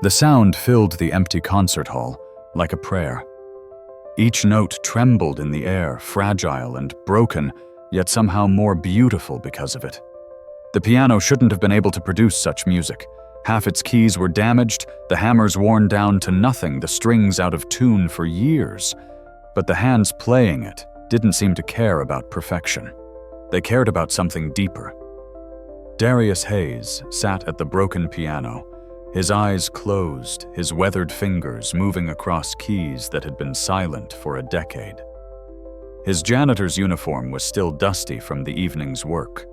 The sound filled the empty concert hall like a prayer. Each note trembled in the air, fragile and broken, yet somehow more beautiful because of it. The piano shouldn't have been able to produce such music. Half its keys were damaged, the hammers worn down to nothing, the strings out of tune for years. But the hands playing it didn't seem to care about perfection. They cared about something deeper. Darius Hayes sat at the broken piano, his eyes closed, his weathered fingers moving across keys that had been silent for a decade. His janitor's uniform was still dusty from the evening's work.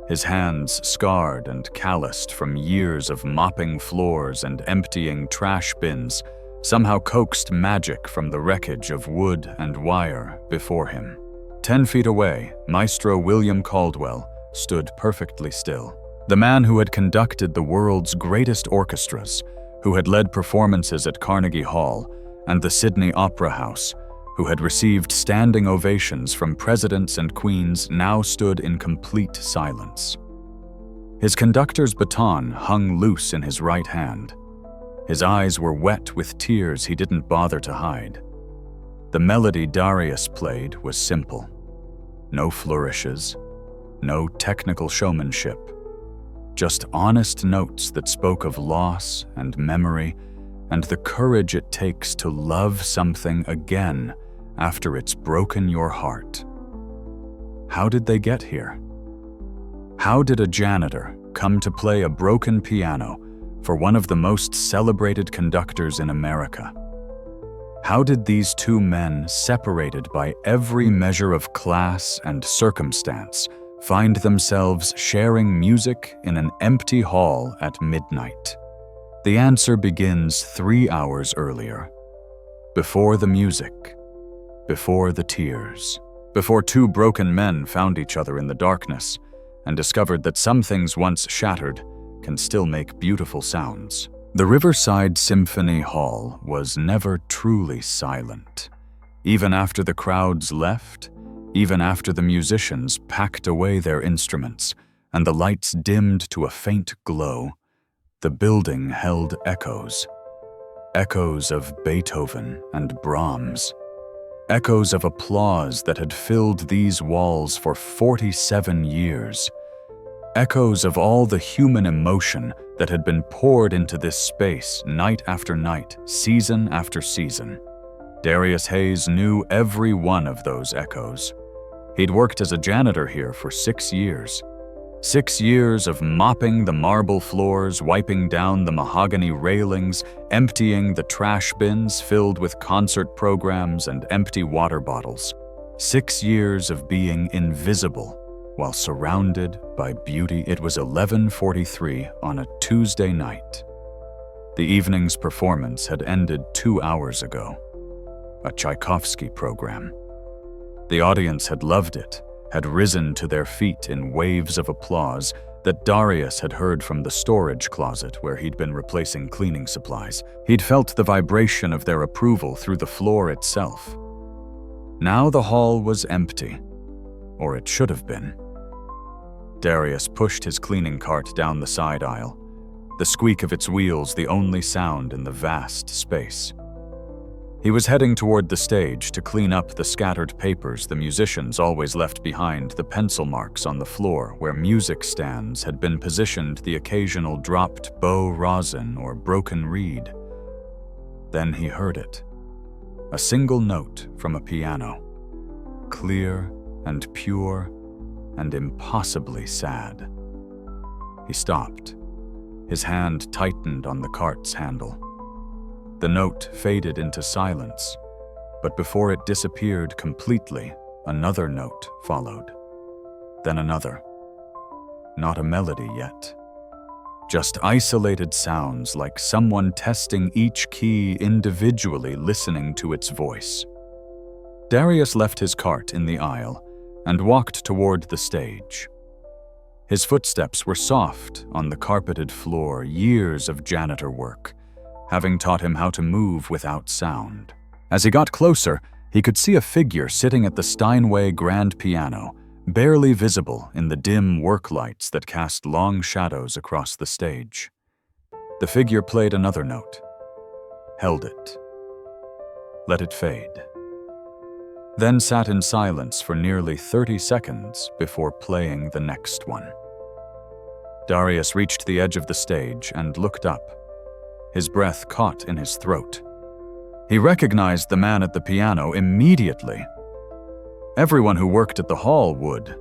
His hands scarred and calloused from years of mopping floors and emptying trash bins, somehow coaxed magic from the wreckage of wood and wire before him. 10 feet away, Maestro William Caldwell stood perfectly still. The man who had conducted the world's greatest orchestras, who had led performances at Carnegie Hall and the Sydney Opera House, who had received standing ovations from presidents and queens, now stood in complete silence. His conductor's baton hung loose in his right hand. His eyes were wet with tears he didn't bother to hide. The melody Darius played was simple. No flourishes, no technical showmanship. Just honest notes that spoke of loss and memory and the courage it takes to love something again after it's broken your heart. How did they get here? How did a janitor come to play a broken piano for one of the most celebrated conductors in America? How did these two men, separated by every measure of class and circumstance, find themselves sharing music in an empty hall at midnight? The answer begins 3 hours earlier. Before the music, before the tears, before two broken men found each other in the darkness and discovered that some things once shattered can still make beautiful sounds. The Riverside Symphony Hall was never truly silent. Even after the crowds left, even after the musicians packed away their instruments and the lights dimmed to a faint glow, the building held echoes. Echoes of Beethoven and Brahms. Echoes of applause that had filled these walls for 47 years. Echoes of all the human emotion that had been poured into this space night after night, season after season. Darius Hayes knew every one of those echoes. He'd worked as a janitor here for 6 years. 6 years of mopping the marble floors, wiping down the mahogany railings, emptying the trash bins filled with concert programs and empty water bottles. 6 years of being invisible while surrounded by beauty. It was 11:43 on a Tuesday night. The evening's performance had ended 2 hours ago. A Tchaikovsky program. The audience had loved it, had risen to their feet in waves of applause that Darius had heard from the storage closet where he'd been replacing cleaning supplies. He'd felt the vibration of their approval through the floor itself. Now the hall was empty, or it should have been. Darius pushed his cleaning cart down the side aisle, the squeak of its wheels the only sound in the vast space. He was heading toward the stage to clean up the scattered papers the musicians always left behind, the pencil marks on the floor where music stands had been positioned, the occasional dropped bow rosin or broken reed. Then he heard it. A single note from a piano. Clear and pure and impossibly sad. He stopped. His hand tightened on the cart's handle. The note faded into silence, but before it disappeared completely, another note followed. Then another. Not a melody yet. Just isolated sounds like someone testing each key individually, listening to its voice. Darius left his cart in the aisle and walked toward the stage. His footsteps were soft on the carpeted floor, years of janitor work, having taught him how to move without sound. As he got closer, he could see a figure sitting at the Steinway grand piano, barely visible in the dim work lights that cast long shadows across the stage. The figure played another note, held it, let it fade, then sat in silence for nearly 30 seconds before playing the next one. Darius reached the edge of the stage and looked up, his breath caught in his throat. He recognized the man at the piano immediately. Everyone who worked at the hall would.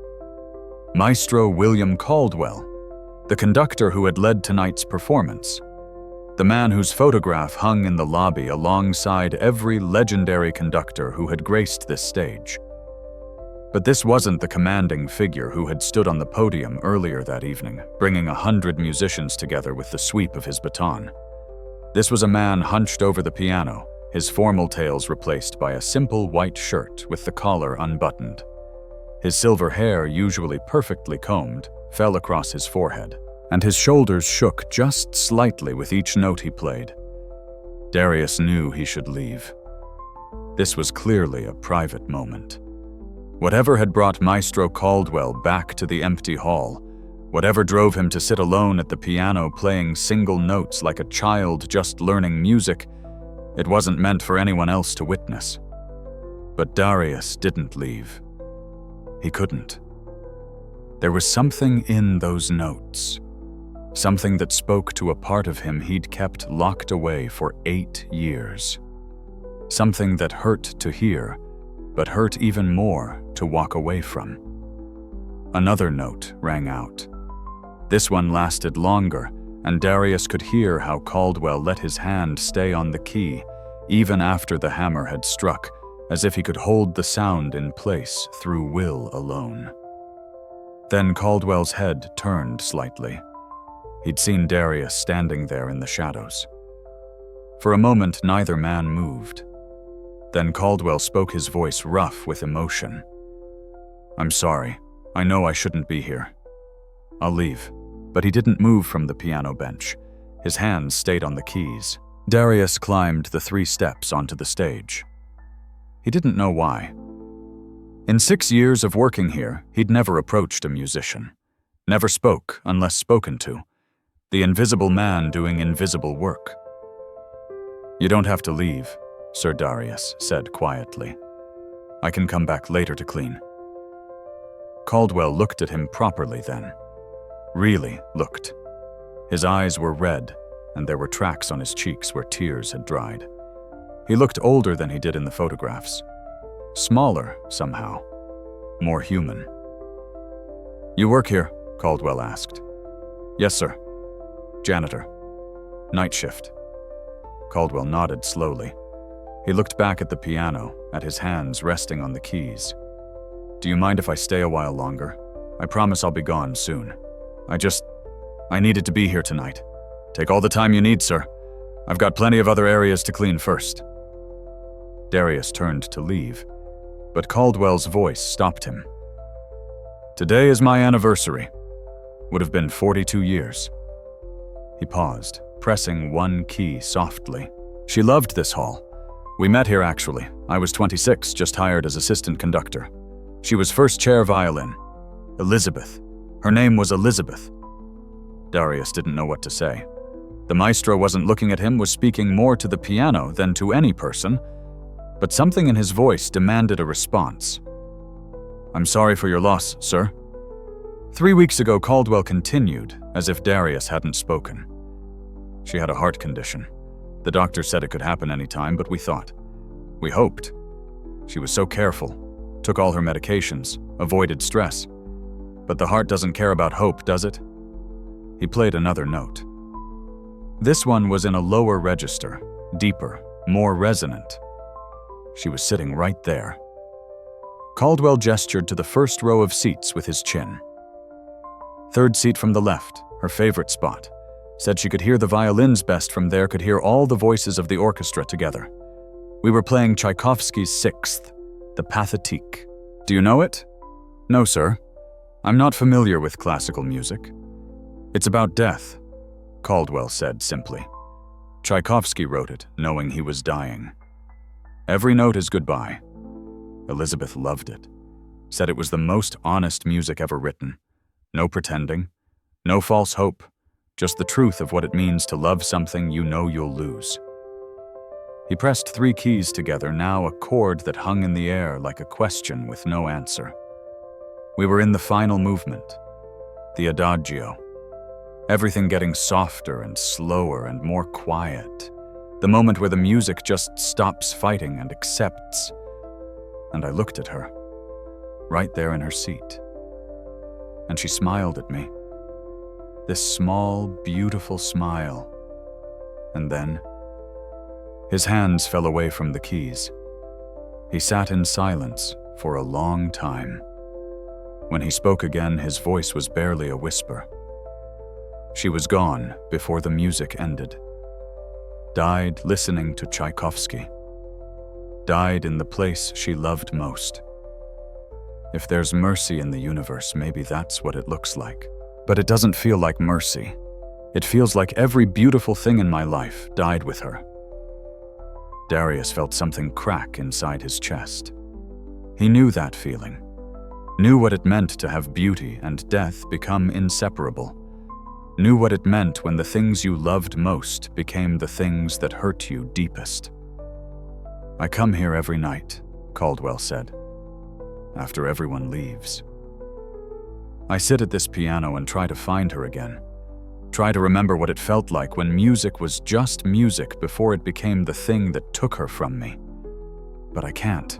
Maestro William Caldwell, the conductor who had led tonight's performance, the man whose photograph hung in the lobby alongside every legendary conductor who had graced this stage. But this wasn't the commanding figure who had stood on the podium earlier that evening, bringing 100 musicians together with the sweep of his baton. This was a man hunched over the piano, his formal tails replaced by a simple white shirt with the collar unbuttoned. His silver hair, usually perfectly combed, fell across his forehead, and his shoulders shook just slightly with each note he played. Darius knew he should leave. This was clearly a private moment. Whatever had brought Maestro Caldwell back to the empty hall, whatever drove him to sit alone at the piano playing single notes like a child just learning music, it wasn't meant for anyone else to witness. But Darius didn't leave. He couldn't. There was something in those notes, something that spoke to a part of him he'd kept locked away for 8 years. Something that hurt to hear, but hurt even more to walk away from. Another note rang out. This one lasted longer, and Darius could hear how Caldwell let his hand stay on the key, even after the hammer had struck, as if he could hold the sound in place through will alone. Then Caldwell's head turned slightly. He'd seen Darius standing there in the shadows. For a moment, neither man moved. Then Caldwell spoke, his voice rough with emotion. "I'm sorry. I know I shouldn't be here. I'll leave." But he didn't move from the piano bench. His hands stayed on the keys. Darius climbed the 3 steps onto the stage. He didn't know why. In 6 years of working here, he'd never approached a musician. Never spoke unless spoken to. The invisible man doing invisible work. "You don't have to leave," Sir Darius said quietly. "I can come back later to clean." Caldwell looked at him properly then. Really looked. His eyes were red, and there were tracks on his cheeks where tears had dried. He looked older than he did in the photographs. Smaller, somehow. More human. "You work here?" Caldwell asked. "Yes, sir. Janitor. Night shift." Caldwell nodded slowly. He looked back at the piano, at his hands resting on the keys. "Do you mind if I stay a while longer? I promise I'll be gone soon. I needed to be here tonight. Take all the time you need, sir. I've got plenty of other areas to clean first." Darius turned to leave, but Caldwell's voice stopped him. "Today is my anniversary. Would have been 42 years. He paused, pressing one key softly. "She loved this hall. We met here, actually. I was 26, just hired as assistant conductor. She was first chair violin. Elizabeth. Her name was Elizabeth." Darius didn't know what to say. The maestro wasn't looking at him, was speaking more to the piano than to any person, but something in his voice demanded a response. "I'm sorry for your loss, sir." 3 weeks ago, Caldwell continued, as if Darius hadn't spoken. "She had a heart condition. The doctor said it could happen any time, but we hoped. She was so careful, took all her medications, avoided stress. But the heart doesn't care about hope, does it?" He played another note. This one was in a lower register, deeper, more resonant. She was sitting right there. Caldwell gestured to the first row of seats with his chin. "Third seat from the left, her favorite spot. Said she could hear the violins best from there, could hear all the voices of the orchestra together. We were playing Tchaikovsky's Sixth, the Pathétique. Do you know it?" "No, sir. I'm not familiar with classical music." "It's about death," Caldwell said simply. "Tchaikovsky wrote it, knowing he was dying. Every note is goodbye. Elizabeth loved it. Said it was the most honest music ever written. No pretending, no false hope, just the truth of what it means to love something you know you'll lose. He pressed 3 keys together, now a chord that hung in the air like a question with no answer. We were in the final movement, the adagio. Everything getting softer and slower and more quiet. The moment where the music just stops fighting and accepts. And I looked at her, right there in her seat. And she smiled at me. This small, beautiful smile. And then, his hands fell away from the keys. He sat in silence for a long time. When he spoke again, his voice was barely a whisper. She was gone before the music ended. Died listening to Tchaikovsky. Died in the place she loved most. If there's mercy in the universe, maybe that's what it looks like. But it doesn't feel like mercy. It feels like every beautiful thing in my life died with her. Darius felt something crack inside his chest. He knew that feeling. Knew what it meant to have beauty and death become inseparable. Knew what it meant when the things you loved most became the things that hurt you deepest. "I come here every night," Caldwell said, "after everyone leaves. I sit at this piano and try to find her again. Try to remember what it felt like when music was just music before it became the thing that took her from me. But I can't.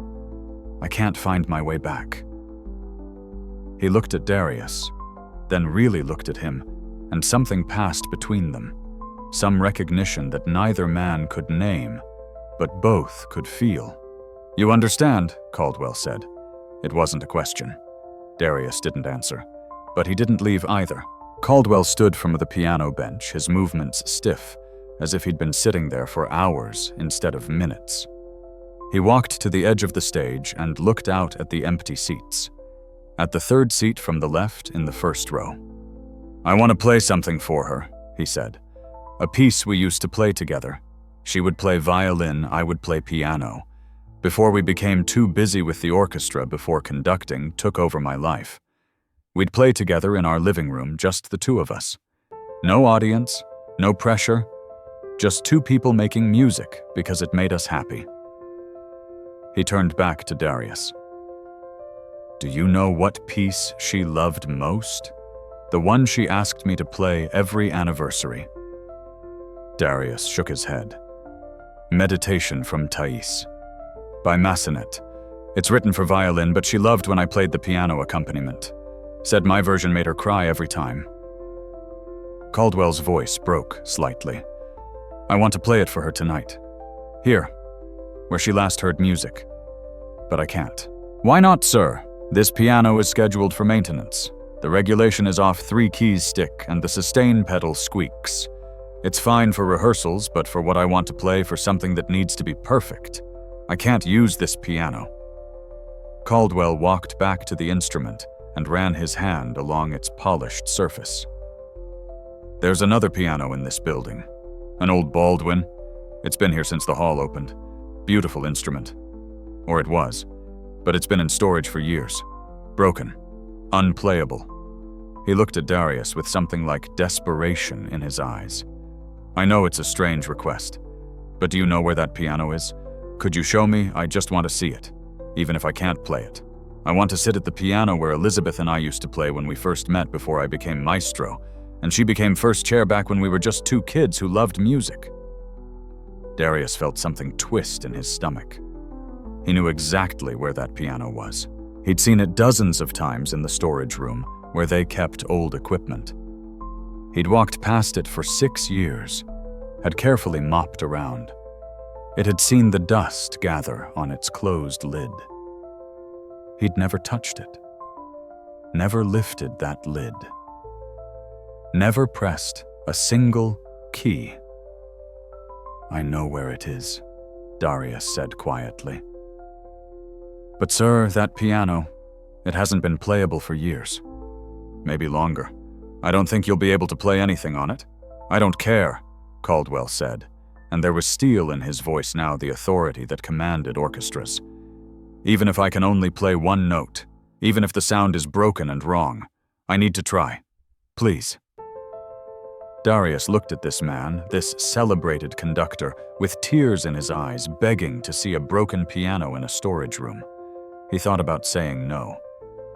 I can't find my way back." He looked at Darius, then really looked at him, and something passed between them. Some recognition that neither man could name, but both could feel. "You understand," Caldwell said. It wasn't a question. Darius didn't answer, but he didn't leave either. Caldwell stood from the piano bench, his movements stiff, as if he'd been sitting there for hours instead of minutes. He walked to the edge of the stage and looked out at the empty seats. At the 3rd seat from the left in the 1st row. "I want to play something for her," he said. "A piece we used to play together. She would play violin, I would play piano. Before we became too busy with the orchestra before conducting took over my life. We'd play together in our living room, just the 2 of us. No audience, no pressure, just 2 people making music because it made us happy." He turned back to Darius. "Do you know what piece she loved most? The one she asked me to play every anniversary." Darius shook his head. "Meditation from Thais, by Massenet. It's written for violin, but she loved when I played the piano accompaniment. Said my version made her cry every time." Caldwell's voice broke slightly. "I want to play it for her tonight. Here, where she last heard music. But I can't." "Why not, sir? This piano is scheduled for maintenance. The regulation is off 3 keys stick and the sustain pedal squeaks. It's fine for rehearsals, but for what I want to play for something that needs to be perfect, I can't use this piano." Caldwell walked back to the instrument and ran his hand along its polished surface. "There's another piano in this building. An old Baldwin. It's been here since the hall opened. Beautiful instrument. Or it was. But it's been in storage for years. Broken. Unplayable." He looked at Darius with something like desperation in his eyes. "I know it's a strange request, but do you know where that piano is? Could you show me? I just want to see it, even if I can't play it. I want to sit at the piano where Elizabeth and I used to play when we first met before I became Maestro, and she became first chair back when we were just 2 kids who loved music." Darius felt something twist in his stomach. He knew exactly where that piano was. He'd seen it dozens of times in the storage room, where they kept old equipment. He'd walked past it for 6 years, had carefully mopped around. It had seen the dust gather on its closed lid. He'd never touched it. Never lifted that lid. Never pressed a single key. "I know where it is," Darius said quietly. "But sir, that piano, it hasn't been playable for years. Maybe longer. I don't think you'll be able to play anything on it." "I don't care," Caldwell said, and there was steel in his voice now, the authority that commanded orchestras. "Even if I can only play 1 note, even if the sound is broken and wrong, I need to try. Please." Darius looked at this man, this celebrated conductor, with tears in his eyes, begging to see a broken piano in a storage room. He thought about saying no.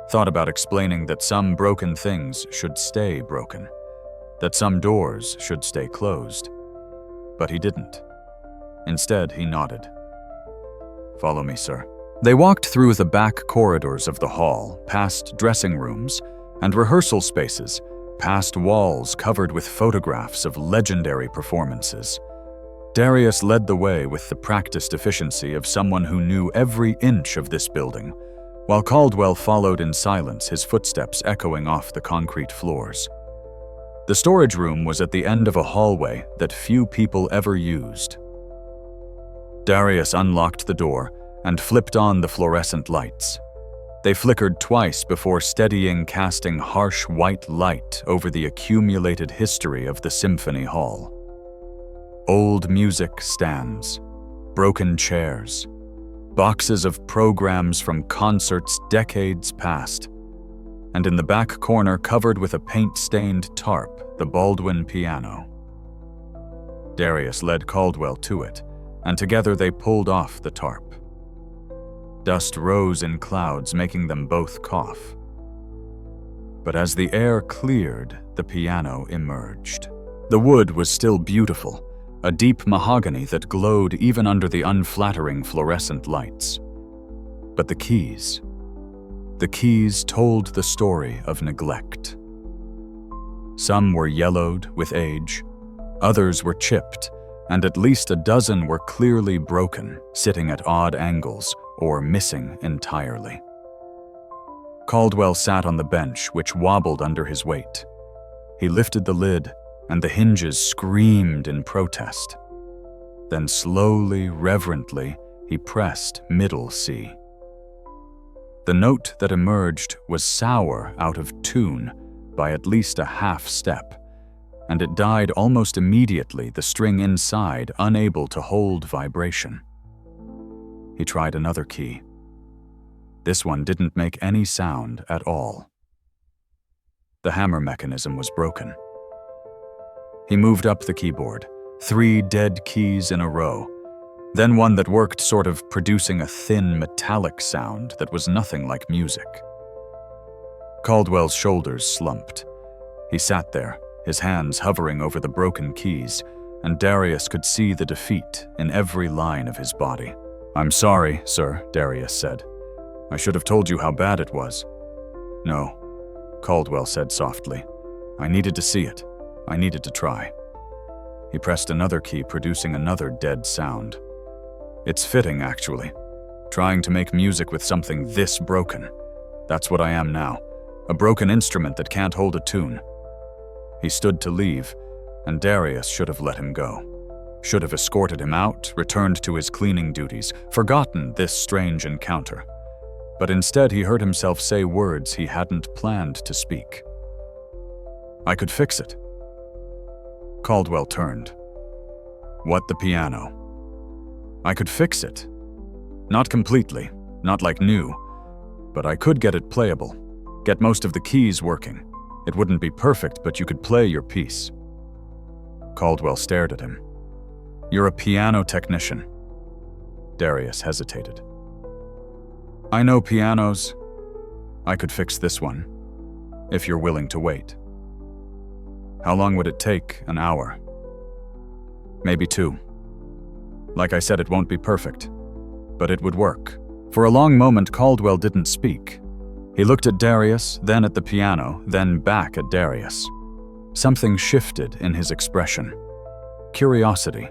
Thought about explaining that some broken things should stay broken, that some doors should stay closed. But he didn't. Instead, he nodded. "Follow me, sir." They walked through the back corridors of the hall, past dressing rooms and rehearsal spaces, past walls covered with photographs of legendary performances. Darius led the way with the practiced efficiency of someone who knew every inch of this building, while Caldwell followed in silence, his footsteps echoing off the concrete floors. The storage room was at the end of a hallway that few people ever used. Darius unlocked the door and flipped on the fluorescent lights. They flickered twice before steadying, casting harsh white light over the accumulated history of the Symphony Hall. Old music stands, broken chairs, boxes of programs from concerts decades past, and in the back corner, covered with a paint-stained tarp, the Baldwin piano. Darius led Caldwell to it, and together they pulled off the tarp. Dust rose in clouds, making them both cough. But as the air cleared, the piano emerged. The wood was still beautiful, a deep mahogany that glowed even under the unflattering fluorescent lights. But the keys told the story of neglect. Some were yellowed with age, others were chipped, and at least a dozen were clearly broken, sitting at odd angles, or missing entirely. Caldwell sat on the bench, which wobbled under his weight. He lifted the lid, and the hinges screamed in protest. Then slowly, reverently, he pressed middle C. The note that emerged was sour out of tune by at least a half step, and it died almost immediately, the string inside unable to hold vibration. He tried another key. This one didn't make any sound at all. The hammer mechanism was broken. He moved up the keyboard, 3 dead keys in a row, then one that worked, sort of producing a thin metallic sound that was nothing like music. Caldwell's shoulders slumped. He sat there, his hands hovering over the broken keys, and Darius could see the defeat in every line of his body. "I'm sorry, sir," Darius said. "I should have told you how bad it was." "No," Caldwell said softly. "I needed to see it. I needed to try." He pressed another key, producing another dead sound. "It's fitting, actually. Trying to make music with something this broken. That's what I am now. A broken instrument that can't hold a tune." He stood to leave, and Darius should have let him go. Should have escorted him out, returned to his cleaning duties, forgotten this strange encounter. But instead he heard himself say words he hadn't planned to speak. "I could fix it." Caldwell turned. "What, the piano?" "I could fix it. Not completely, not like new, but I could get it playable, get most of the keys working. It wouldn't be perfect, but you could play your piece." Caldwell stared at him. "You're a piano technician." Darius hesitated. "I know pianos. I could fix this one, if you're willing to wait." "How long would it take? An hour?" "Maybe 2. Like I said, it won't be perfect, but it would work." For a long moment, Caldwell didn't speak. He looked at Darius, then at the piano, then back at Darius. Something shifted in his expression. Curiosity.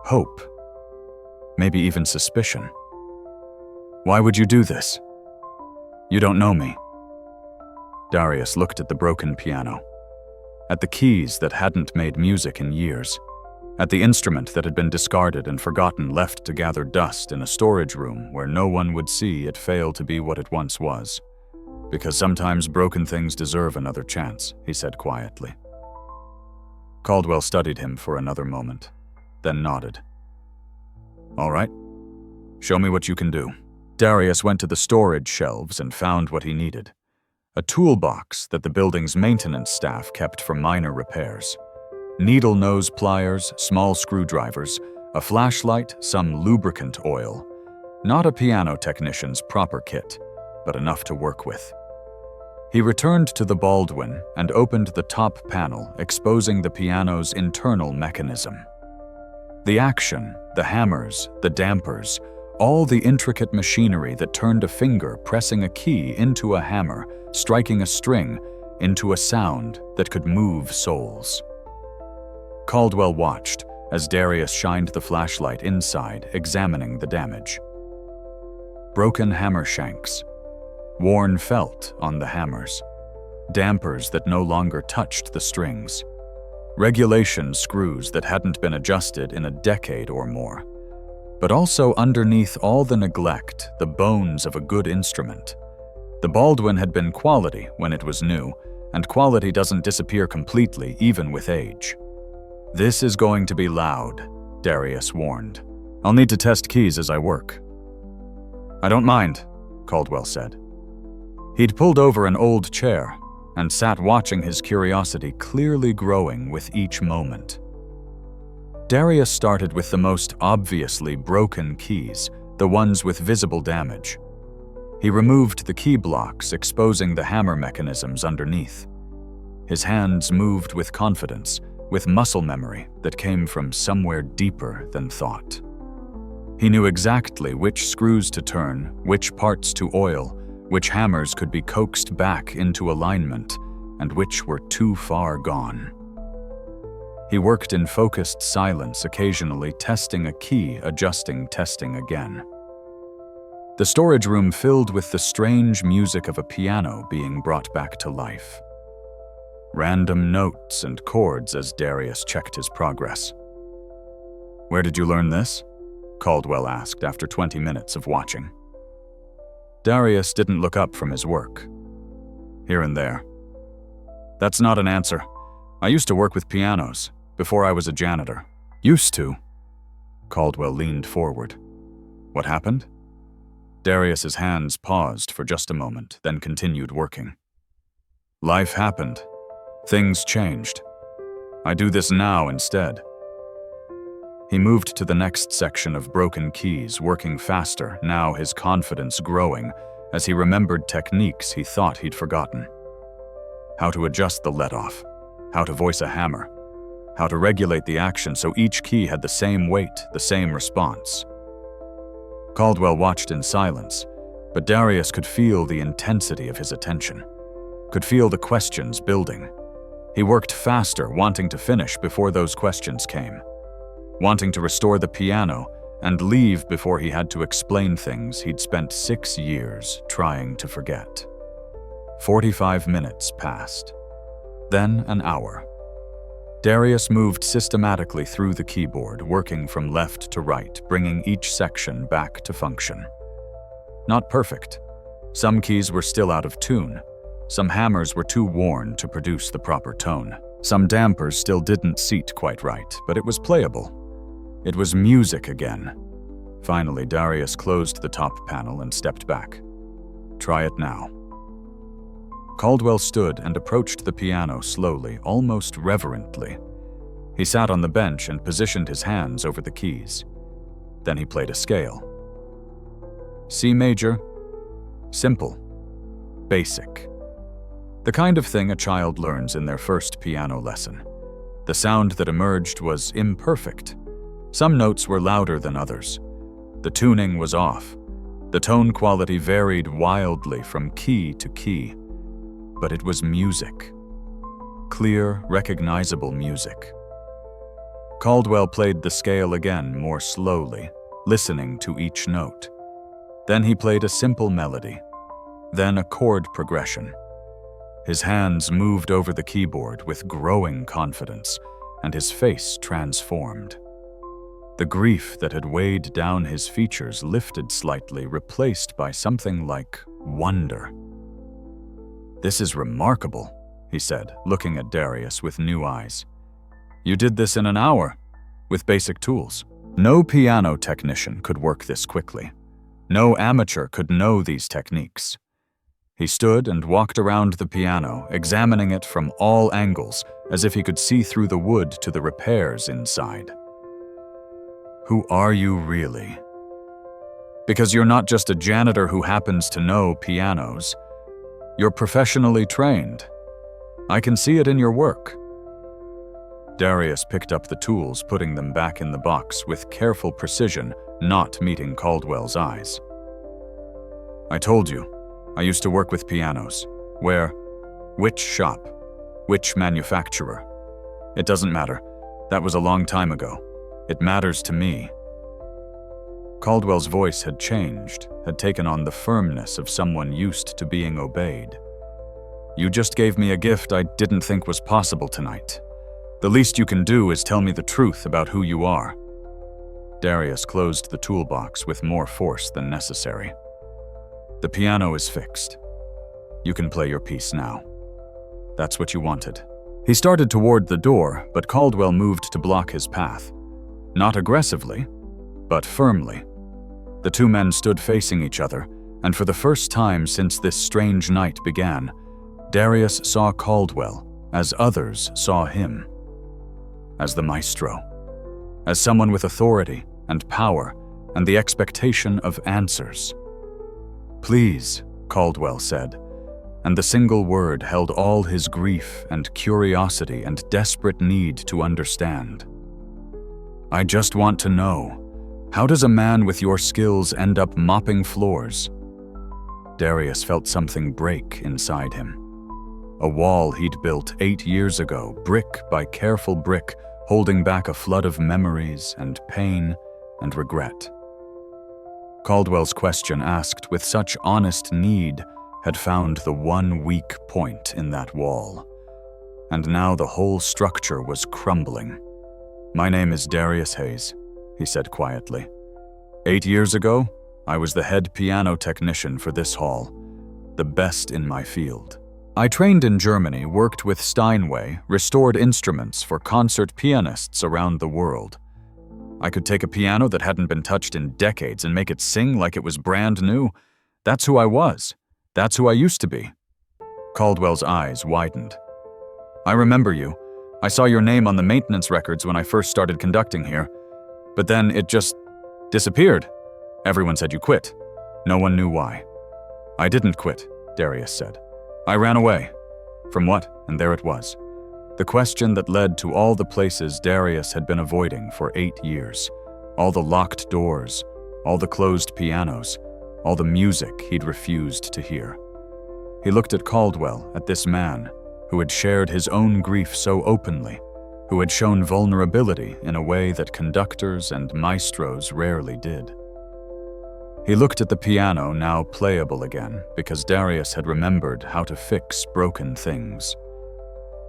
Hope. Maybe even suspicion. "Why would you do this? You don't know me." Darius looked at the broken piano, at the keys that hadn't made music in years, at the instrument that had been discarded and forgotten, left to gather dust in a storage room where no one would see it fail to be what it once was. "Because sometimes broken things deserve another chance," he said quietly. Caldwell studied him for another moment, then nodded. "All right. Show me what you can do." Darius went to the storage shelves and found what he needed. A toolbox that the building's maintenance staff kept for minor repairs. Needle nose pliers, small screwdrivers, a flashlight, some lubricant oil. Not a piano technician's proper kit, but enough to work with. He returned to the Baldwin and opened the top panel, exposing the piano's internal mechanism. The action, the hammers, the dampers, all the intricate machinery that turned a finger pressing a key into a hammer, striking a string, into a sound that could move souls. Caldwell watched as Darius shined the flashlight inside, examining the damage. Broken hammer shanks, worn felt on the hammers, dampers that no longer touched the strings, regulation screws that hadn't been adjusted in a decade or more. But also underneath all the neglect, the bones of a good instrument. The Baldwin had been quality when it was new, and quality doesn't disappear completely even with age. "This is going to be loud," Darius warned. "I'll need to test keys as I work." "I don't mind," Caldwell said. He'd pulled over an old chair and sat watching his curiosity clearly growing with each moment. Darius started with the most obviously broken keys, the ones with visible damage. He removed the key blocks, exposing the hammer mechanisms underneath. His hands moved with confidence, with muscle memory that came from somewhere deeper than thought. He knew exactly which screws to turn, which parts to oil, which hammers could be coaxed back into alignment, and which were too far gone. He worked in focused silence, occasionally testing a key, adjusting, testing again. The storage room filled with the strange music of a piano being brought back to life. Random notes and chords as Darius checked his progress. "Where did you learn this?" Caldwell asked after 20 minutes of watching. Darius didn't look up from his work. "Here and there." "That's not an answer. I used to work with pianos, before I was a janitor." "Used to?" Caldwell leaned forward. "What happened?" Darius's hands paused for just a moment, then continued working. "Life happened. Things changed. I do this now instead." He moved to the next section of broken keys, working faster, now his confidence growing, as he remembered techniques he thought he'd forgotten. How to adjust the let-off, how to voice a hammer, how to regulate the action so each key had the same weight, the same response. Caldwell watched in silence, but Darius could feel the intensity of his attention, could feel the questions building. He worked faster, wanting to finish before those questions came, wanting to restore the piano and leave before he had to explain things he'd spent 6 years trying to forget. 45 minutes passed, then an hour. Darius moved systematically through the keyboard, working from left to right, bringing each section back to function. Not perfect. Some keys were still out of tune. Some hammers were too worn to produce the proper tone. Some dampers still didn't seat quite right, but it was playable. It was music again. Finally, Darius closed the top panel and stepped back. "Try it now." Caldwell stood and approached the piano slowly, almost reverently. He sat on the bench and positioned his hands over the keys. Then he played a scale. C major. Simple. Basic. The kind of thing a child learns in their first piano lesson. The sound that emerged was imperfect. Some notes were louder than others. The tuning was off. The tone quality varied wildly from key to key. But it was music. Clear, recognizable music. Caldwell played the scale again more slowly, listening to each note. Then he played a simple melody, then a chord progression. His hands moved over the keyboard with growing confidence, and his face transformed. The grief that had weighed down his features lifted slightly, replaced by something like wonder. "This is remarkable," he said, looking at Darius with new eyes. "You did this in an hour, with basic tools. No piano technician could work this quickly. No amateur could know these techniques." He stood and walked around the piano, examining it from all angles, as if he could see through the wood to the repairs inside. Who are you really? Because you're not just a janitor who happens to know pianos. You're professionally trained. I can see it in your work. Darius picked up the tools, putting them back in the box with careful precision, not meeting Caldwell's eyes. I told you, I used to work with pianos. Where? Which shop? Which manufacturer? It doesn't matter. That was a long time ago. It matters to me. Caldwell's voice had changed, had taken on the firmness of someone used to being obeyed. You just gave me a gift I didn't think was possible tonight. The least you can do is tell me the truth about who you are. Darius closed the toolbox with more force than necessary. The piano is fixed. You can play your piece now. That's what you wanted. He started toward the door, but Caldwell moved to block his path. Not aggressively, but firmly. The two men stood facing each other, and for the first time since this strange night began, Darius saw Caldwell as others saw him. As the Maestro. As someone with authority and power and the expectation of answers. Please, Caldwell said, and the single word held all his grief and curiosity and desperate need to understand. I just want to know, how does a man with your skills end up mopping floors? Darius felt something break inside him. A wall he'd built 8 years ago, brick by careful brick, holding back a flood of memories and pain and regret. Caldwell's question, asked with such honest need, had found the one weak point in that wall. And now the whole structure was crumbling. My name is Darius Hayes, he said quietly. 8 years ago, I was the head piano technician for this hall, the best in my field. I trained in Germany, worked with Steinway, restored instruments for concert pianists around the world. I could take a piano that hadn't been touched in decades and make it sing like it was brand new. That's who I was. That's who I used to be. Caldwell's eyes widened. I remember you. I saw your name on the maintenance records when I first started conducting here. But then it just disappeared. Everyone said you quit. No one knew why. I didn't quit, Darius said. I ran away. From what? And there it was. The question that led to all the places Darius had been avoiding for 8 years. All the locked doors, all the closed pianos, all the music he'd refused to hear. He looked at Caldwell, at this man who had shared his own grief so openly, who had shown vulnerability in a way that conductors and maestros rarely did. He looked at the piano, now playable again, because Darius had remembered how to fix broken things.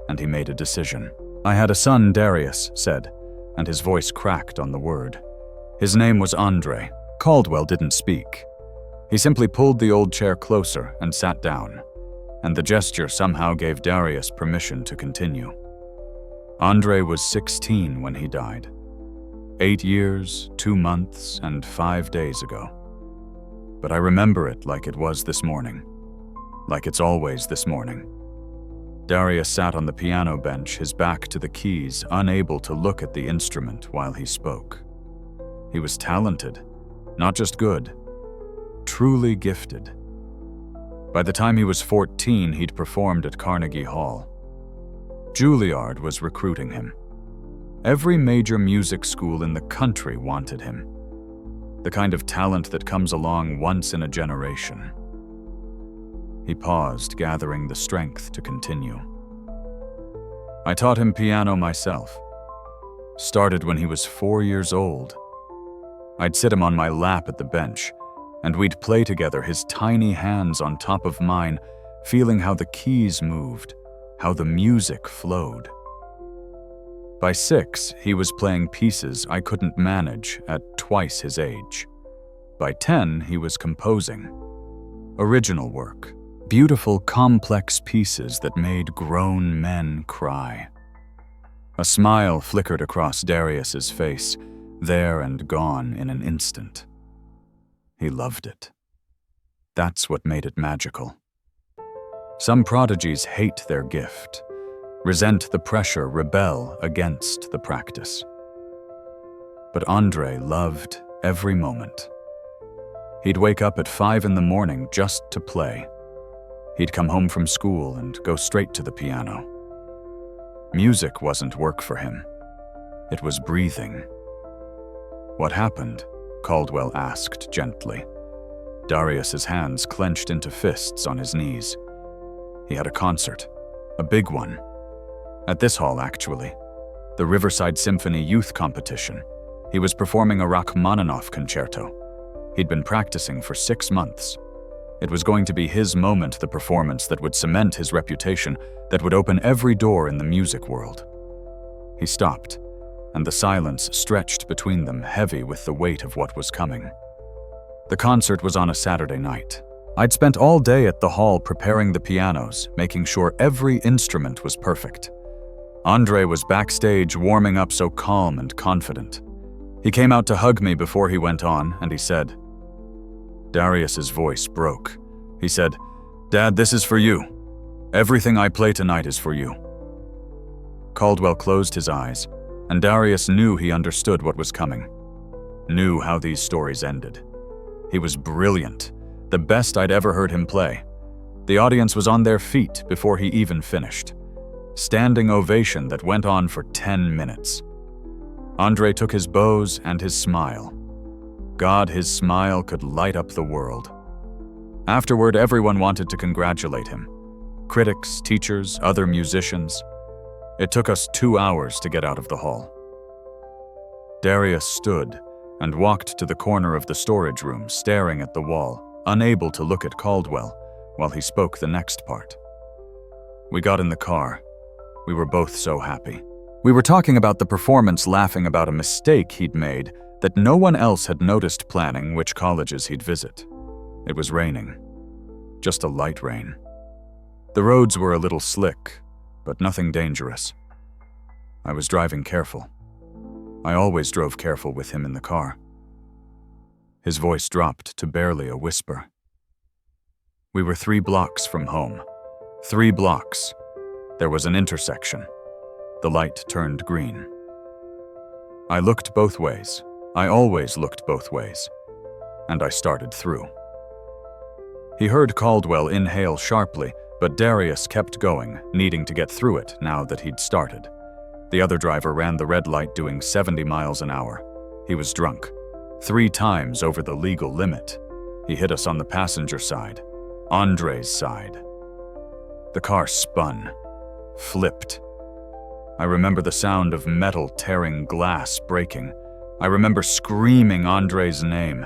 And he made a decision. I had a son, Darius said, and his voice cracked on the word. His name was Andre. Caldwell didn't speak. He simply pulled the old chair closer and sat down, and the gesture somehow gave Darius permission to continue. Andre was 16 when he died. 8 years, 2 months, and 5 days ago. But I remember it like it was this morning. Like it's always this morning. Darius sat on the piano bench, his back to the keys, unable to look at the instrument while he spoke. He was talented, not just good, truly gifted. By the time he was 14, he'd performed at Carnegie Hall. Juilliard was recruiting him. Every major music school in the country wanted him. The kind of talent that comes along once in a generation. He paused, gathering the strength to continue. I taught him piano myself. Started when he was 4 years old. I'd sit him on my lap at the bench, and we'd play together, his tiny hands on top of mine, feeling how the keys moved, how the music flowed. By 6, he was playing pieces I couldn't manage at twice his age. By 10, he was composing. Original work. Beautiful, complex pieces that made grown men cry. A smile flickered across Darius's face, there and gone in an instant. He loved it. That's what made it magical. Some prodigies hate their gift, resent the pressure, rebel against the practice. But Andre loved every moment. He'd wake up at 5 in the morning just to play. He'd come home from school and go straight to the piano. Music wasn't work for him. It was breathing. "What happened?" Caldwell asked gently. Darius's hands clenched into fists on his knees. He had a concert, a big one. At this hall, actually. The Riverside Symphony Youth Competition. He was performing a Rachmaninoff concerto. He'd been practicing for 6 months. It was going to be his moment, the performance that would cement his reputation, that would open every door in the music world. He stopped, and the silence stretched between them, heavy with the weight of what was coming. The concert was on a Saturday night. I'd spent all day at the hall preparing the pianos, making sure every instrument was perfect. Andre was backstage warming up, so calm and confident. He came out to hug me before he went on, and he said, Darius's voice broke. He said, "Dad, this is for you. Everything I play tonight is for you." Caldwell closed his eyes, and Darius knew he understood what was coming, knew how these stories ended. He was brilliant, the best I'd ever heard him play. The audience was on their feet before he even finished. Standing ovation that went on for 10 minutes. Andre took his bows and his smile. God, his smile could light up the world. Afterward, everyone wanted to congratulate him. Critics, teachers, other musicians. It took us 2 hours to get out of the hall. Darius stood and walked to the corner of the storage room, staring at the wall, unable to look at Caldwell, while he spoke the next part. We got in the car. We were both so happy. We were talking about the performance, laughing about a mistake he'd made that no one else had noticed, planning which colleges he'd visit. It was raining. Just a light rain. The roads were a little slick, but nothing dangerous. I was driving careful. I always drove careful with him in the car. His voice dropped to barely a whisper. We were 3 blocks from home. 3 blocks. There was an intersection. The light turned green. I looked both ways. I always looked both ways. And I started through. He heard Caldwell inhale sharply, but Darius kept going, needing to get through it now that he'd started. The other driver ran the red light doing 70 miles an hour. He was drunk. 3 times over the legal limit. He hit us on the passenger side. Andre's side. The car spun. Flipped. I remember the sound of metal tearing glass breaking. I remember screaming Andre's name,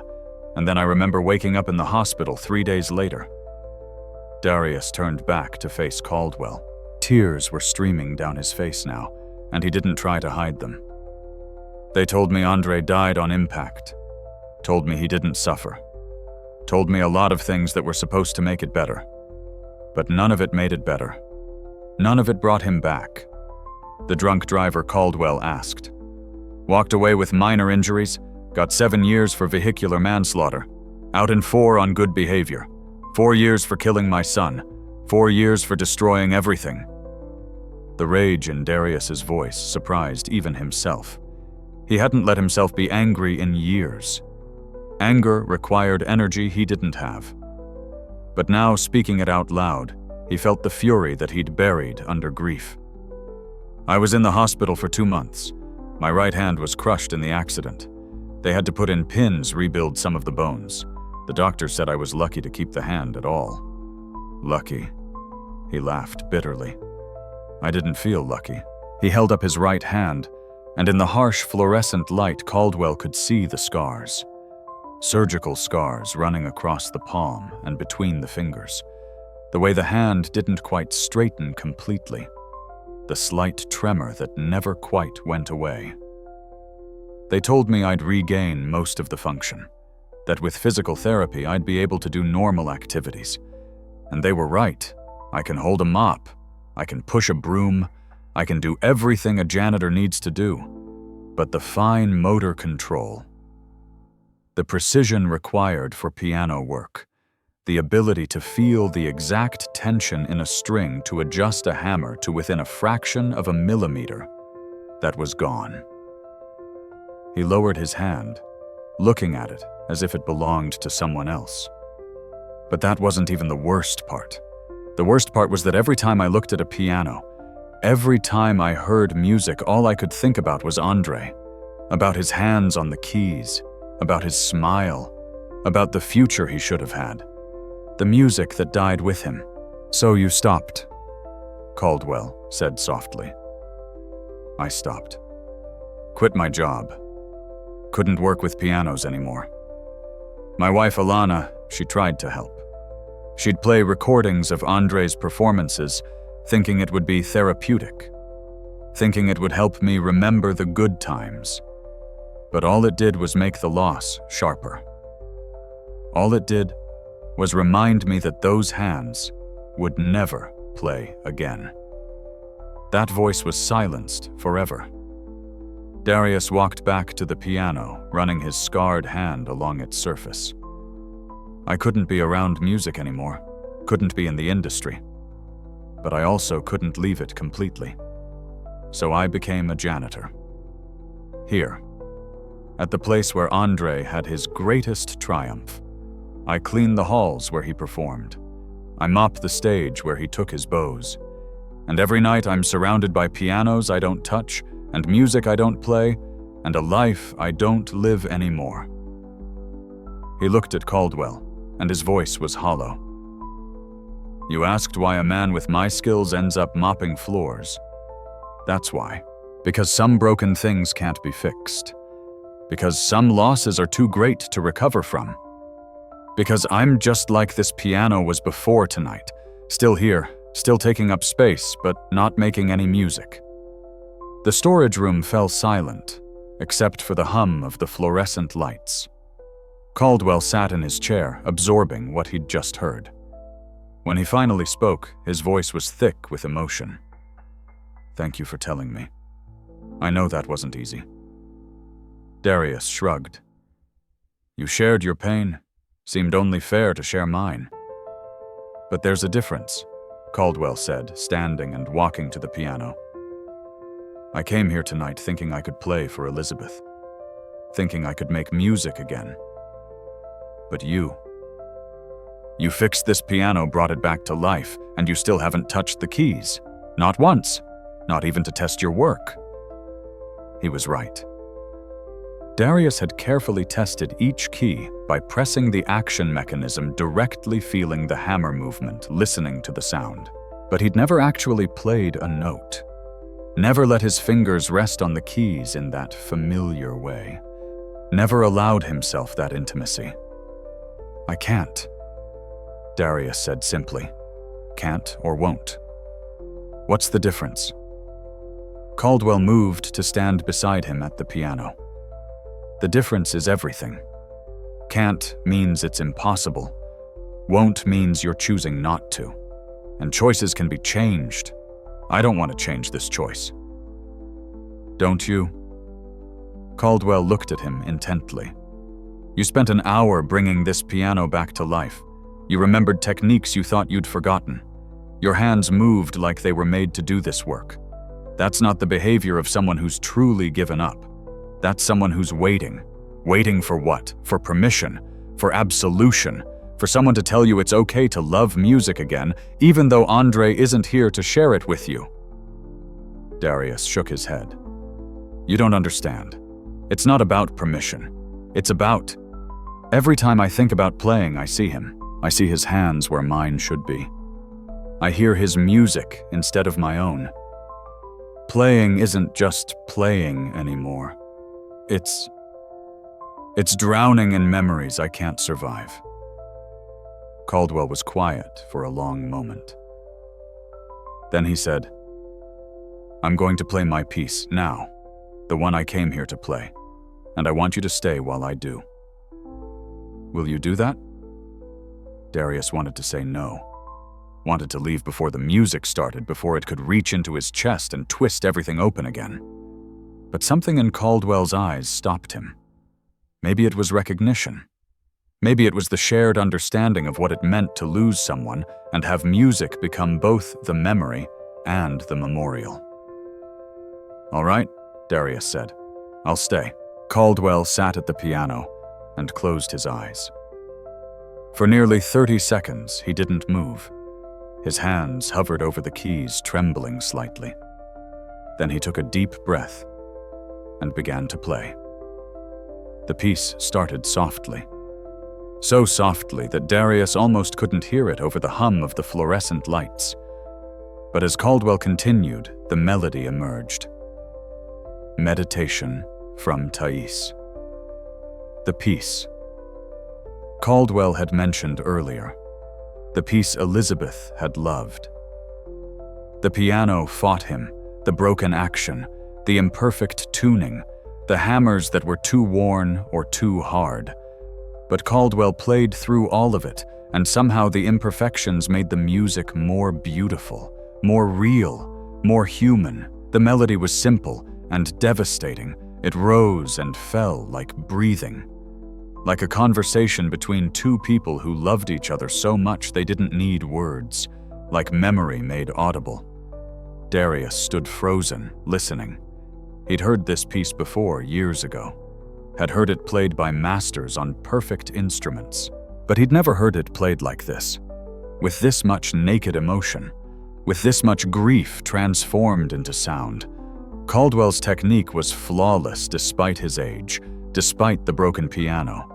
and then I remember waking up in the hospital 3 days later. Darius turned back to face Caldwell. Tears were streaming down his face now, and he didn't try to hide them. They told me Andre died on impact. Told me he didn't suffer. Told me a lot of things that were supposed to make it better. But none of it made it better. None of it brought him back. The drunk driver Caldwell asked. Walked away with minor injuries, got 7 years for vehicular manslaughter, out in 4 on good behavior, 4 years for killing my son, 4 years for destroying everything. The rage in Darius's voice surprised even himself. He hadn't let himself be angry in years. Anger required energy he didn't have. But now, speaking it out loud, he felt the fury that he'd buried under grief. I was in the hospital for 2 months. My right hand was crushed in the accident. They had to put in pins, rebuild some of the bones. The doctor said I was lucky to keep the hand at all. Lucky? He laughed bitterly. I didn't feel lucky. He held up his right hand, and in the harsh fluorescent light, Caldwell could see the scars. Surgical scars running across the palm and between the fingers. The way the hand didn't quite straighten completely. The slight tremor that never quite went away. They told me I'd regain most of the function, that with physical therapy I'd be able to do normal activities. And they were right. I can hold a mop, I can push a broom, I can do everything a janitor needs to do. But the fine motor control, the precision required for piano work, The ability to feel the exact tension in a string to adjust a hammer to within a fraction of a millimeter, that was gone. He lowered his hand, looking at it as if it belonged to someone else. But that wasn't even the worst part. The worst part was that every time I looked at a piano, every time I heard music, all I could think about was Andre, about his hands on the keys, about his smile, about the future he should have had, the music that died with him. "So you stopped," Caldwell said softly. I stopped. Quit my job. Couldn't work with pianos anymore. My wife Alana, she tried to help. She'd play recordings of Andre's performances, thinking it would be therapeutic, thinking it would help me remember the good times. But all it did was make the loss sharper. All it did was remind me that those hands would never play again. That voice was silenced forever. Darius walked back to the piano, running his scarred hand along its surface. I couldn't be around music anymore, couldn't be in the industry. But I also couldn't leave it completely. So I became a janitor. Here, at the place where Andre had his greatest triumph. I cleaned the halls where he performed. I mopped the stage where he took his bows. And every night I'm surrounded by pianos I don't touch, and music I don't play, and a life I don't live anymore. He looked at Caldwell, and his voice was hollow. You asked why a man with my skills ends up mopping floors. That's why. Because some broken things can't be fixed. Because some losses are too great to recover from. Because I'm just like this piano was before tonight, still here, still taking up space, but not making any music. The storage room fell silent, except for the hum of the fluorescent lights. Caldwell sat in his chair, absorbing what he'd just heard. When he finally spoke, his voice was thick with emotion. Thank you for telling me. I know that wasn't easy. Darius shrugged. You shared your pain. Seemed only fair to share mine. But there's a difference, Caldwell said, standing and walking to the piano. I came here tonight thinking I could play for Elizabeth, thinking I could make music again. But you fixed this piano, brought it back to life, and you still haven't touched the keys. Not once, not even to test your work. He was right. Darius had carefully tested each key by pressing the action mechanism, directly feeling the hammer movement, listening to the sound. But he'd never actually played a note. Never let his fingers rest on the keys in that familiar way. Never allowed himself that intimacy. I can't, Darius said simply. Can't or won't. What's the difference? Caldwell moved to stand beside him at the piano. The difference is everything. Can't means it's impossible. Won't means you're choosing not to. And choices can be changed. I don't want to change this choice. Don't you? Caldwell looked at him intently. You spent an hour bringing this piano back to life. You remembered techniques you thought you'd forgotten. Your hands moved like they were made to do this work. That's not the behavior of someone who's truly given up. That's someone who's waiting. Waiting for what? For permission, for absolution, for someone to tell you it's okay to love music again, even though Andre isn't here to share it with you. Darius shook his head. You don't understand. It's not about permission. It's about... Every time I think about playing, I see him. I see his hands where mine should be. I hear his music instead of my own. Playing isn't just playing anymore. It's drowning in memories I can't survive. Caldwell was quiet for a long moment. Then he said, I'm going to play my piece now, the one I came here to play, and I want you to stay while I do. Will you do that? Darius wanted to say no, wanted to leave before the music started, before it could reach into his chest and twist everything open again. But something in Caldwell's eyes stopped him. Maybe it was recognition. Maybe it was the shared understanding of what it meant to lose someone and have music become both the memory and the memorial. "All right," Darius said. "I'll stay." Caldwell sat at the piano and closed his eyes. For nearly 30 seconds, he didn't move. His hands hovered over the keys, trembling slightly. Then he took a deep breath and began to play. The piece started softly. So softly that Darius almost couldn't hear it over the hum of the fluorescent lights. But as Caldwell continued, the melody emerged. Meditation from Thais. The piece. Caldwell had mentioned earlier. The piece Elizabeth had loved. The piano fought him, the broken action, the imperfect tuning, the hammers that were too worn or too hard. But Caldwell played through all of it, and somehow the imperfections made the music more beautiful, more real, more human. The melody was simple and devastating. It rose and fell like breathing. Like a conversation between two people who loved each other so much they didn't need words, like memory made audible. Darius stood frozen, listening. He'd heard this piece before, years ago. Had heard it played by masters on perfect instruments. But he'd never heard it played like this. With this much naked emotion. With this much grief transformed into sound. Caldwell's technique was flawless despite his age, despite the broken piano.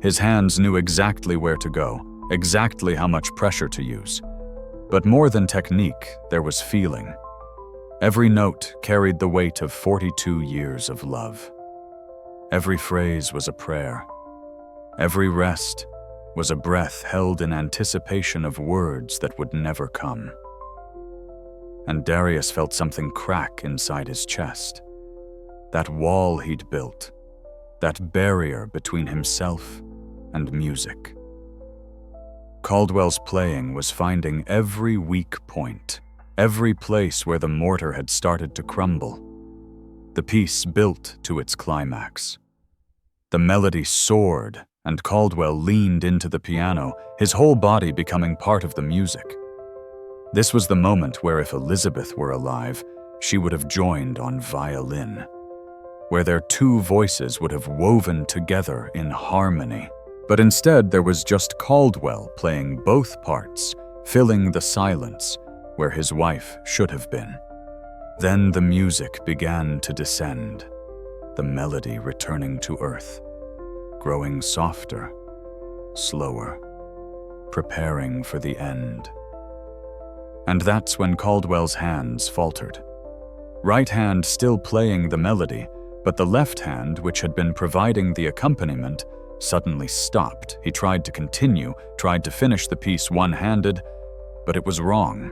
His hands knew exactly where to go, exactly how much pressure to use. But more than technique, there was feeling. Every note carried the weight of 42 years of love. Every phrase was a prayer. Every rest was a breath held in anticipation of words that would never come. And Darius felt something crack inside his chest. That wall he'd built, that barrier between himself and music. Caldwell's playing was finding every weak point, every place where the mortar had started to crumble. The piece built to its climax. The melody soared, and Caldwell leaned into the piano, his whole body becoming part of the music. This was the moment where if Elizabeth were alive, she would have joined on violin, where their two voices would have woven together in harmony. But instead, there was just Caldwell playing both parts, filling the silence where his wife should have been. Then the music began to descend, the melody returning to earth, growing softer, slower, preparing for the end. And that's when Caldwell's hands faltered. Right hand still playing the melody, but the left hand, which had been providing the accompaniment, suddenly stopped. He tried to continue, tried to finish the piece one-handed, but it was wrong,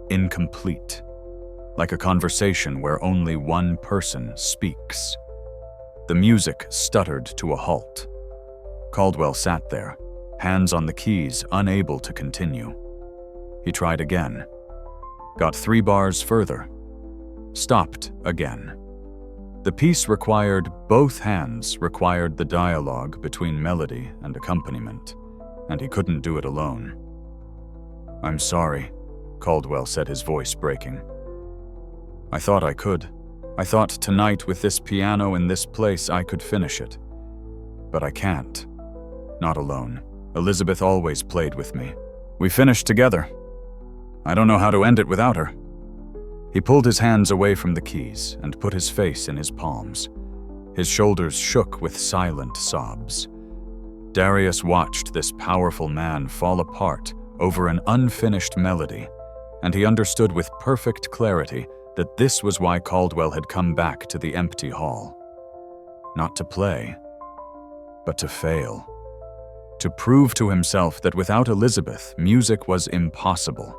incomplete, like a conversation where only one person speaks. The music stuttered to a halt. Caldwell sat there, hands on the keys, unable to continue. He tried again, got 3 bars further, stopped again. The piece required both hands, required the dialogue between melody and accompaniment, and he couldn't do it alone. "I'm sorry," Caldwell said, his voice breaking. "I thought I could. I thought tonight with this piano in this place I could finish it. But I can't. Not alone. Elizabeth always played with me. We finished together. I don't know how to end it without her." He pulled his hands away from the keys and put his face in his palms. His shoulders shook with silent sobs. Darius watched this powerful man fall apart over an unfinished melody, and he understood with perfect clarity that this was why Caldwell had come back to the empty hall. Not to play, but to fail. To prove to himself that without Elizabeth, music was impossible.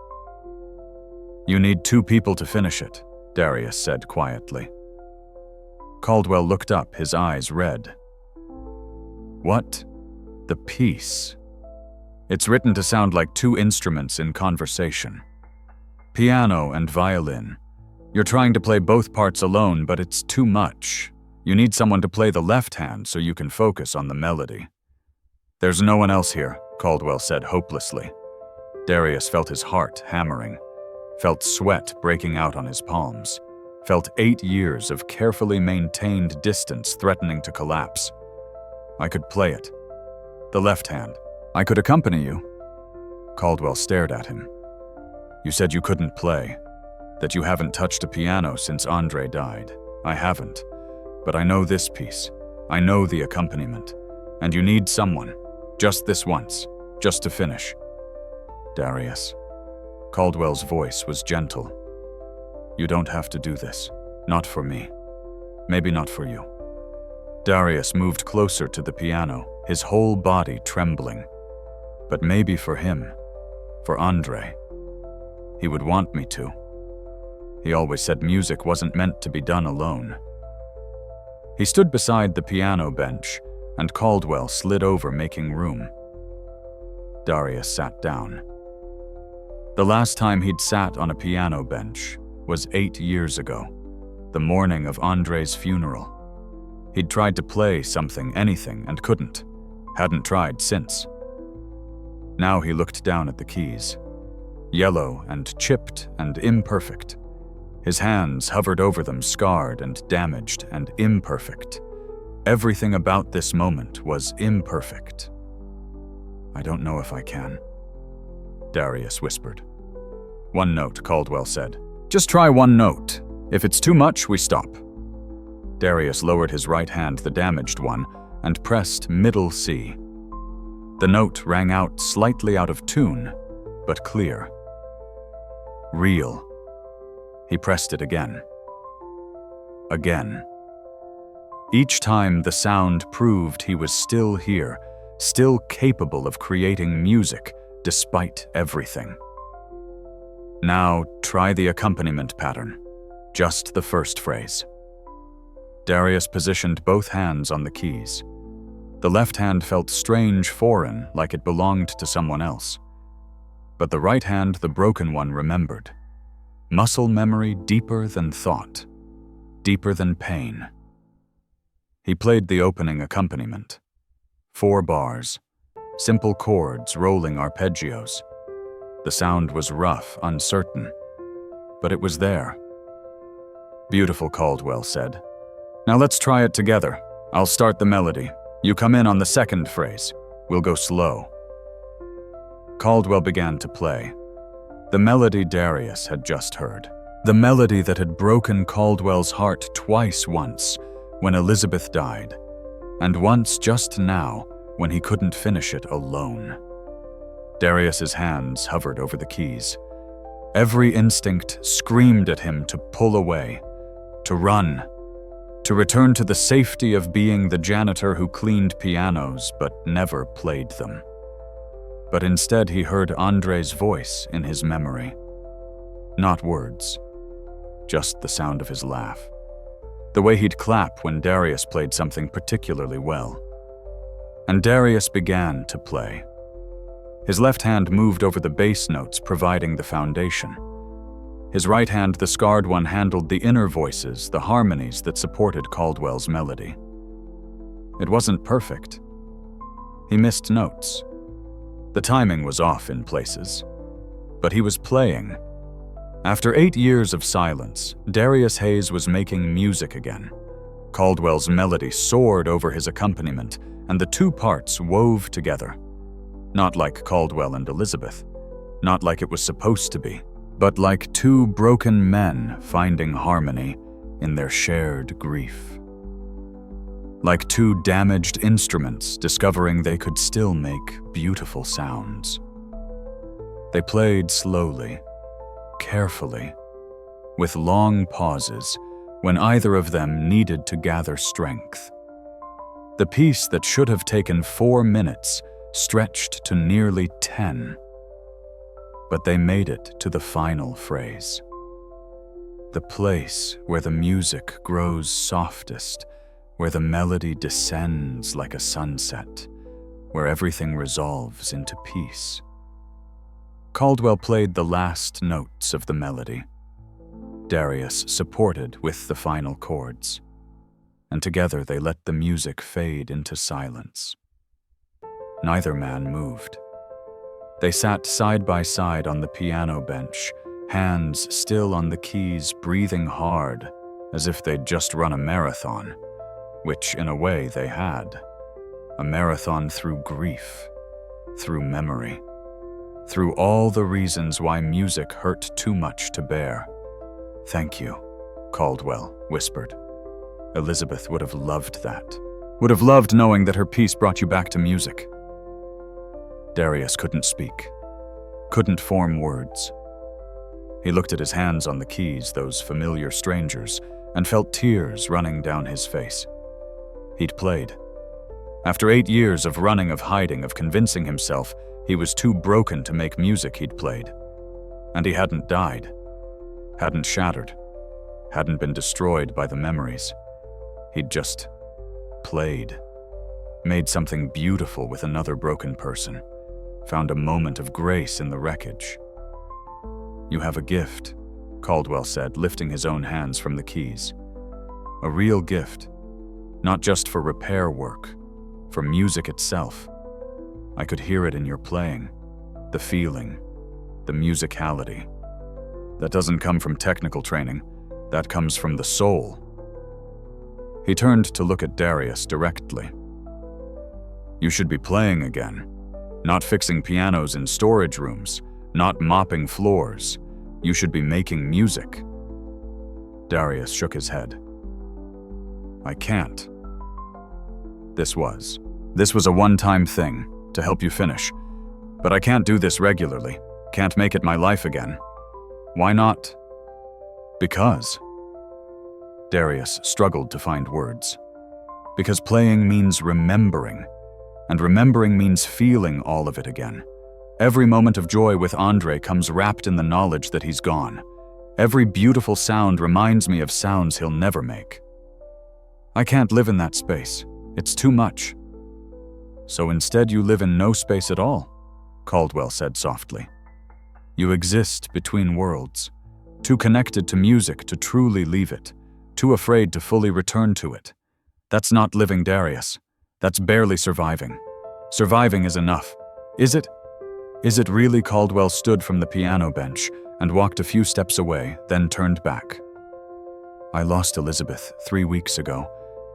"You need 2 people to finish it," Darius said quietly. Caldwell looked up, his eyes red. "What? The piece? It's written to sound like 2 instruments in conversation. Piano and violin. You're trying to play both parts alone, but it's too much. You need someone to play the left hand so you can focus on the melody." "There's no one else here," Caldwell said hopelessly. Darius felt his heart hammering, felt sweat breaking out on his palms, felt 8 years of carefully maintained distance threatening to collapse. "I could play it. The left hand. I could accompany you." Caldwell stared at him. "You said you couldn't play, that you haven't touched a piano since Andre died. I haven't. But I know this piece. I know the accompaniment. And you need someone. Just this once. Just to finish." "Darius." Caldwell's voice was gentle. "You don't have to do this. Not for me. Maybe not for you." Darius moved closer to the piano, his whole body trembling. "But maybe for him. For Andre. He would want me to. He always said music wasn't meant to be done alone." He stood beside the piano bench, and Caldwell slid over, making room. Darius sat down. The last time he'd sat on a piano bench was 8 years ago, the morning of Andre's funeral. He'd tried to play something, anything, and couldn't. Hadn't tried since. Now he looked down at the keys. Yellow and chipped and imperfect. His hands hovered over them, scarred and damaged and imperfect. Everything about this moment was imperfect. "I don't know if I can," Darius whispered. "One note," Caldwell said. "Just try one note. If it's too much, we stop." Darius lowered his right hand, the damaged one, and pressed middle C. The note rang out slightly out of tune, but clear. Real. He pressed it again. Again. Each time the sound proved he was still here, still capable of creating music despite everything. "Now try the accompaniment pattern. Just the first phrase." Darius positioned both hands on the keys. The left hand felt strange, foreign, like it belonged to someone else. But the right hand, the broken one, remembered. Muscle memory deeper than thought, deeper than pain. He played the opening accompaniment. 4 bars, simple chords, rolling arpeggios. The sound was rough, uncertain, but it was there. "Beautiful," Caldwell said. "Now let's try it together. I'll start the melody. You come in on the second phrase. We'll go slow." Caldwell began to play. The melody Darius had just heard. The melody that had broken Caldwell's heart twice, once when Elizabeth died, and once just now when he couldn't finish it alone. Darius's hands hovered over the keys. Every instinct screamed at him to pull away, to run, to return to the safety of being the janitor who cleaned pianos but never played them. But instead he heard Andre's voice in his memory. Not words, just the sound of his laugh. The way he'd clap when Darius played something particularly well. And Darius began to play. His left hand moved over the bass notes, providing the foundation. His right hand, the scarred one, handled the inner voices, the harmonies that supported Caldwell's melody. It wasn't perfect. He missed notes. The timing was off in places. But he was playing. After 8 years of silence, Darius Hayes was making music again. Caldwell's melody soared over his accompaniment, and the two parts wove together. Not like Caldwell and Elizabeth, not like it was supposed to be, but like two broken men finding harmony in their shared grief. Like two damaged instruments discovering they could still make beautiful sounds. They played slowly, carefully, with long pauses when either of them needed to gather strength. The piece that should have taken 4 minutes stretched to nearly 10. But they made it to the final phrase. The place where the music grows softest, where the melody descends like a sunset, where everything resolves into peace. Caldwell played the last notes of the melody. Darius supported with the final chords, and together they let the music fade into silence. Neither man moved. They sat side by side on the piano bench, hands still on the keys, breathing hard, as if they'd just run a marathon, which in a way they had. A marathon through grief, through memory, through all the reasons why music hurt too much to bear. "Thank you," Caldwell whispered. Elizabeth would have loved that. Would have loved knowing that her piece brought you back to music. Darius couldn't speak, couldn't form words. He looked at his hands on the keys, those familiar strangers, and felt tears running down his face. He'd played. After 8 years of running, of hiding, of convincing himself, he was too broken to make music he'd played. And he hadn't died, hadn't shattered, hadn't been destroyed by the memories. He'd just played, made something beautiful with another broken person, found a moment of grace in the wreckage. "You have a gift," Caldwell said, lifting his own hands from the keys. "A real gift, not just for repair work, for music itself. I could hear it in your playing, the feeling, the musicality. That doesn't come from technical training, that comes from the soul." He turned to look at Darius directly. "You should be playing again, not fixing pianos in storage rooms, not mopping floors. You should be making music." Darius shook his head. "I can't." This was a one-time thing, to help you finish. But I can't do this regularly, can't make it my life again. Why not? Because. Darius struggled to find words. Because playing means remembering, and remembering means feeling all of it again. Every moment of joy with Andre comes wrapped in the knowledge that he's gone. Every beautiful sound reminds me of sounds he'll never make. I can't live in that space. It's too much. "So instead you live in no space at all," Caldwell said softly. "You exist between worlds, too connected to music to truly leave it, too afraid to fully return to it. That's not living, Darius. That's barely surviving. Surviving is enough. Is it? Is it really?" Caldwell stood from the piano bench and walked a few steps away, then turned back. "I lost Elizabeth 3 weeks ago,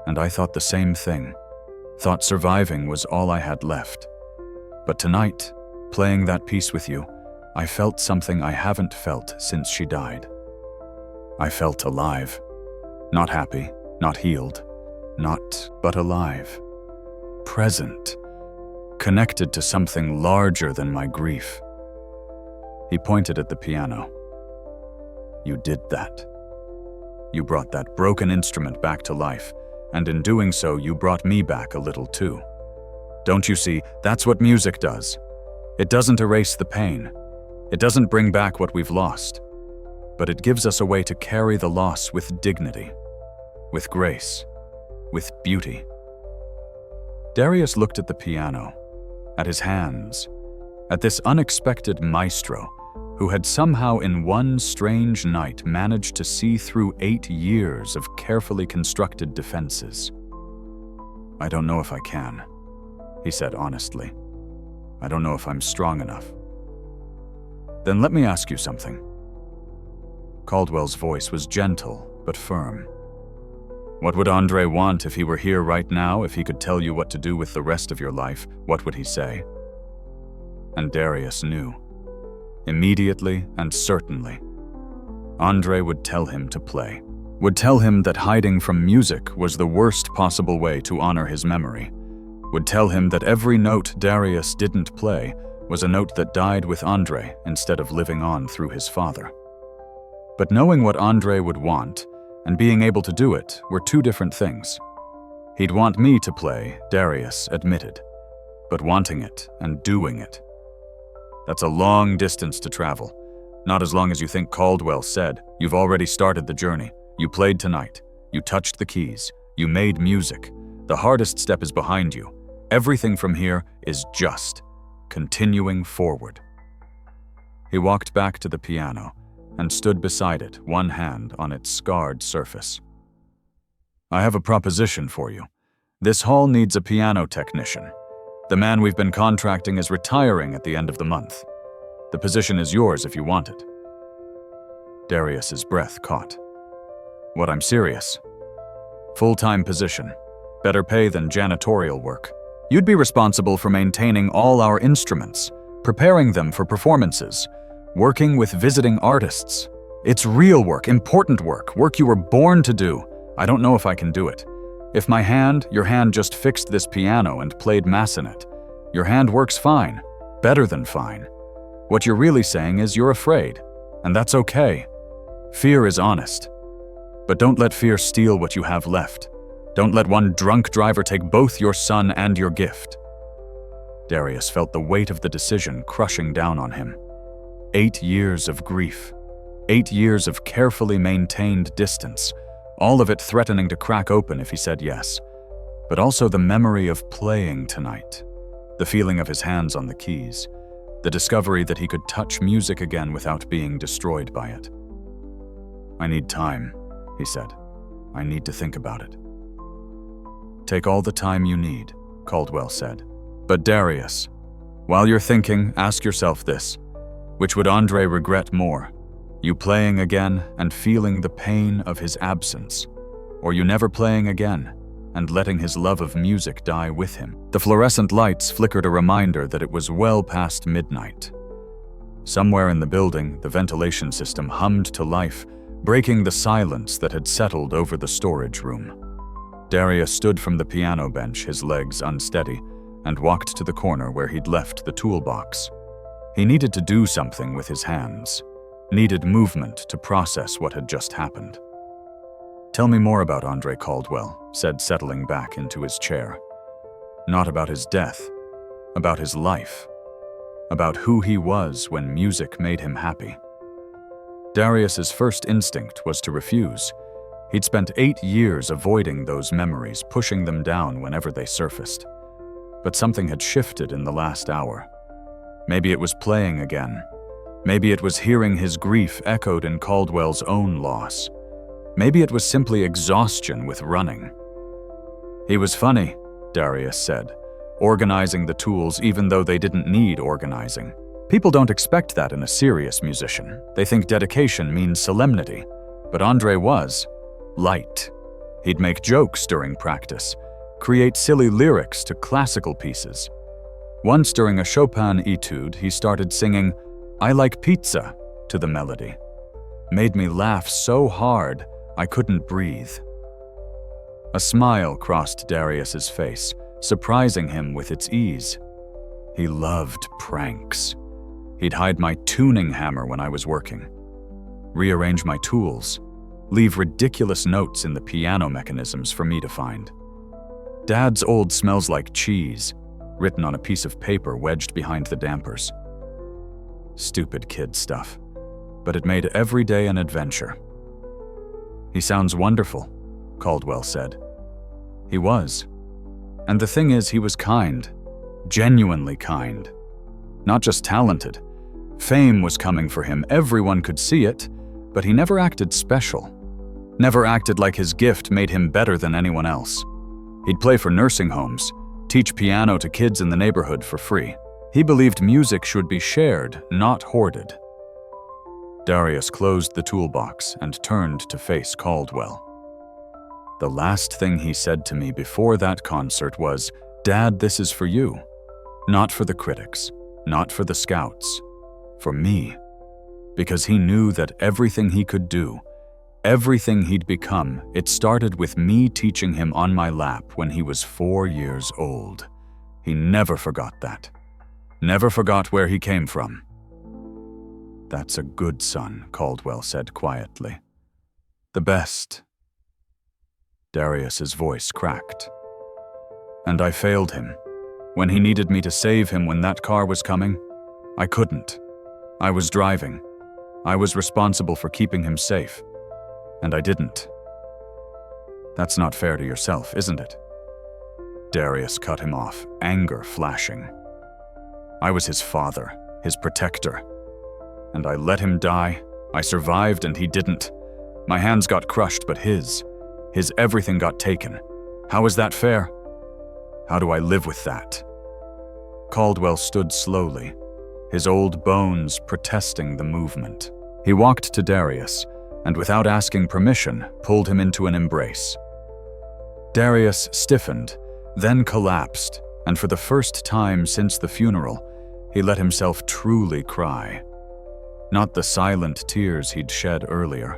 and I thought the same thing. Thought surviving was all I had left. But tonight, playing that piece with you, I felt something I haven't felt since she died. I felt alive. Not happy, not healed, but alive. Present. Connected to something larger than my grief." He pointed at the piano. "You did that. You brought that broken instrument back to life, and in doing so, you brought me back a little too. Don't you see, that's what music does. It doesn't erase the pain. It doesn't bring back what we've lost. But it gives us a way to carry the loss with dignity, with grace, with beauty." Darius looked at the piano, at his hands, at this unexpected maestro who had somehow in one strange night managed to see through 8 years of carefully constructed defenses. "I don't know if I can," he said honestly. "I don't know if I'm strong enough." "Then let me ask you something." Caldwell's voice was gentle but firm. "What would Andre want if he were here right now? If he could tell you what to do with the rest of your life, what would he say?" And Darius knew. Immediately and certainly. Andre would tell him to play. Would tell him that hiding from music was the worst possible way to honor his memory. Would tell him that every note Darius didn't play was a note that died with Andre instead of living on through his father. But knowing what Andre would want and being able to do it were two different things. He'd want me to play, Darius admitted, but wanting it and doing it. That's a long distance to travel. Not as long as you think. Caldwell said. You've already started the journey. You played tonight. You touched the keys. You made music. The hardest step is behind you. Everything from here is just continuing forward. He walked back to the piano and stood beside it, one hand on its scarred surface. "I have a proposition for you. This hall needs a piano technician. The man we've been contracting is retiring at the end of the month. The position is yours if you want it." Darius's breath caught. "What, I'm serious? Full-time position. Better pay than janitorial work. You'd be responsible for maintaining all our instruments, preparing them for performances, working with visiting artists. It's real work, important work you were born to do. I don't know if I can do it. If your hand just fixed this piano and played Mass in it. Your hand works fine, better than fine. What you're really saying is you're afraid, and that's okay. Fear is honest. But don't let fear steal what you have left. Don't let one drunk driver take both your son and your gift." Darius felt the weight of the decision crushing down on him. 8 years of grief. 8 years of carefully maintained distance, all of it threatening to crack open if he said yes. But also the memory of playing tonight, the feeling of his hands on the keys, the discovery that he could touch music again without being destroyed by it. "I need time," he said. "I need to think about it." "Take all the time you need," Caldwell said. "But Darius, while you're thinking, ask yourself this. Which would Andre regret more? You playing again and feeling the pain of his absence, or you never playing again and letting his love of music die with him?" The fluorescent lights flickered a reminder that it was well past midnight. Somewhere in the building, the ventilation system hummed to life, breaking the silence that had settled over the storage room. Darius stood from the piano bench, his legs unsteady, and walked to the corner where he'd left the toolbox. He needed to do something with his hands, needed movement to process what had just happened. "Tell me more about Andre Caldwell," said, settling back into his chair. "Not about his death, about his life, about who he was when music made him happy." Darius's first instinct was to refuse. He'd spent 8 years avoiding those memories, pushing them down whenever they surfaced. But something had shifted in the last hour. Maybe it was playing again. Maybe it was hearing his grief echoed in Caldwell's own loss. Maybe it was simply exhaustion with running. "He was funny," Darius said, organizing the tools even though they didn't need organizing. People don't expect that in a serious musician. They think dedication means solemnity. But Andre was light. He'd make jokes during practice, create silly lyrics to classical pieces. Once during a Chopin etude, he started singing, "I like pizza," to the melody. Made me laugh so hard, I couldn't breathe. A smile crossed Darius's face, surprising him with its ease. He loved pranks. He'd hide my tuning hammer when I was working, rearrange my tools, leave ridiculous notes in the piano mechanisms for me to find. "Dad's old smells like cheese," written on a piece of paper wedged behind the dampers. Stupid kid stuff, but it made every day an adventure. "He sounds wonderful," Caldwell said. He was. And the thing is, he was kind, genuinely kind. Not just talented. Fame was coming for him, everyone could see it, but he never acted special. Never acted like his gift made him better than anyone else. He'd play for nursing homes, teach piano to kids in the neighborhood for free. He believed music should be shared, not hoarded. Darius closed the toolbox and turned to face Caldwell. The last thing he said to me before that concert was, "Dad, this is for you. Not for the critics, not for the scouts, for me." Because he knew that everything he could do, everything he'd become, it started with me teaching him on my lap when he was 4 years old. He never forgot that. Never forgot where he came from. "That's a good son," Caldwell said quietly. "The best." Darius's voice cracked. "And I failed him. When he needed me to save him when that car was coming, I couldn't. I was driving. I was responsible for keeping him safe. And I didn't. That's not fair to yourself, isn't it?" Darius cut him off, anger flashing. "I was his father, his protector. And I let him die. I survived and he didn't. My hands got crushed, but his everything got taken. How is that fair? How do I live with that?" Caldwell stood slowly, his old bones protesting the movement. He walked to Darius, and without asking permission, pulled him into an embrace. Darius stiffened, then collapsed, and for the first time since the funeral, he let himself truly cry. Not the silent tears he'd shed earlier,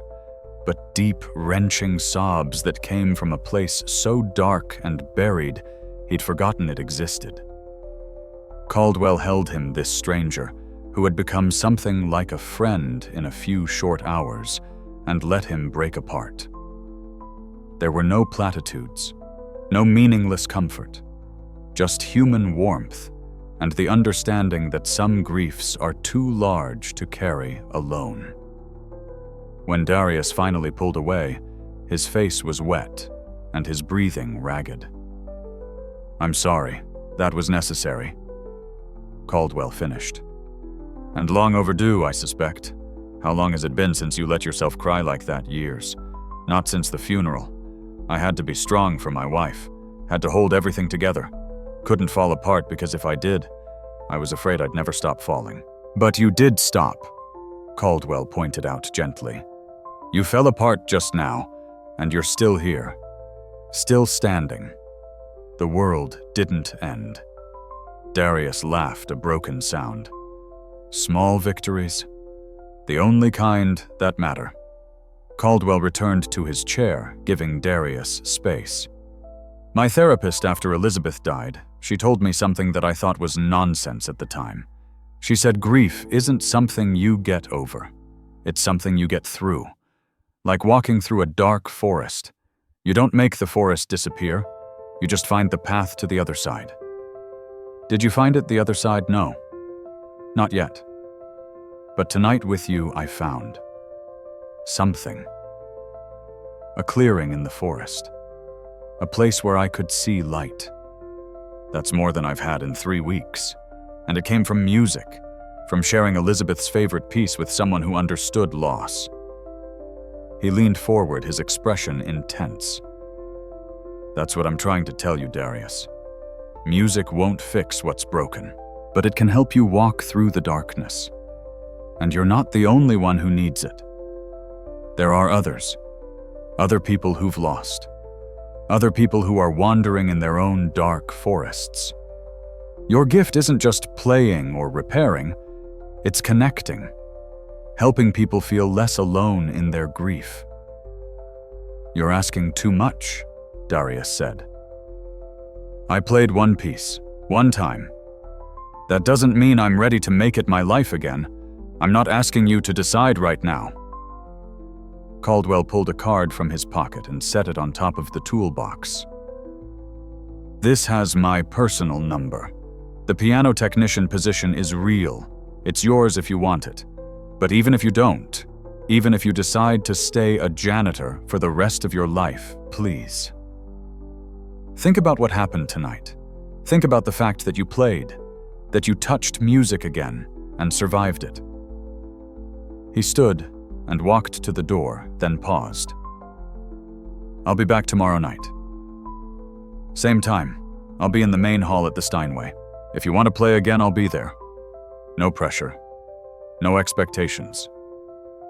but deep, wrenching sobs that came from a place so dark and buried he'd forgotten it existed. Caldwell held him, this stranger, who had become something like a friend in a few short hours, and let him break apart. There were no platitudes, no meaningless comfort, just human warmth and the understanding that some griefs are too large to carry alone. When Darius finally pulled away, his face was wet and his breathing ragged. "I'm sorry, that was necessary," Caldwell finished. "And long overdue, I suspect. How long has it been since you let yourself cry like that? Years. Not since the funeral. I had to be strong for my wife. Had to hold everything together. Couldn't fall apart because if I did, I was afraid I'd never stop falling." "But you did stop," Caldwell pointed out gently. "You fell apart just now, and you're still here. Still standing. The world didn't end." Darius laughed a broken sound. "Small victories, the only kind that matter." Caldwell returned to his chair, giving Darius space. "My therapist after Elizabeth died, she told me something that I thought was nonsense at the time. She said grief isn't something you get over. It's something you get through. Like walking through a dark forest. You don't make the forest disappear, you just find the path to the other side." "Did you find it the other side?" "No. Not yet. But tonight with you, I found something. A clearing in the forest. A place where I could see light. That's more than I've had in 3 weeks. And it came from music, from sharing Elizabeth's favorite piece with someone who understood loss." He leaned forward, his expression intense. "That's what I'm trying to tell you, Darius. Music won't fix what's broken, but it can help you walk through the darkness. And you're not the only one who needs it. There are others. Other people who've lost. Other people who are wandering in their own dark forests. Your gift isn't just playing or repairing, it's connecting. Helping people feel less alone in their grief." "You're asking too much," Darius said. "I played one piece, one time. That doesn't mean I'm ready to make it my life again. I'm not asking you to decide right now." Caldwell pulled a card from his pocket and set it on top of the toolbox. "This has my personal number. The piano technician position is real. It's yours if you want it. But even if you don't, even if you decide to stay a janitor for the rest of your life, please. Think about what happened tonight. Think about the fact that you played, that you touched music again and survived it." He stood and walked to the door, then paused. "I'll be back tomorrow night. Same time. I'll be in the main hall at the Steinway. If you want to play again, I'll be there. No pressure. No expectations.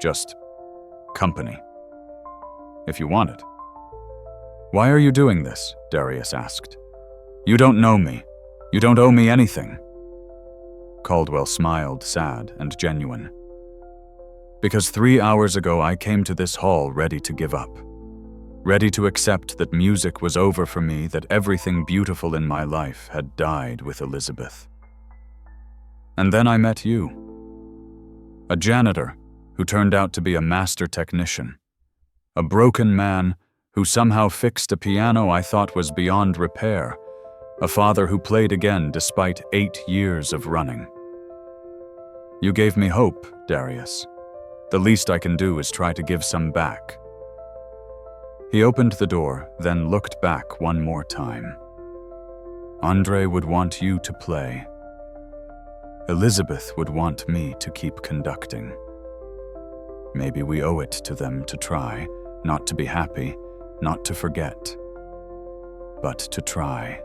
Just company. If you want it." "Why are you doing this?" Darius asked. "You don't know me. You don't owe me anything." Caldwell smiled, sad and genuine. "Because 3 hours ago I came to this hall ready to give up. Ready to accept that music was over for me, that everything beautiful in my life had died with Elizabeth. And then I met you. A janitor who turned out to be a master technician. A broken man who somehow fixed a piano I thought was beyond repair. A father who played again despite 8 years of running. You gave me hope, Darius. The least I can do is try to give some back." He opened the door, then looked back one more time. "Andre would want you to play. Elizabeth would want me to keep conducting. Maybe we owe it to them to try, not to be happy, not to forget, but to try."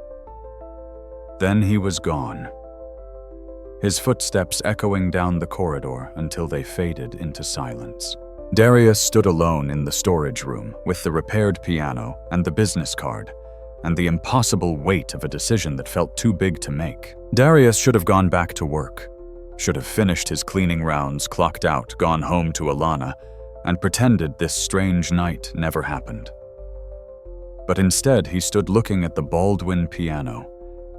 Then he was gone, his footsteps echoing down the corridor until they faded into silence. Darius stood alone in the storage room with the repaired piano and the business card, and the impossible weight of a decision that felt too big to make. Darius should have gone back to work, should have finished his cleaning rounds, clocked out, gone home to Alana, and pretended this strange night never happened. But instead, he stood looking at the Baldwin piano.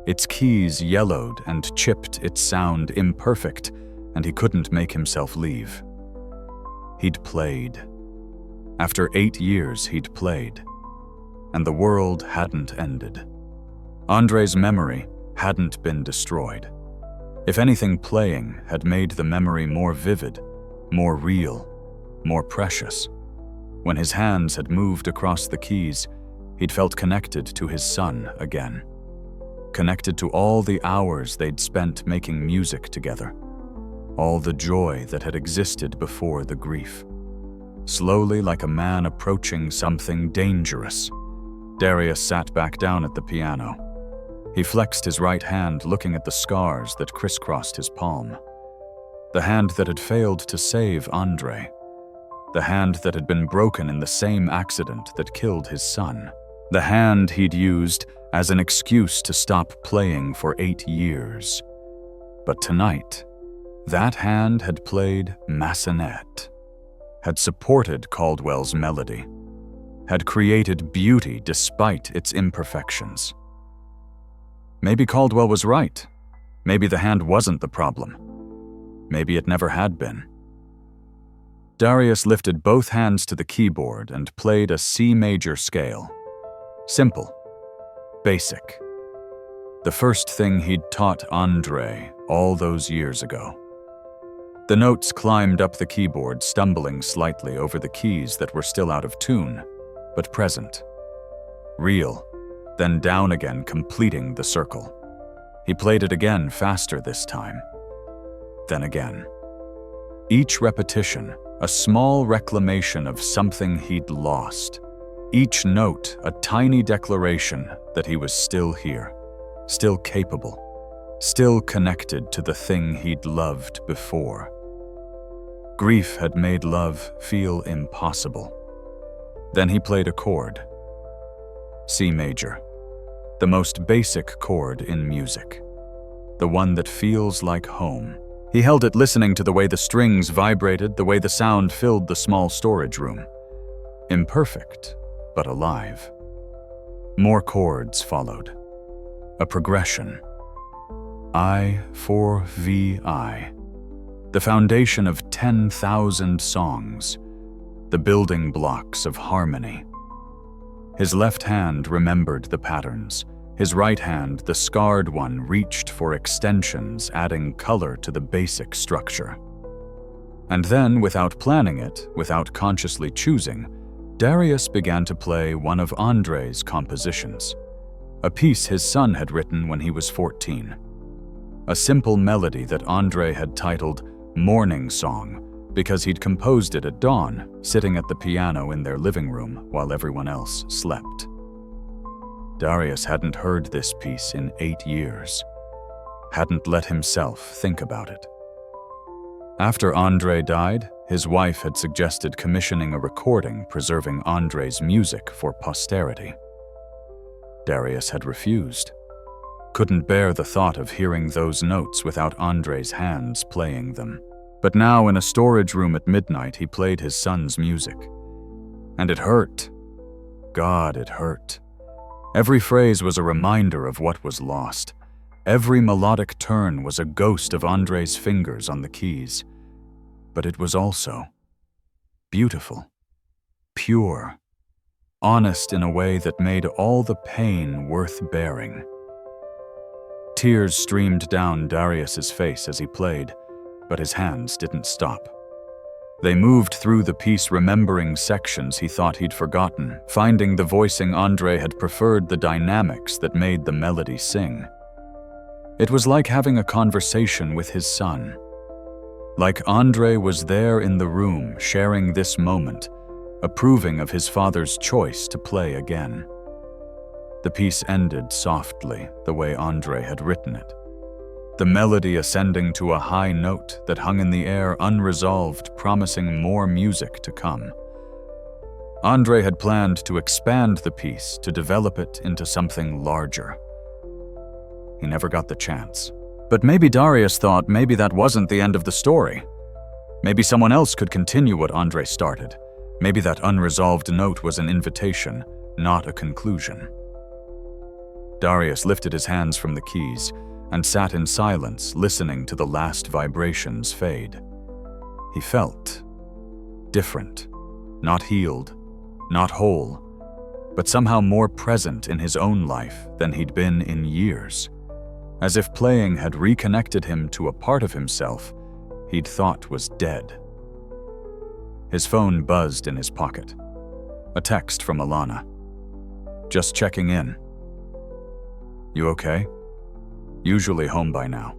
Its keys yellowed and chipped, its sound imperfect, and he couldn't make himself leave. He'd played. After 8 years, he'd played. And the world hadn't ended. Andre's memory hadn't been destroyed. If anything, playing had made the memory more vivid, more real, more precious. When his hands had moved across the keys, he'd felt connected to his son again. Connected to all the hours they'd spent making music together. All the joy that had existed before the grief. Slowly, like a man approaching something dangerous, Darius sat back down at the piano. He flexed his right hand, looking at the scars that crisscrossed his palm. The hand that had failed to save Andre. The hand that had been broken in the same accident that killed his son. The hand he'd used as an excuse to stop playing for 8 years. But tonight, that hand had played Massenet, had supported Caldwell's melody, had created beauty despite its imperfections. Maybe Caldwell was right. Maybe the hand wasn't the problem. Maybe it never had been. Darius lifted both hands to the keyboard and played a C major scale. Simple. Basic. The first thing he'd taught Andre all those years ago. The notes climbed up the keyboard, stumbling slightly over the keys that were still out of tune, but present. Real, then down again, completing the circle. He played it again, faster this time. Then again. Each repetition, a small reclamation of something he'd lost. Each note, a tiny declaration that he was still here, still capable, still connected to the thing he'd loved before. Grief had made love feel impossible. Then he played a chord. C major. The most basic chord in music. The one that feels like home. He held it, listening to the way the strings vibrated, the way the sound filled the small storage room. Imperfect, but alive. More chords followed. A progression. I for VI. The foundation of 10,000 songs. The building blocks of harmony. His left hand remembered the patterns. His right hand, the scarred one, reached for extensions, adding color to the basic structure. And then, without planning it, without consciously choosing, Darius began to play one of Andre's compositions. A piece his son had written when he was 14. A simple melody that Andre had titled Morning Song because he'd composed it at dawn, sitting at the piano in their living room while everyone else slept. Darius hadn't heard this piece in 8 years, hadn't let himself think about it. After Andre died, his wife had suggested commissioning a recording preserving Andre's music for posterity. Darius had refused. Couldn't bear the thought of hearing those notes without Andre's hands playing them. But now, in a storage room at midnight, he played his son's music. And it hurt. God, it hurt. Every phrase was a reminder of what was lost. Every melodic turn was a ghost of Andre's fingers on the keys. But it was also beautiful, pure, honest in a way that made all the pain worth bearing. Tears streamed down Darius's face as he played, but his hands didn't stop. They moved through the piece, remembering sections he thought he'd forgotten, finding the voicing Andre had preferred, the dynamics that made the melody sing. It was like having a conversation with his son. Like Andre was there in the room, sharing this moment, approving of his father's choice to play again. The piece ended softly, the way Andre had written it. the melody ascending to a high note that hung in the air unresolved, promising more music to come. Andre had planned to expand the piece, to develop it into something larger. He never got the chance. But maybe Darius thought maybe that wasn't the end of the story. Maybe someone else could continue what Andre started. Maybe that unresolved note was an invitation, not a conclusion. Darius lifted his hands from the keys and sat in silence, listening to the last vibrations fade. He felt different, not healed, not whole, but somehow more present in his own life than he'd been in years, as if playing had reconnected him to a part of himself he'd thought was dead. His phone buzzed in his pocket. A text from Alana. "Just checking in. You okay? Usually home by now."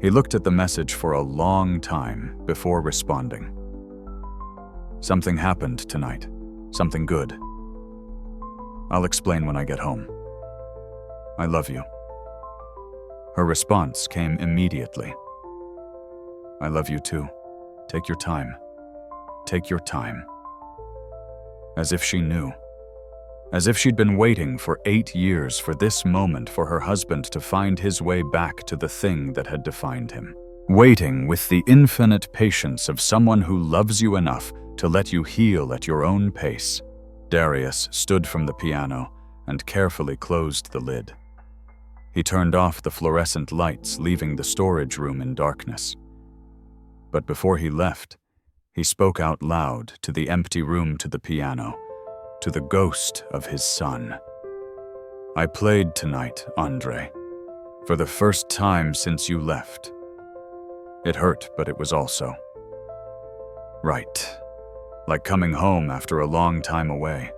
He looked at the message for a long time before responding. "Something happened tonight. Something good. I'll explain when I get home. I love you." Her response came immediately. "I love you too. Take your time. Take your time." As if she knew. As if she'd been waiting for 8 years for this moment for her husband to find his way back to the thing that had defined him. Waiting with the infinite patience of someone who loves you enough to let you heal at your own pace. Darius stood from the piano and carefully closed the lid. He turned off the fluorescent lights, leaving the storage room in darkness. But before he left, he spoke out loud to the empty room, to the piano, to the ghost of his son. "I played tonight, Andre, for the first time since you left. It hurt, but it was also right, like coming home after a long time away.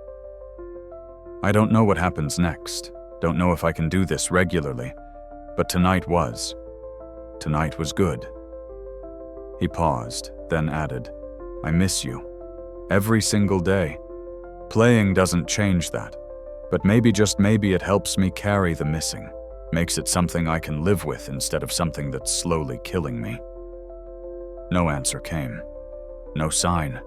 I don't know what happens next, don't know if I can do this regularly, but tonight was. Tonight was good." He paused, then added, "I miss you. Every single day. Playing doesn't change that, but maybe, just maybe, it helps me carry the missing, makes it something I can live with instead of something that's slowly killing me." No answer came. No sign.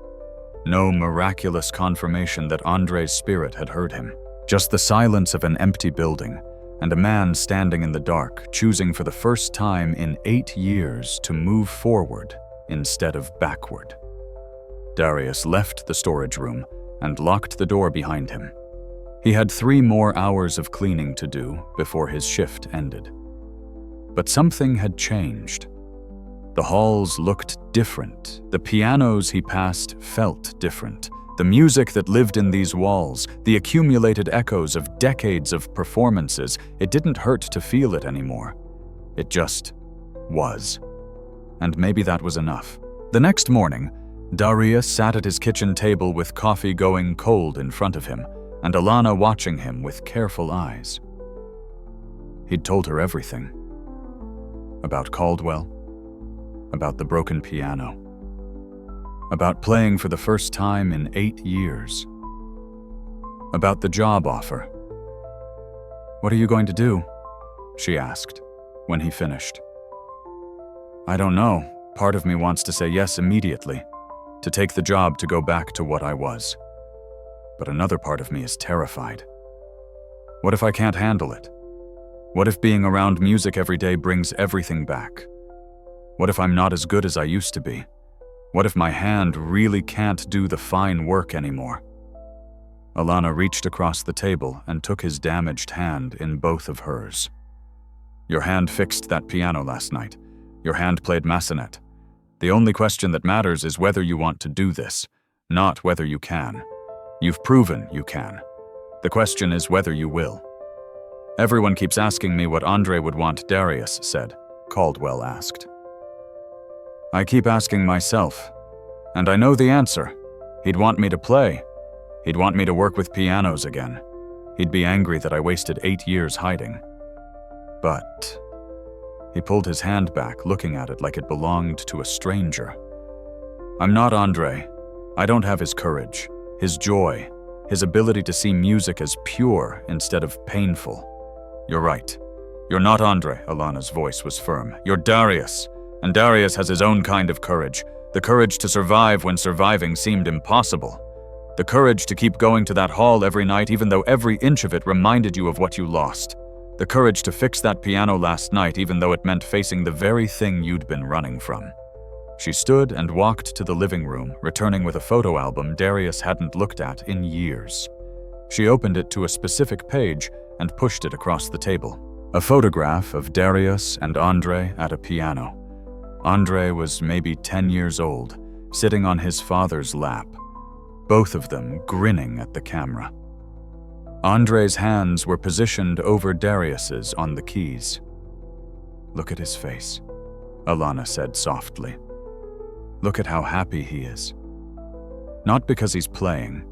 No miraculous confirmation that Andre's spirit had heard him. Just the silence of an empty building, and a man standing in the dark, choosing for the first time in 8 years to move forward instead of backward. Darius left the storage room and locked the door behind him. He had 3 more hours of cleaning to do before his shift ended. But something had changed. The halls looked different. The pianos he passed felt different. The music that lived in these walls, the accumulated echoes of decades of performances, it didn't hurt to feel it anymore. It just was. And maybe that was enough. The next morning, Darius sat at his kitchen table with coffee going cold in front of him, and Alana watching him with careful eyes. He'd told her everything. About Caldwell, about the broken piano, about playing for the first time in 8 years, about the job offer. "What are you going to do?" she asked when he finished. "I don't know. Part of me wants to say yes immediately, to take the job, to go back to what I was. But another part of me is terrified. What if I can't handle it? What if being around music every day brings everything back? What if I'm not as good as I used to be? What if my hand really can't do the fine work anymore?" Alana reached across the table and took his damaged hand in both of hers. "Your hand fixed that piano last night. Your hand played Massenet. The only question that matters is whether you want to do this, not whether you can. You've proven you can. The question is whether you will." "Everyone keeps asking me what Andre would want," Darius said. Caldwell asked. "I keep asking myself, and I know the answer. He'd want me to play. He'd want me to work with pianos again. He'd be angry that I wasted 8 years hiding. But..." He pulled his hand back, looking at it like it belonged to a stranger. "I'm not Andre. I don't have his courage, his joy, his ability to see music as pure instead of painful. You're right. "You're not Andre," Alana's voice was firm. "You're Darius, and Darius has his own kind of courage. The courage to survive when surviving seemed impossible. The courage to keep going to that hall every night even though every inch of it reminded you of what you lost. The courage to fix that piano last night even though it meant facing the very thing you'd been running from." She stood and walked to the living room, returning with a photo album Darius hadn't looked at in years. She opened it to a specific page and pushed it across the table. A photograph of Darius and Andre at a piano. Andre was maybe 10 years old, sitting on his father's lap, both of them grinning at the camera. Andre's hands were positioned over Darius's on the keys. "Look at his face," Alana said softly. "Look at how happy he is. Not because he's playing,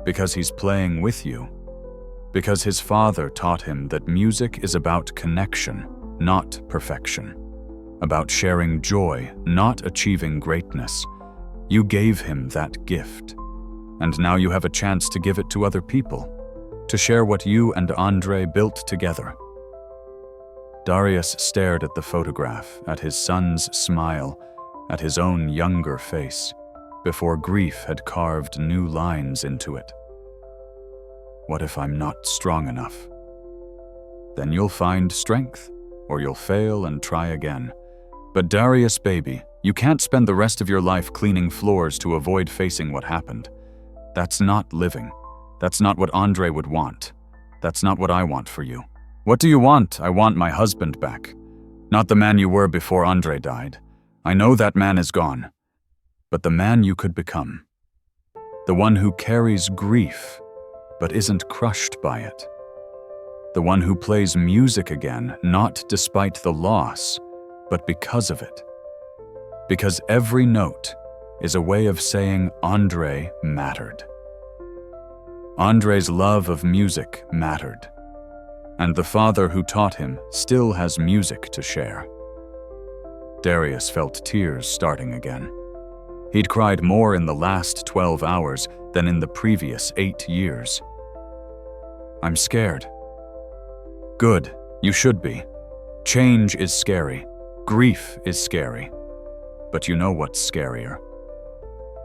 because he's playing with you. Because his father taught him that music is about connection, not perfection. About sharing joy, not achieving greatness. You gave him that gift, and now you have a chance to give it to other people, to share what you and Andre built together." Darius stared at the photograph, at his son's smile, at his own younger face, before grief had carved new lines into it. "What if I'm not strong enough?" "Then you'll find strength, or you'll fail and try again. But Darius, baby, you can't spend the rest of your life cleaning floors to avoid facing what happened. That's not living. That's not what Andre would want. That's not what I want for you. What do you want? I want my husband back. Not the man you were before Andre died. I know that man is gone. But the man you could become. The one who carries grief, but isn't crushed by it. The one who plays music again, not despite the loss, but because of it. Because every note is a way of saying Andre mattered. Andre's love of music mattered. And the father who taught him still has music to share." Darius felt tears starting again. He'd cried more in the last 12 hours than in the previous 8 years. "I'm scared." "Good, you should be. Change is scary. Grief is scary. But you know what's scarier?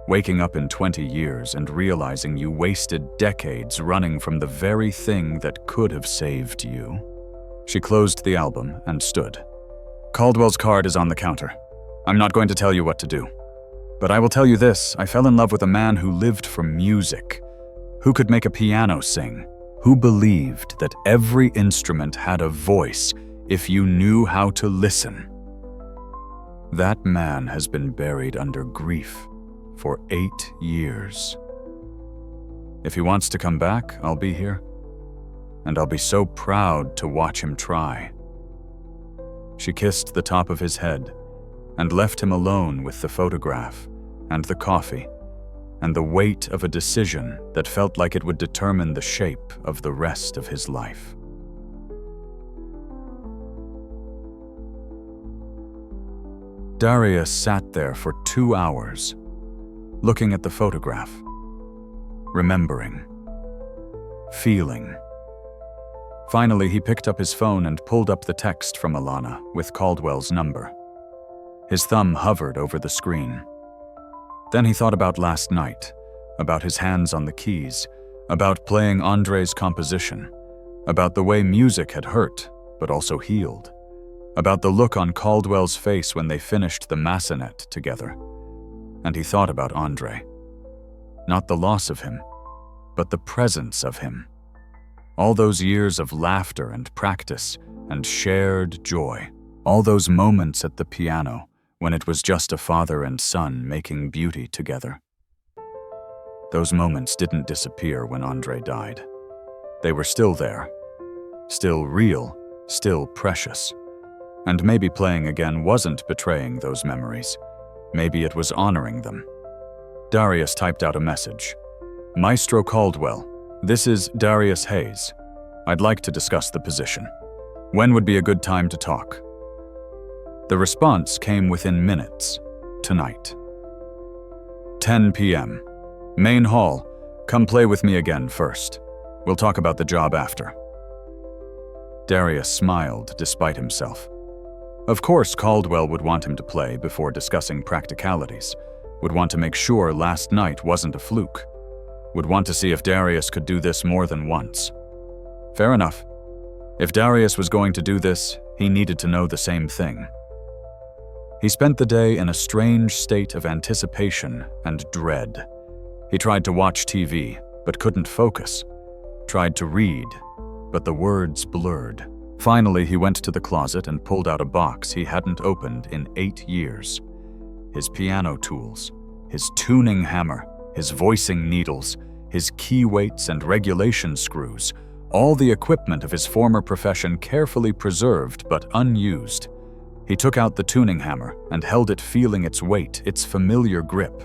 Waking up in 20 years and realizing you wasted decades running from the very thing that could have saved you." She closed the album and stood. "Caldwell's card is on the counter. I'm not going to tell you what to do. But I will tell you this, I fell in love with a man who lived for music, who could make a piano sing, who believed that every instrument had a voice if you knew how to listen. That man has been buried under grief for 8 years. If he wants to come back, I'll be here. And I'll be so proud to watch him try." She kissed the top of his head and left him alone with the photograph and the coffee and the weight of a decision that felt like it would determine the shape of the rest of his life. Darius sat there for 2 hours, looking at the photograph, remembering, feeling. Finally, he picked up his phone and pulled up the text from Alana with Caldwell's number. His thumb hovered over the screen. Then he thought about last night, about his hands on the keys, about playing Andre's composition, about the way music had hurt, but also healed, about the look on Caldwell's face when they finished the Massenet together. And he thought about Andre. Not the loss of him, but the presence of him. All those years of laughter and practice and shared joy. All those moments at the piano when it was just a father and son making beauty together. Those moments didn't disappear when Andre died. They were still there, still real, still precious. And maybe playing again wasn't betraying those memories. Maybe it was honoring them. Darius typed out a message. "Maestro Caldwell, this is Darius Hayes. I'd like to discuss the position. When would be a good time to talk?" The response came within minutes. Tonight. 10 p.m. Main hall. Come play with me again first. We'll talk about the job after. Darius smiled despite himself. Of course, Caldwell would want him to play before discussing practicalities, would want to make sure last night wasn't a fluke, would want to see if Darius could do this more than once. Fair enough. If Darius was going to do this, he needed to know the same thing. He spent the day in a strange state of anticipation and dread. He tried to watch TV, but couldn't focus. Tried to read, but the words blurred. Finally, he went to the closet and pulled out a box he hadn't opened in 8 years. His piano tools, his tuning hammer, his voicing needles, his key weights and regulation screws, all the equipment of his former profession carefully preserved but unused. He took out the tuning hammer and held it, feeling its weight, its familiar grip.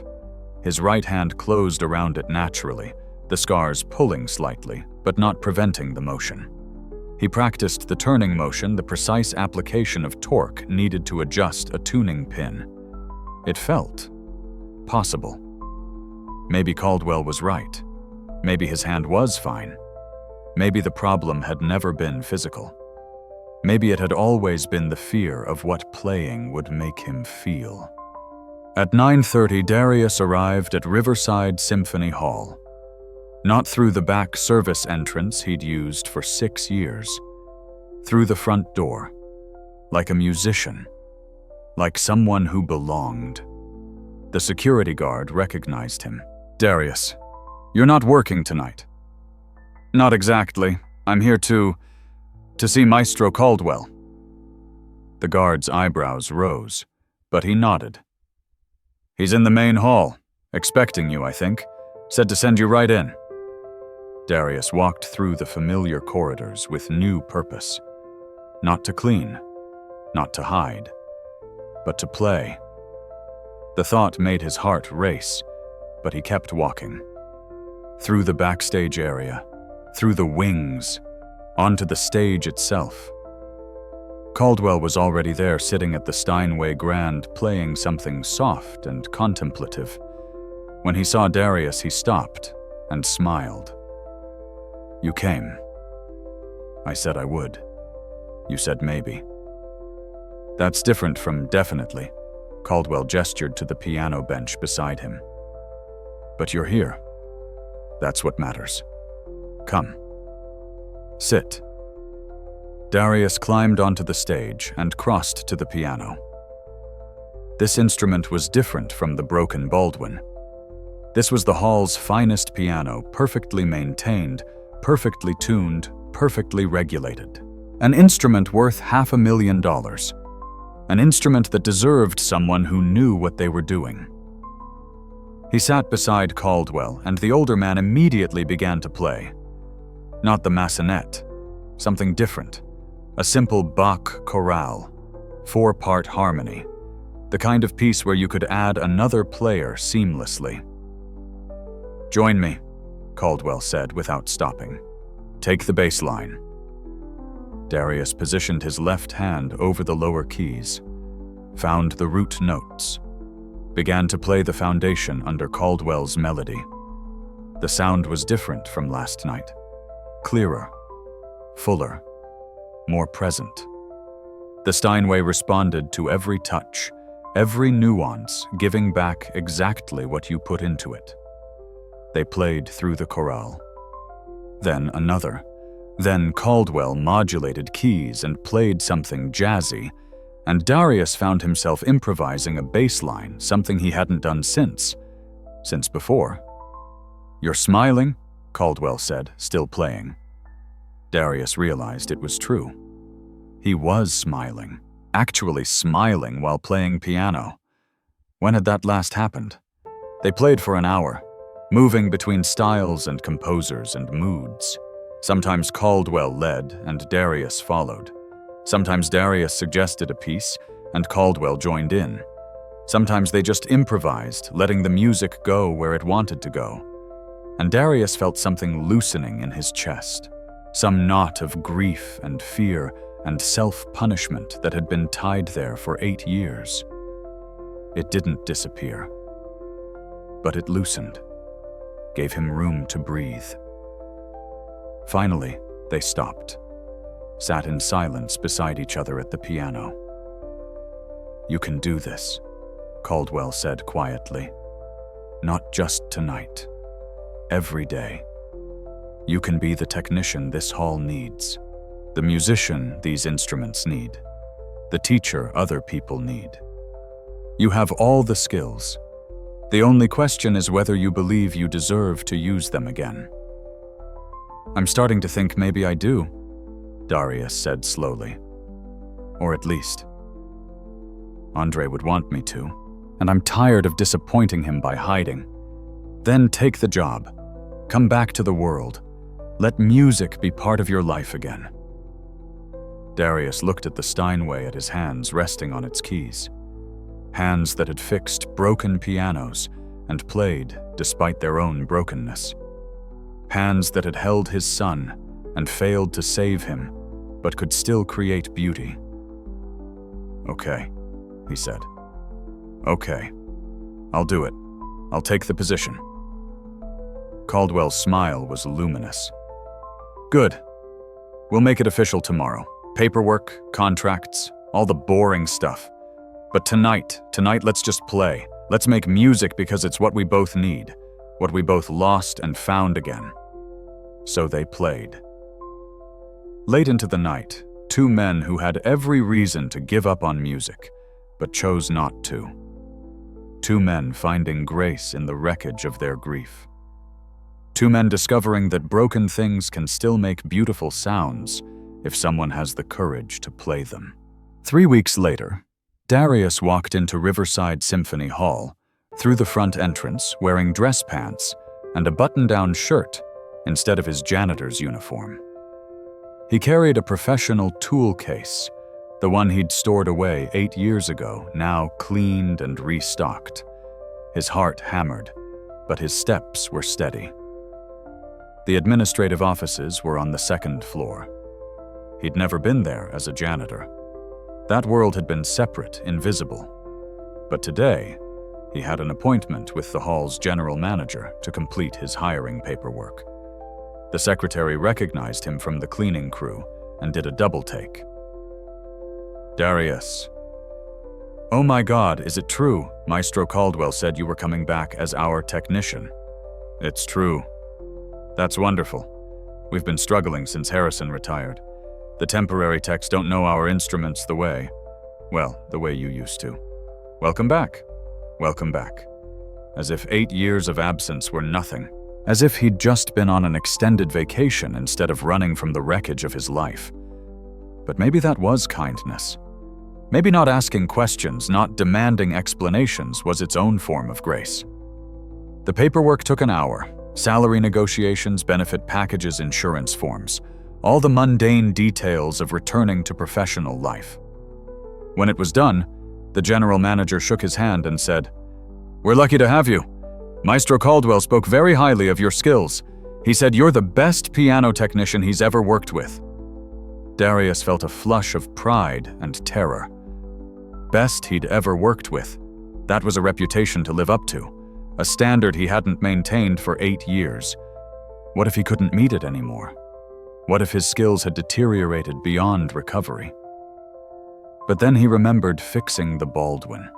His right hand closed around it naturally, the scars pulling slightly, but not preventing the motion. He practiced the turning motion, the precise application of torque needed to adjust a tuning pin. It felt possible. Maybe Caldwell was right. Maybe his hand was fine. Maybe the problem had never been physical. Maybe it had always been the fear of what playing would make him feel. At 9:30, Darius arrived at Riverside Symphony Hall. Not through the back service entrance he'd used for 6 years. Through the front door, like a musician, like someone who belonged. The security guard recognized him. "Darius, you're not working tonight." "Not exactly. I'm here to see Maestro Caldwell." The guard's eyebrows rose, but he nodded. "He's in the main hall, expecting you, I think. Said to send you right in." Darius walked through the familiar corridors with new purpose. Not to clean, not to hide, but to play. The thought made his heart race, but he kept walking. Through the backstage area, through the wings, onto the stage itself. Caldwell was already there, sitting at the Steinway Grand, playing something soft and contemplative. When he saw Darius, he stopped and smiled. "You came. I said I would. You said maybe." "That's different from definitely." Caldwell gestured to the piano bench beside him. "But you're here. That's what matters. Come. Sit." Darius climbed onto the stage and crossed to the piano. This instrument was different from the broken Baldwin. This was the hall's finest piano, perfectly maintained, perfectly tuned, perfectly regulated. An instrument worth $500,000. An instrument that deserved someone who knew what they were doing. He sat beside Caldwell, and the older man immediately began to play. Not the massenet, something different. A simple Bach chorale, 4-part harmony, the kind of piece where you could add another player seamlessly. "Join me," Caldwell said without stopping. "Take the bass line." Darius positioned his left hand over the lower keys, found the root notes, began to play the foundation under Caldwell's melody. The sound was different from last night. Clearer, fuller, more present. The Steinway responded to every touch, every nuance, giving back exactly what you put into it. They played through the chorale. Then another. Then Caldwell modulated keys and played something jazzy, and Darius found himself improvising a bass line, something he hadn't done since before. "You're smiling?" Caldwell said, still playing. Darius realized it was true. He was smiling, actually smiling while playing piano. When had that last happened? They played for an hour, moving between styles and composers and moods. Sometimes Caldwell led and Darius followed. Sometimes Darius suggested a piece and Caldwell joined in. Sometimes they just improvised, letting the music go where it wanted to go. And Darius felt something loosening in his chest, some knot of grief and fear and self-punishment that had been tied there for 8 years. It didn't disappear, but it loosened, gave him room to breathe. Finally, they stopped. sat in silence beside each other at the piano. "You can do this," Caldwell said quietly. "Not just tonight. Every day. You can be the technician this hall needs, the musician these instruments need, the teacher other people need. You have all the skills. The only question is whether you believe you deserve to use them again." "I'm starting to think maybe I do," Darius said slowly. "Or at least, Andre would want me to, and I'm tired of disappointing him by hiding. Then take the job. Come back to the world. Let music be part of your life again." Darius looked at the Steinway at his hands resting on its keys. Hands that had fixed broken pianos and played despite their own brokenness. Hands that had held his son and failed to save him, but could still create beauty. "Okay," he said. "Okay. I'll do it. I'll take the position." Caldwell's smile was luminous. "Good. We'll make it official tomorrow. Paperwork, contracts, all the boring stuff. But tonight let's just play. Let's make music because it's what we both need, what we both lost and found again." So they played. Late into the night, two men who had every reason to give up on music, but chose not to. Two men finding grace in the wreckage of their grief. Two men discovering that broken things can still make beautiful sounds if someone has the courage to play them. 3 weeks later, Darius walked into Riverside Symphony Hall through the front entrance wearing dress pants and a button-down shirt instead of his janitor's uniform. He carried a professional tool case, the one he'd stored away 8 years ago, now cleaned and restocked. His heart hammered, but his steps were steady. The administrative offices were on the 2nd floor. He'd never been there as a janitor. That world had been separate, invisible. But today, he had an appointment with the hall's general manager to complete his hiring paperwork. The secretary recognized him from the cleaning crew and did a double take. "Darius." "Oh my God, is it true? Maestro Caldwell said you were coming back as our technician." "It's true." "That's wonderful. We've been struggling since Harrison retired. The temporary techs don't know our instruments the way you used to. Welcome back. Welcome back." As if 8 years of absence were nothing. As if he'd just been on an extended vacation instead of running from the wreckage of his life. But maybe that was kindness. Maybe not asking questions, not demanding explanations was its own form of grace. The paperwork took an hour. Salary negotiations, benefit packages, insurance forms. All the mundane details of returning to professional life. When it was done, the general manager shook his hand and said, "We're lucky to have you. Maestro Caldwell spoke very highly of your skills. He said you're the best piano technician he's ever worked with." Darius felt a flush of pride and terror. Best he'd ever worked with. That was a reputation to live up to, a standard he hadn't maintained for 8 years. What if he couldn't meet it anymore? What if his skills had deteriorated beyond recovery? But then he remembered fixing the Baldwin,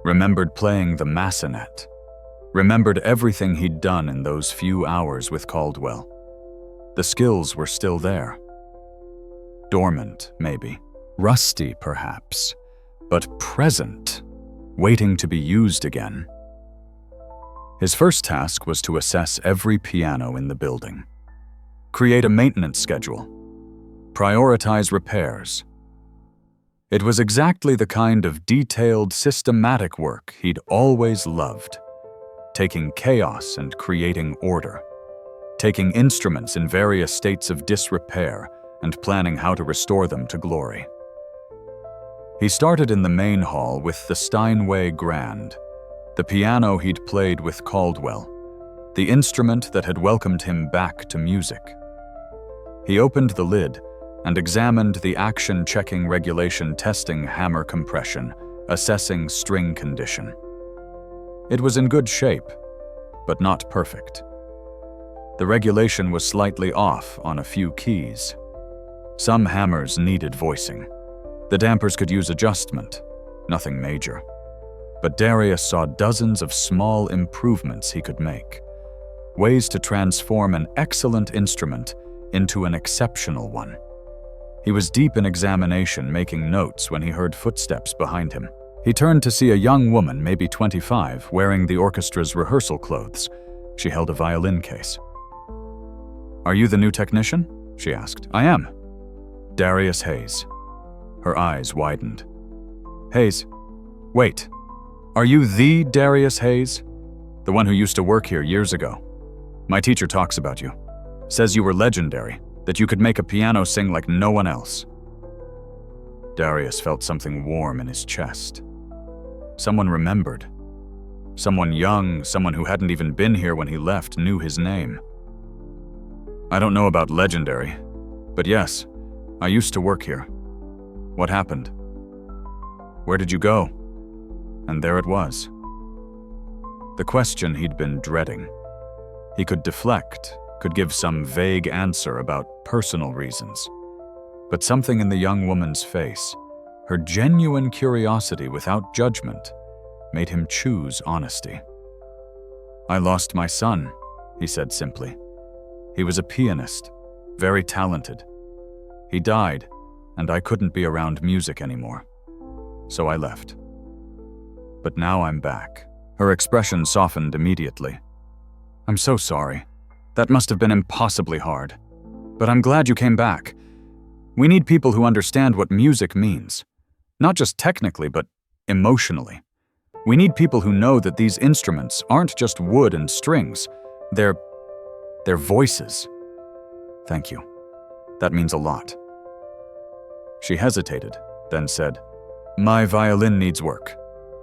remembered playing the Massenet, remembered everything he'd done in those few hours with Caldwell. The skills were still there. Dormant, maybe. Rusty, perhaps. But present, waiting to be used again. His first task was to assess every piano in the building. Create a maintenance schedule. Prioritize repairs. It was exactly the kind of detailed, systematic work he'd always loved. Taking chaos and creating order. Taking instruments in various states of disrepair and planning how to restore them to glory. He started in the main hall with the Steinway Grand, the piano he'd played with Caldwell, the instrument that had welcomed him back to music. He opened the lid and examined the action-checking regulation testing hammer compression, assessing string condition. It was in good shape, but not perfect. The regulation was slightly off on a few keys. Some hammers needed voicing. The dampers could use adjustment, nothing major. But Darius saw dozens of small improvements he could make, ways to transform an excellent instrument into an exceptional one. He was deep in examination, making notes when he heard footsteps behind him. He turned to see a young woman, maybe 25, wearing the orchestra's rehearsal clothes. She held a violin case. "Are you the new technician?" she asked. "I am." Darius Hayes. Her eyes widened. "Hayes, wait. Are you the Darius Hayes? The one who used to work here years ago? My teacher talks about you. Says you were legendary, that you could make a piano sing like no one else." Darius felt something warm in his chest. Someone remembered. Someone young, someone who hadn't even been here when he left, knew his name. "I don't know about legendary, but yes, I used to work here. What happened? Where did you go?" And there it was. The question he'd been dreading. He could deflect, could give some vague answer about personal reasons. But something in the young woman's face, her genuine curiosity without judgment, made him choose honesty. "I lost my son," he said simply. "He was a pianist, very talented. He died, and I couldn't be around music anymore. So I left. But now I'm back." Her expression softened immediately. "I'm so sorry. That must have been impossibly hard. But I'm glad you came back. We need people who understand what music means. Not just technically, but emotionally. We need people who know that these instruments aren't just wood and strings. They're voices. Thank you. That means a lot." She hesitated, then said, "My violin needs work.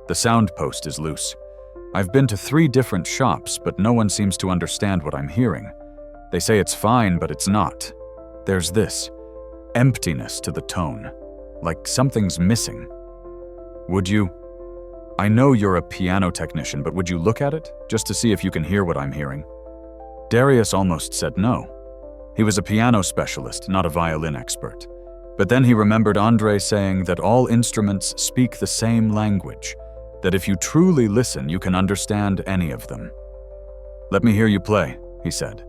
The sound post is loose. I've been to 3 different shops, but no one seems to understand what I'm hearing. They say it's fine, but it's not. There's this emptiness to the tone, like something's missing. Would you? I know you're a piano technician, but would you look at it, just to see if you can hear what I'm hearing?" Darius almost said no. He was a piano specialist, not a violin expert. But then he remembered Andre saying that all instruments speak the same language, that if you truly listen, you can understand any of them. "Let me hear you play," he said.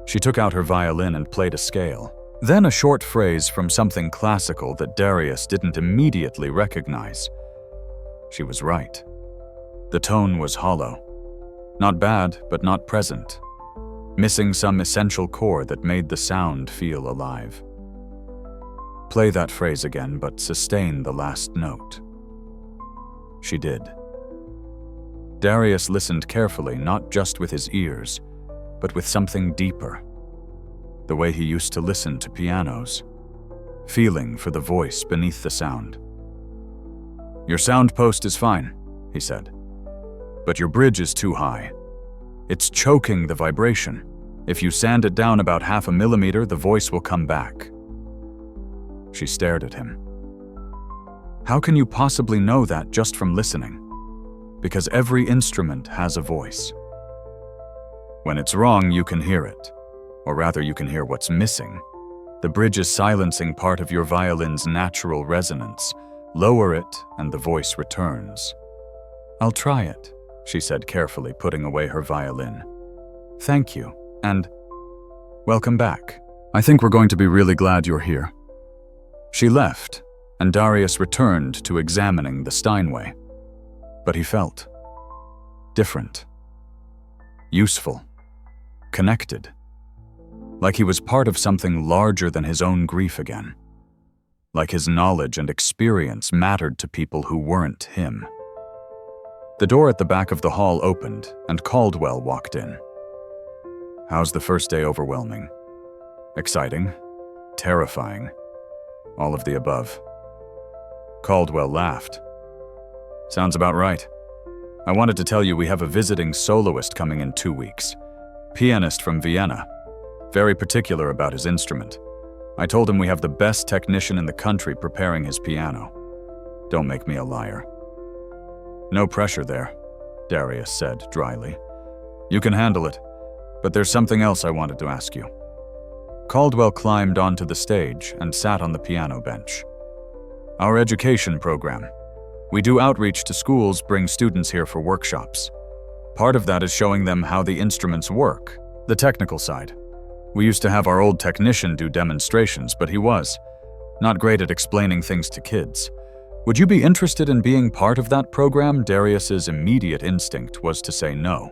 She took out her violin and played a scale, then a short phrase from something classical that Darius didn't immediately recognize. She was right. The tone was hollow. Not bad, but not present. Missing some essential chord that made the sound feel alive. "Play that phrase again, but sustain the last note." She did. Darius listened carefully, not just with his ears, but with something deeper. The way he used to listen to pianos, feeling for the voice beneath the sound. "Your sound post is fine," he said, "but your bridge is too high. It's choking the vibration. If you sand it down about 0.5 millimeter, the voice will come back." She stared at him. "How can you possibly know that just from listening?" "Because every instrument has a voice. When it's wrong, you can hear it. Or rather, you can hear what's missing. The bridge is silencing part of your violin's natural resonance. Lower it, and the voice returns." "I'll try it," she said carefully, putting away her violin. "Thank you, and welcome back. I think we're going to be really glad you're here." She left, and Darius returned to examining the Steinway. But he felt different, useful, connected, like he was part of something larger than his own grief again, like his knowledge and experience mattered to people who weren't him. The door at the back of the hall opened, and Caldwell walked in. "How's the first day overwhelming? Exciting? Terrifying? All of the above?" Caldwell laughed. "Sounds about right. I wanted to tell you we have a visiting soloist coming in 2 weeks. Pianist from Vienna. Very particular about his instrument. I told him we have the best technician in the country preparing his piano. Don't make me a liar." "No pressure there," Darius said dryly. "You can handle it, but there's something else I wanted to ask you." Caldwell climbed onto the stage and sat on the piano bench. Our education program. We do outreach to schools, bring students here for workshops. Part of that is showing them how the instruments work, the technical side. We used to have our old technician do demonstrations, but he was not great at explaining things to kids. Would you be interested in being part of that program? Darius's immediate instinct was to say no.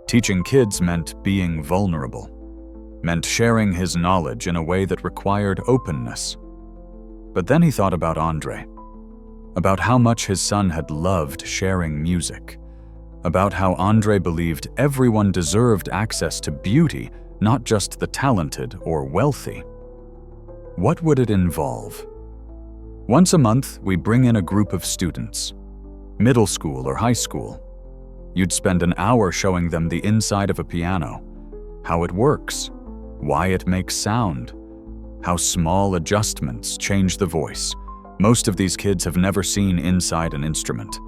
Teaching kids meant being vulnerable, meant sharing his knowledge in a way that required openness. But then he thought about Andre, about how much his son had loved sharing music, about how Andre believed everyone deserved access to beauty, not just the talented or wealthy. What would it involve? Once a month, we bring in a group of students, middle school or high school. You'd spend an hour showing them the inside of a piano, how it works, why it makes sound, how small adjustments change the voice. Most of these kids have never seen inside an instrument.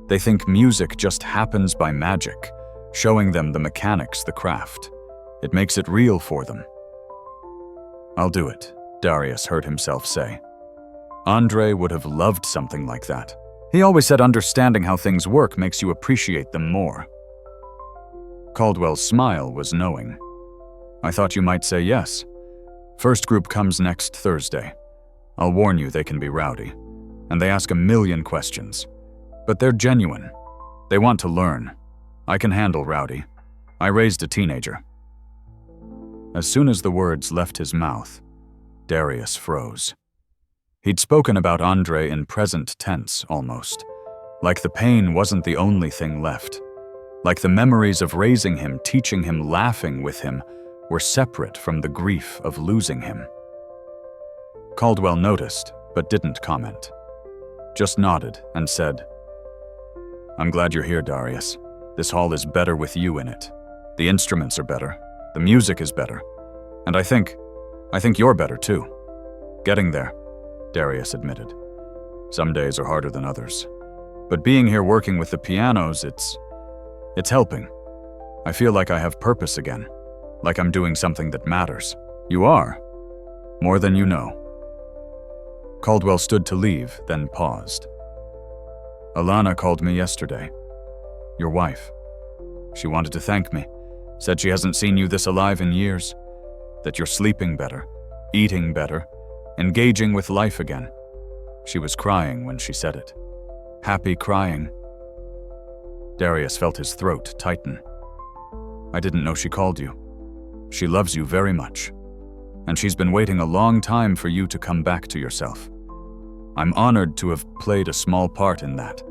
They think music just happens by magic, showing them the mechanics, the craft. It makes it real for them. "I'll do it," Darius heard himself say. Andre would have loved something like that. He always said understanding how things work makes you appreciate them more. Caldwell's smile was knowing. "I thought you might say yes. First group comes next Thursday. I'll warn you, they can be rowdy, and they ask a million questions. But they're genuine. They want to learn. I can handle rowdy. I raised a teenager." As soon as the words left his mouth, Darius froze. He'd spoken about Andre in present tense almost, like the pain wasn't the only thing left, like the memories of raising him, teaching him, laughing with him, were separate from the grief of losing him. Caldwell noticed, but didn't comment. Just nodded and said, "I'm glad you're here, Darius. This hall is better with you in it. The instruments are better. The music is better. And I think you're better too." "Getting there," Darius admitted. "Some days are harder than others. But being here working with the pianos, it's helping. I feel like I have purpose again. Like I'm doing something that matters." "You are. More than you know." Caldwell stood to leave, then paused. "Alana called me yesterday. Your wife. She wanted to thank me. Said she hasn't seen you this alive in years. That you're sleeping better, eating better, engaging with life again." She was crying when she said it. Happy crying. Darius felt his throat tighten. "I didn't know she called you. She loves you very much. And she's been waiting a long time for you to come back to yourself. I'm honored to have played a small part in that.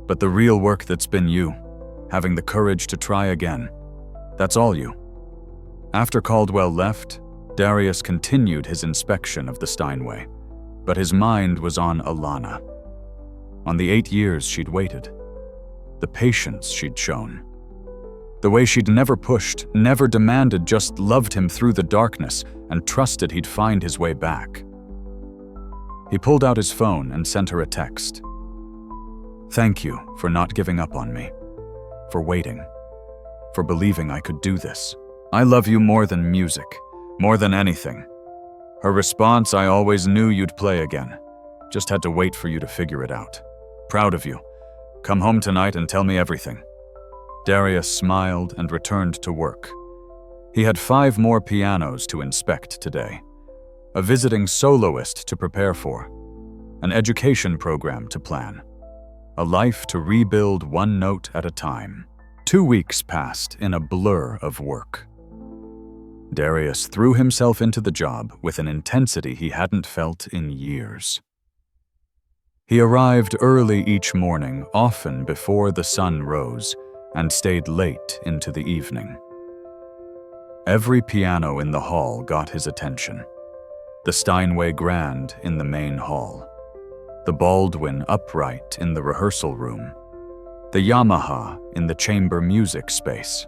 But the real work that's been you, having the courage to try again, that's all you." After Caldwell left, Darius continued his inspection of the Steinway, but his mind was on Alana, on the 8 years she'd waited, the patience she'd shown, the way she'd never pushed, never demanded, just loved him through the darkness and trusted he'd find his way back. He pulled out his phone and sent her a text. "Thank you for not giving up on me, for waiting, for believing I could do this. I love you more than music, more than anything." Her response, "I always knew you'd play again. Just had to wait for you to figure it out. Proud of you. Come home tonight and tell me everything." Darius smiled and returned to work. He had 5 more pianos to inspect today, a visiting soloist to prepare for, an education program to plan, a life to rebuild one note at a time. 2 weeks passed in a blur of work. Darius threw himself into the job with an intensity he hadn't felt in years. He arrived early each morning, often before the sun rose, and stayed late into the evening. Every piano in the hall got his attention. The Steinway Grand in the main hall, the Baldwin upright in the rehearsal room, the Yamaha in the chamber music space,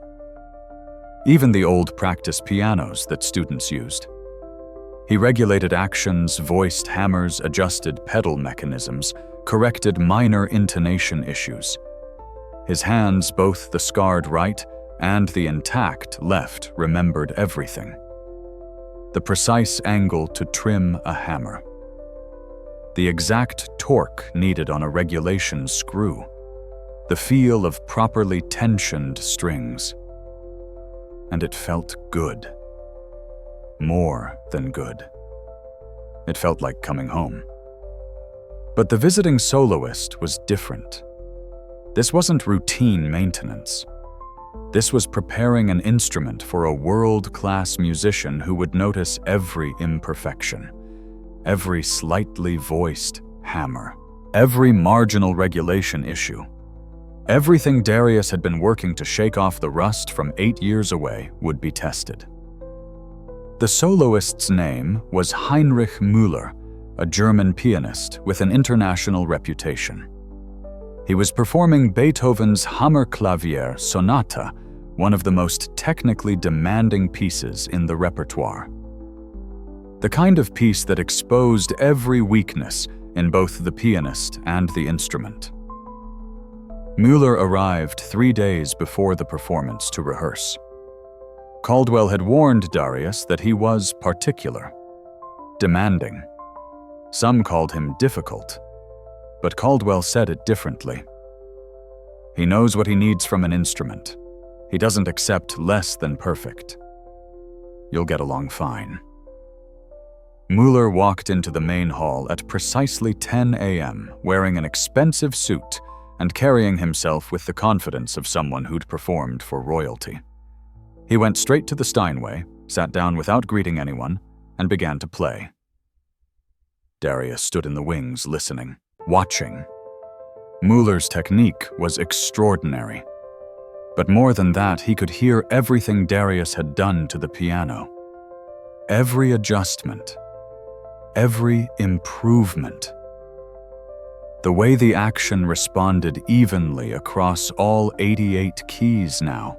even the old practice pianos that students used. He regulated actions, voiced hammers, adjusted pedal mechanisms, corrected minor intonation issues. His hands, both the scarred right and the intact left, remembered everything. the precise angle to trim a hammer, the exact torque needed on a regulation screw, the feel of properly tensioned strings. And it felt good. More than good. It felt like coming home. But the visiting soloist was different. This wasn't routine maintenance. This was preparing an instrument for a world-class musician who would notice every imperfection, every slightly voiced hammer, every marginal regulation issue. Everything Darius had been working to shake off the rust from 8 years away would be tested. The soloist's name was Heinrich Müller, a German pianist with an international reputation. He was performing Beethoven's Hammerklavier Sonata, one of the most technically demanding pieces in the repertoire. The kind of piece that exposed every weakness in both the pianist and the instrument. Müller arrived 3 days before the performance to rehearse. Caldwell had warned Darius that he was particular, demanding. Some called him difficult, but Caldwell said it differently. He knows what he needs from an instrument. He doesn't accept less than perfect. You'll get along fine. Müller walked into the main hall at precisely 10 a.m., wearing an expensive suit and carrying himself with the confidence of someone who'd performed for royalty. He went straight to the Steinway, sat down without greeting anyone, and began to play. Darius stood in the wings listening, watching. Müller's technique was extraordinary. But more than that, he could hear everything Darius had done to the piano. Every adjustment. Every improvement. The way the action responded evenly across all 88 keys now.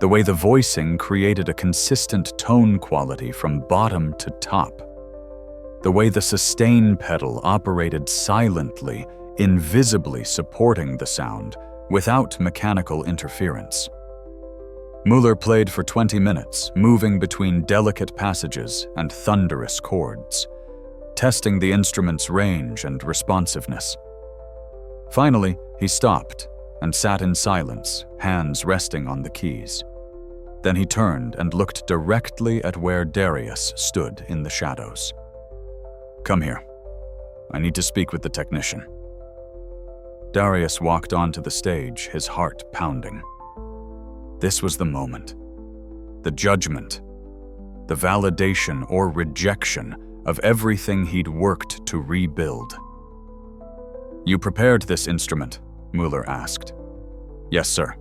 The way the voicing created a consistent tone quality from bottom to top. The way the sustain pedal operated silently, invisibly supporting the sound without mechanical interference. Müller played for 20 minutes, moving between delicate passages and thunderous chords, testing the instrument's range and responsiveness. Finally, he stopped and sat in silence, hands resting on the keys. Then he turned and looked directly at where Darius stood in the shadows. "Come here. I need to speak with the technician." Darius walked onto the stage, his heart pounding. This was the moment. The judgment. The validation or rejection of everything he'd worked to rebuild. "You prepared this instrument?" Müller asked. "Yes, sir.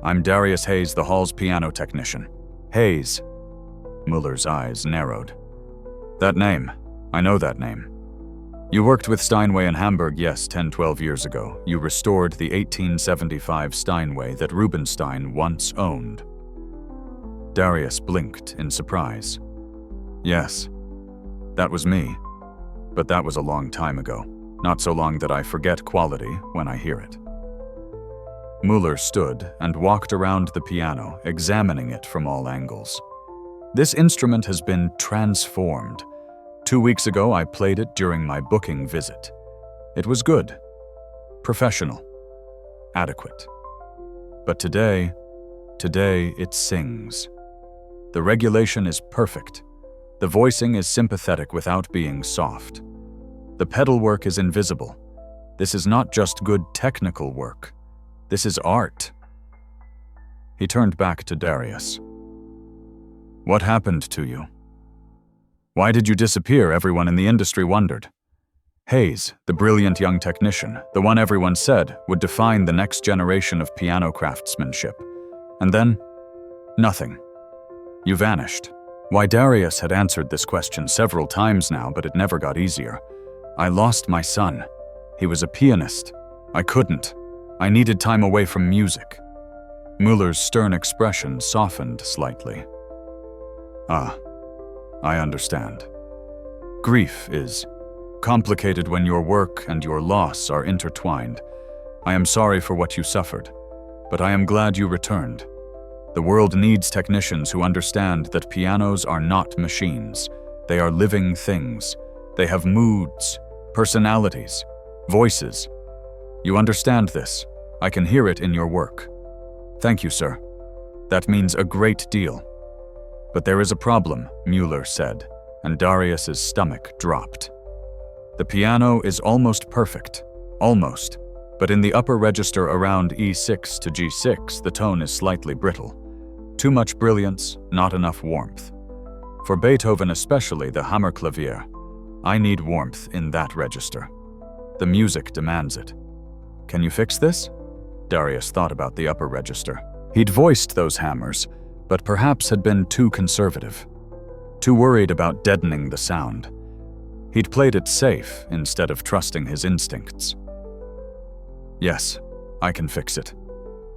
I'm Darius Hayes, the hall's piano technician." "Hayes." Müller's eyes narrowed. "That name. I know that name. You worked with Steinway in Hamburg, yes, 10-12 years ago. You restored the 1875 Steinway that Rubinstein once owned." Darius blinked in surprise. "Yes, that was me. But that was a long time ago. Not so long that I forget quality when I hear it." Müller stood and walked around the piano, examining it from all angles. "This instrument has been transformed. 2 weeks ago, I played it during my booking visit. It was good, professional, adequate. But today it sings. The regulation is perfect. The voicing is sympathetic without being soft. The pedal work is invisible. This is not just good technical work. This is art." He turned back to Darius. "What happened to you? Why did you disappear?" everyone in the industry wondered. Hayes, the brilliant young technician, the one everyone said would define the next generation of piano craftsmanship. And then, nothing. You vanished. Why, Darius had answered this question several times now, but it never got easier. "I lost my son. He was a pianist. I couldn't. I needed time away from music." Müller's stern expression softened slightly. "Ah, I understand. Grief is complicated when your work and your loss are intertwined. I am sorry for what you suffered, but I am glad you returned. The world needs technicians who understand that pianos are not machines. They are living things. They have moods, personalities, voices. You understand this. I can hear it in your work. Thank you, sir. That means a great deal. But there is a problem, Mueller said, and Darius's stomach dropped. The piano is almost perfect. Almost. But in the upper register around E6 to G6, the tone is slightly brittle. Too much brilliance, not enough warmth. For Beethoven, especially the Hammerklavier, I need warmth in that register. The music demands it. Can you fix this? Darius thought about the upper register. He'd voiced those hammers, but perhaps had been too conservative. Too worried about deadening the sound. He'd played it safe instead of trusting his instincts. Yes, I can fix it.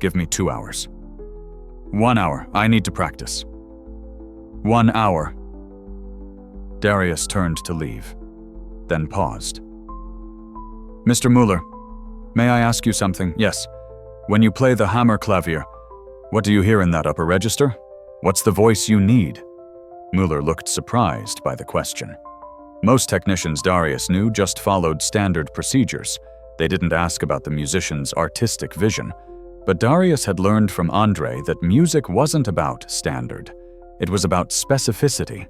Give me 2 hours. 1 hour, I need to practice. 1 hour. Darius turned to leave, then paused. Mr. Mueller, may I ask you something? Yes. When you play the Hammerklavier, what do you hear in that upper register? What's the voice you need? Mueller looked surprised by the question. Most technicians Darius knew just followed standard procedures. They didn't ask about the musician's artistic vision. But Darius had learned from Andre that music wasn't about standard. It was about specificity,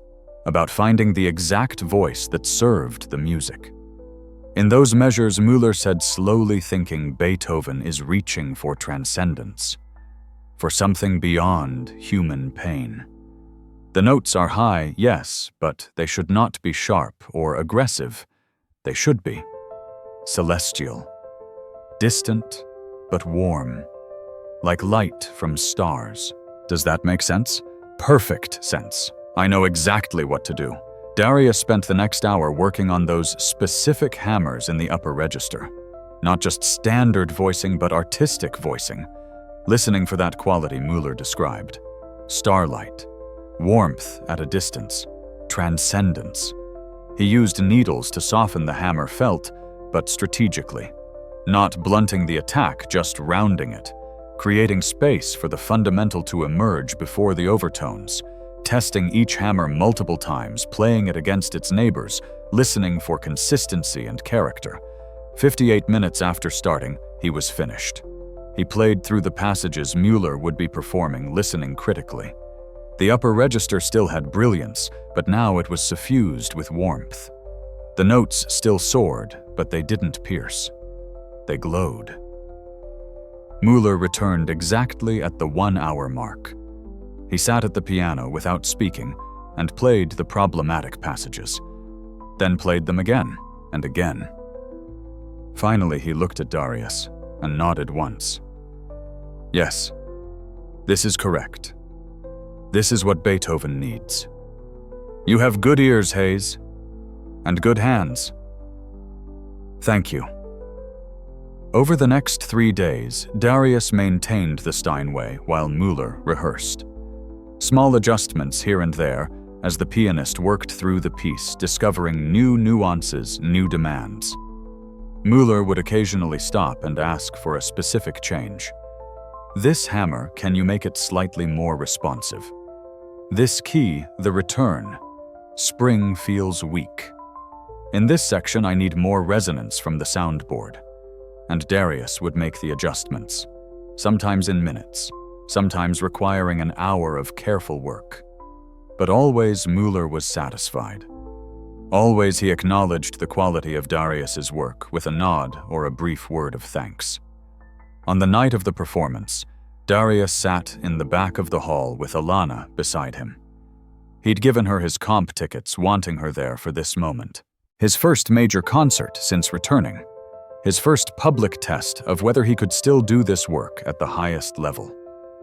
about finding the exact voice that served the music. In those measures, Mueller said, slowly thinking Beethoven is reaching for transcendence, for something beyond human pain. The notes are high, yes, but they should not be sharp or aggressive. They should be celestial, distant but warm, like light from stars. Does that make sense? Perfect sense. I know exactly what to do. Darius spent the next hour working on those specific hammers in the upper register. Not just standard voicing, but artistic voicing. Listening for that quality Mueller described. Starlight. Warmth at a distance. Transcendence. He used needles to soften the hammer felt, but strategically. Not blunting the attack, just rounding it. Creating space for the fundamental to emerge before the overtones. Testing each hammer multiple times, playing it against its neighbors, listening for consistency and character. 58 minutes after starting, he was finished. He played through the passages Mueller would be performing, listening critically. The upper register still had brilliance, but now it was suffused with warmth. The notes still soared, but they didn't pierce. They glowed. Mueller returned exactly at the 1 hour mark. He sat at the piano without speaking and played the problematic passages, then played them again and again. Finally, he looked at Darius and nodded once. Yes, this is correct. This is what Beethoven needs. You have good ears, Hayes, and good hands. Thank you. Over the next 3 days, Darius maintained the Steinway while Mueller rehearsed. Small adjustments here and there as the pianist worked through the piece, discovering new nuances, new demands. Mueller would occasionally stop and ask for a specific change. This hammer, can you make it slightly more responsive? This key, the return. Spring feels weak. In this section, I need more resonance from the soundboard. And Darius would make the adjustments, sometimes in minutes, sometimes requiring an hour of careful work. But always Mueller was satisfied. Always he acknowledged the quality of Darius's work with a nod or a brief word of thanks. On the night of the performance, Darius sat in the back of the hall with Alana beside him. He'd given her his comp tickets, wanting her there for this moment. His first major concert since returning. His first public test of whether he could still do this work at the highest level.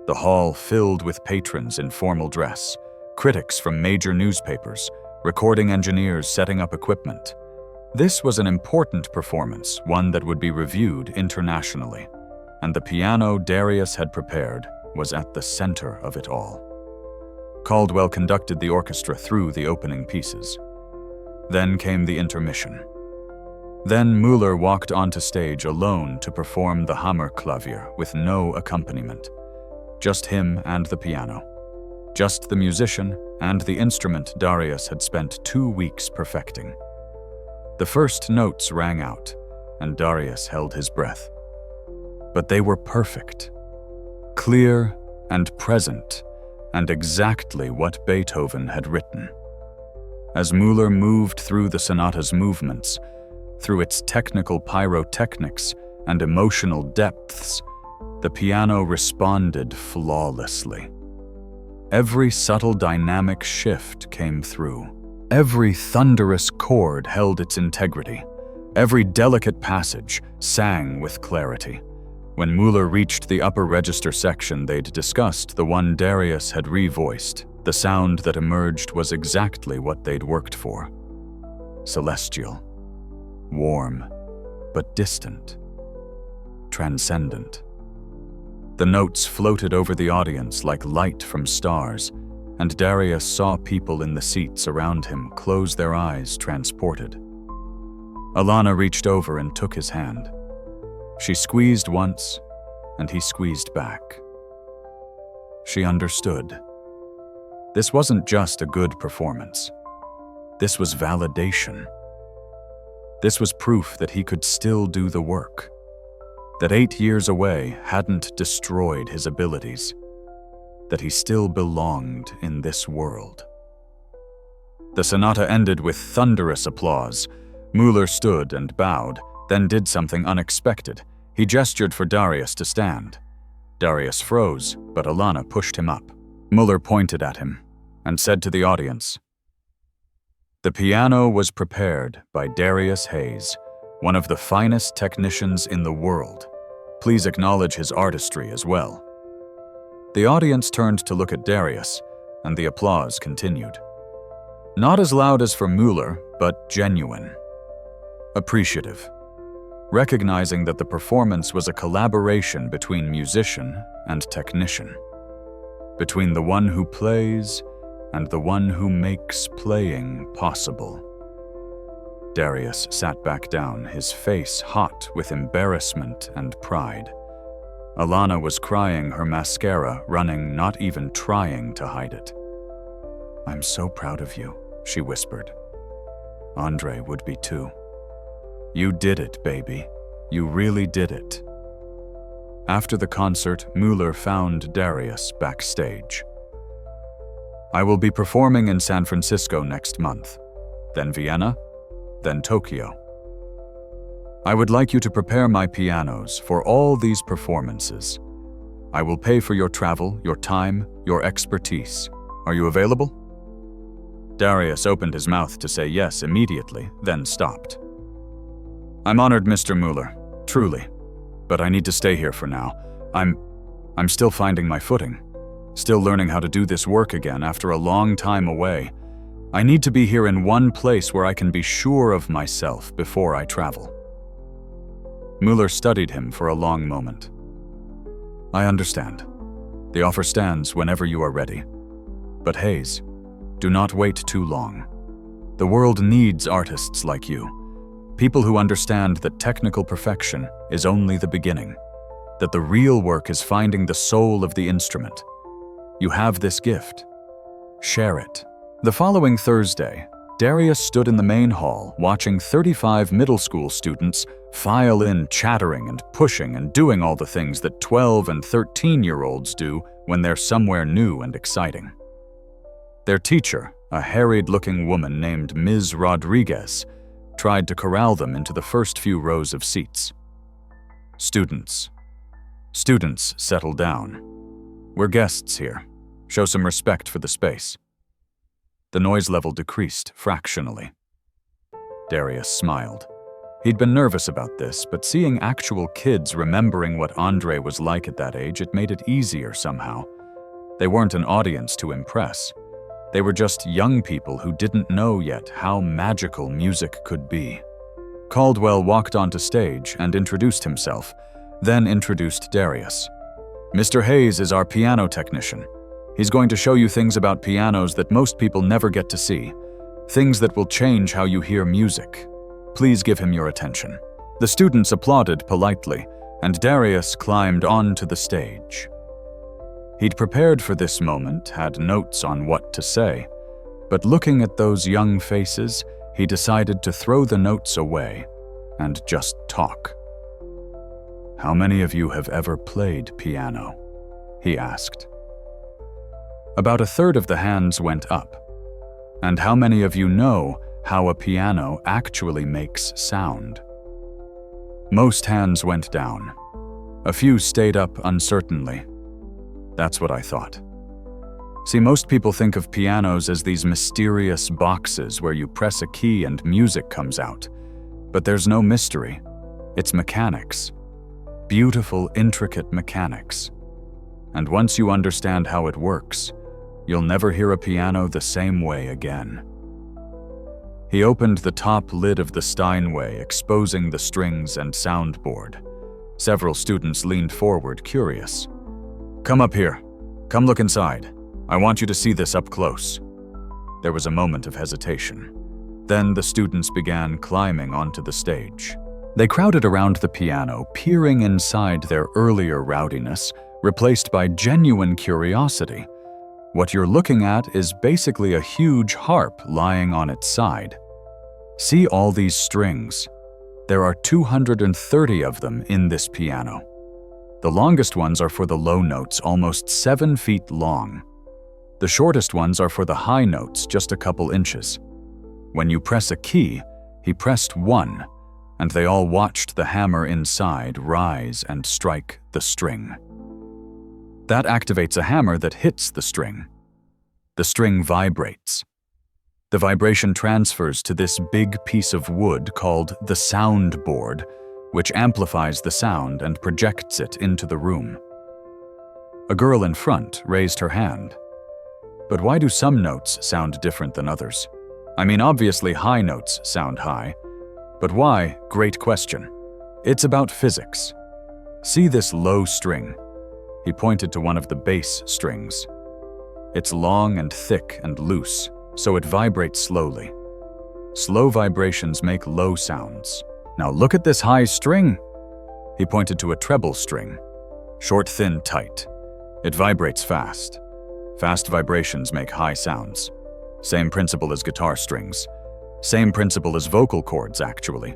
The hall filled with patrons in formal dress, critics from major newspapers, recording engineers setting up equipment. This was an important performance, one that would be reviewed internationally. And the piano Darius had prepared was at the center of it all. Caldwell conducted the orchestra through the opening pieces. Then came the intermission. Then Mueller walked onto stage alone to perform the Hammerklavier with no accompaniment. Just him and the piano. Just the musician and the instrument Darius had spent 2 weeks perfecting. The first notes rang out, and Darius held his breath. But they were perfect. Clear and present, and exactly what Beethoven had written. As Müller moved through the sonata's movements, through its technical pyrotechnics and emotional depths, the piano responded flawlessly. Every subtle dynamic shift came through. Every thunderous chord held its integrity. Every delicate passage sang with clarity. When Müller reached the upper register section they'd discussed, the one Darius had revoiced, the sound that emerged was exactly what they'd worked for. Celestial. Warm, but distant. Transcendent. The notes floated over the audience like light from stars, and Darius saw people in the seats around him close their eyes, transported. Alana reached over and took his hand. She squeezed once, and he squeezed back. She understood. This wasn't just a good performance. This was validation. This was proof that he could still do the work. That 8 years away hadn't destroyed his abilities. That he still belonged in this world. The sonata ended with thunderous applause. Müller stood and bowed, then did something unexpected. He gestured for Darius to stand. Darius froze, but Alana pushed him up. Müller pointed at him and said to the audience, "The piano was prepared by Darius Hayes, one of the finest technicians in the world. Please acknowledge his artistry as well." The audience turned to look at Darius, and the applause continued. Not as loud as for Müller, but genuine. Appreciative. Recognizing that the performance was a collaboration between musician and technician. Between the one who plays and the one who makes playing possible. Darius sat back down, his face hot with embarrassment and pride. Alana was crying, her mascara running, not even trying to hide it. "I'm so proud of you," she whispered. Andre would be too. "You did it, baby. You really did it." After the concert, Müller found Darius backstage. "I will be performing in San Francisco next month, then Vienna, then Tokyo. I would like you to prepare my pianos for all these performances. I will pay for your travel, your time, your expertise. Are you available?" Darius opened his mouth to say yes immediately, then stopped. "I'm honored, Mr. Müller, truly, but I need to stay here for now. I'm still finding my footing, still learning how to do this work again after a long time away. I need to be here in one place where I can be sure of myself before I travel." Müller studied him for a long moment. "I understand. The offer stands whenever you are ready. But Hayes, do not wait too long. The world needs artists like you. People who understand that technical perfection is only the beginning, that the real work is finding the soul of the instrument. You have this gift. Share it." The following Thursday, Darius stood in the main hall watching 35 middle school students file in, chattering and pushing and doing all the things that 12 and 13-year-olds do when they're somewhere new and exciting. Their teacher, a harried-looking woman named Ms. Rodriguez, tried to corral them into the first few rows of seats. Students, settle down. We're guests here. Show some respect for the space." The noise level decreased fractionally. Darius smiled. He'd been nervous about this, but seeing actual kids remembering what Andre was like at that age, it made it easier somehow. They weren't an audience to impress. They were just young people who didn't know yet how magical music could be. Caldwell walked onto stage and introduced himself, then introduced Darius. "Mr. Hayes is our piano technician. He's going to show you things about pianos that most people never get to see, things that will change how you hear music. Please give him your attention." The students applauded politely, and Darius climbed onto the stage. He'd prepared for this moment, had notes on what to say, but looking at those young faces, he decided to throw the notes away and just talk. "How many of you have ever played piano?" he asked. About a third of the hands went up. "And how many of you know how a piano actually makes sound?" Most hands went down. A few stayed up uncertainly. That's what I thought. See, most people think of pianos as these mysterious boxes where you press a key and music comes out. But there's no mystery. It's mechanics. Beautiful, intricate mechanics. And once you understand how it works, you'll never hear a piano the same way again. He opened the top lid of the Steinway, exposing the strings and soundboard. Several students leaned forward, curious. "Come up here. Come look inside. I want you to see this up close." There was a moment of hesitation. Then the students began climbing onto the stage. They crowded around the piano, peering inside their earlier rowdiness, replaced by genuine curiosity. What you're looking at is basically a huge harp lying on its side. See all these strings? There are 230 of them in this piano. The longest ones are for the low notes, almost 7 feet long. The shortest ones are for the high notes, just a couple inches. When you press a key, he pressed 1, and they all watched the hammer inside rise and strike the string. That activates a hammer that hits the string. The string vibrates. The vibration transfers to this big piece of wood called the soundboard, which amplifies the sound and projects it into the room. A girl in front raised her hand. But why do some notes sound different than others? I mean, obviously high notes sound high. But why? Great question. It's about physics. See this low string? He pointed to one of the bass strings. It's long and thick and loose, so it vibrates slowly. Slow vibrations make low sounds. Now look at this high string. He pointed to a treble string. Short, thin, tight. It vibrates fast. Fast vibrations make high sounds. Same principle as guitar strings. Same principle as vocal cords, actually.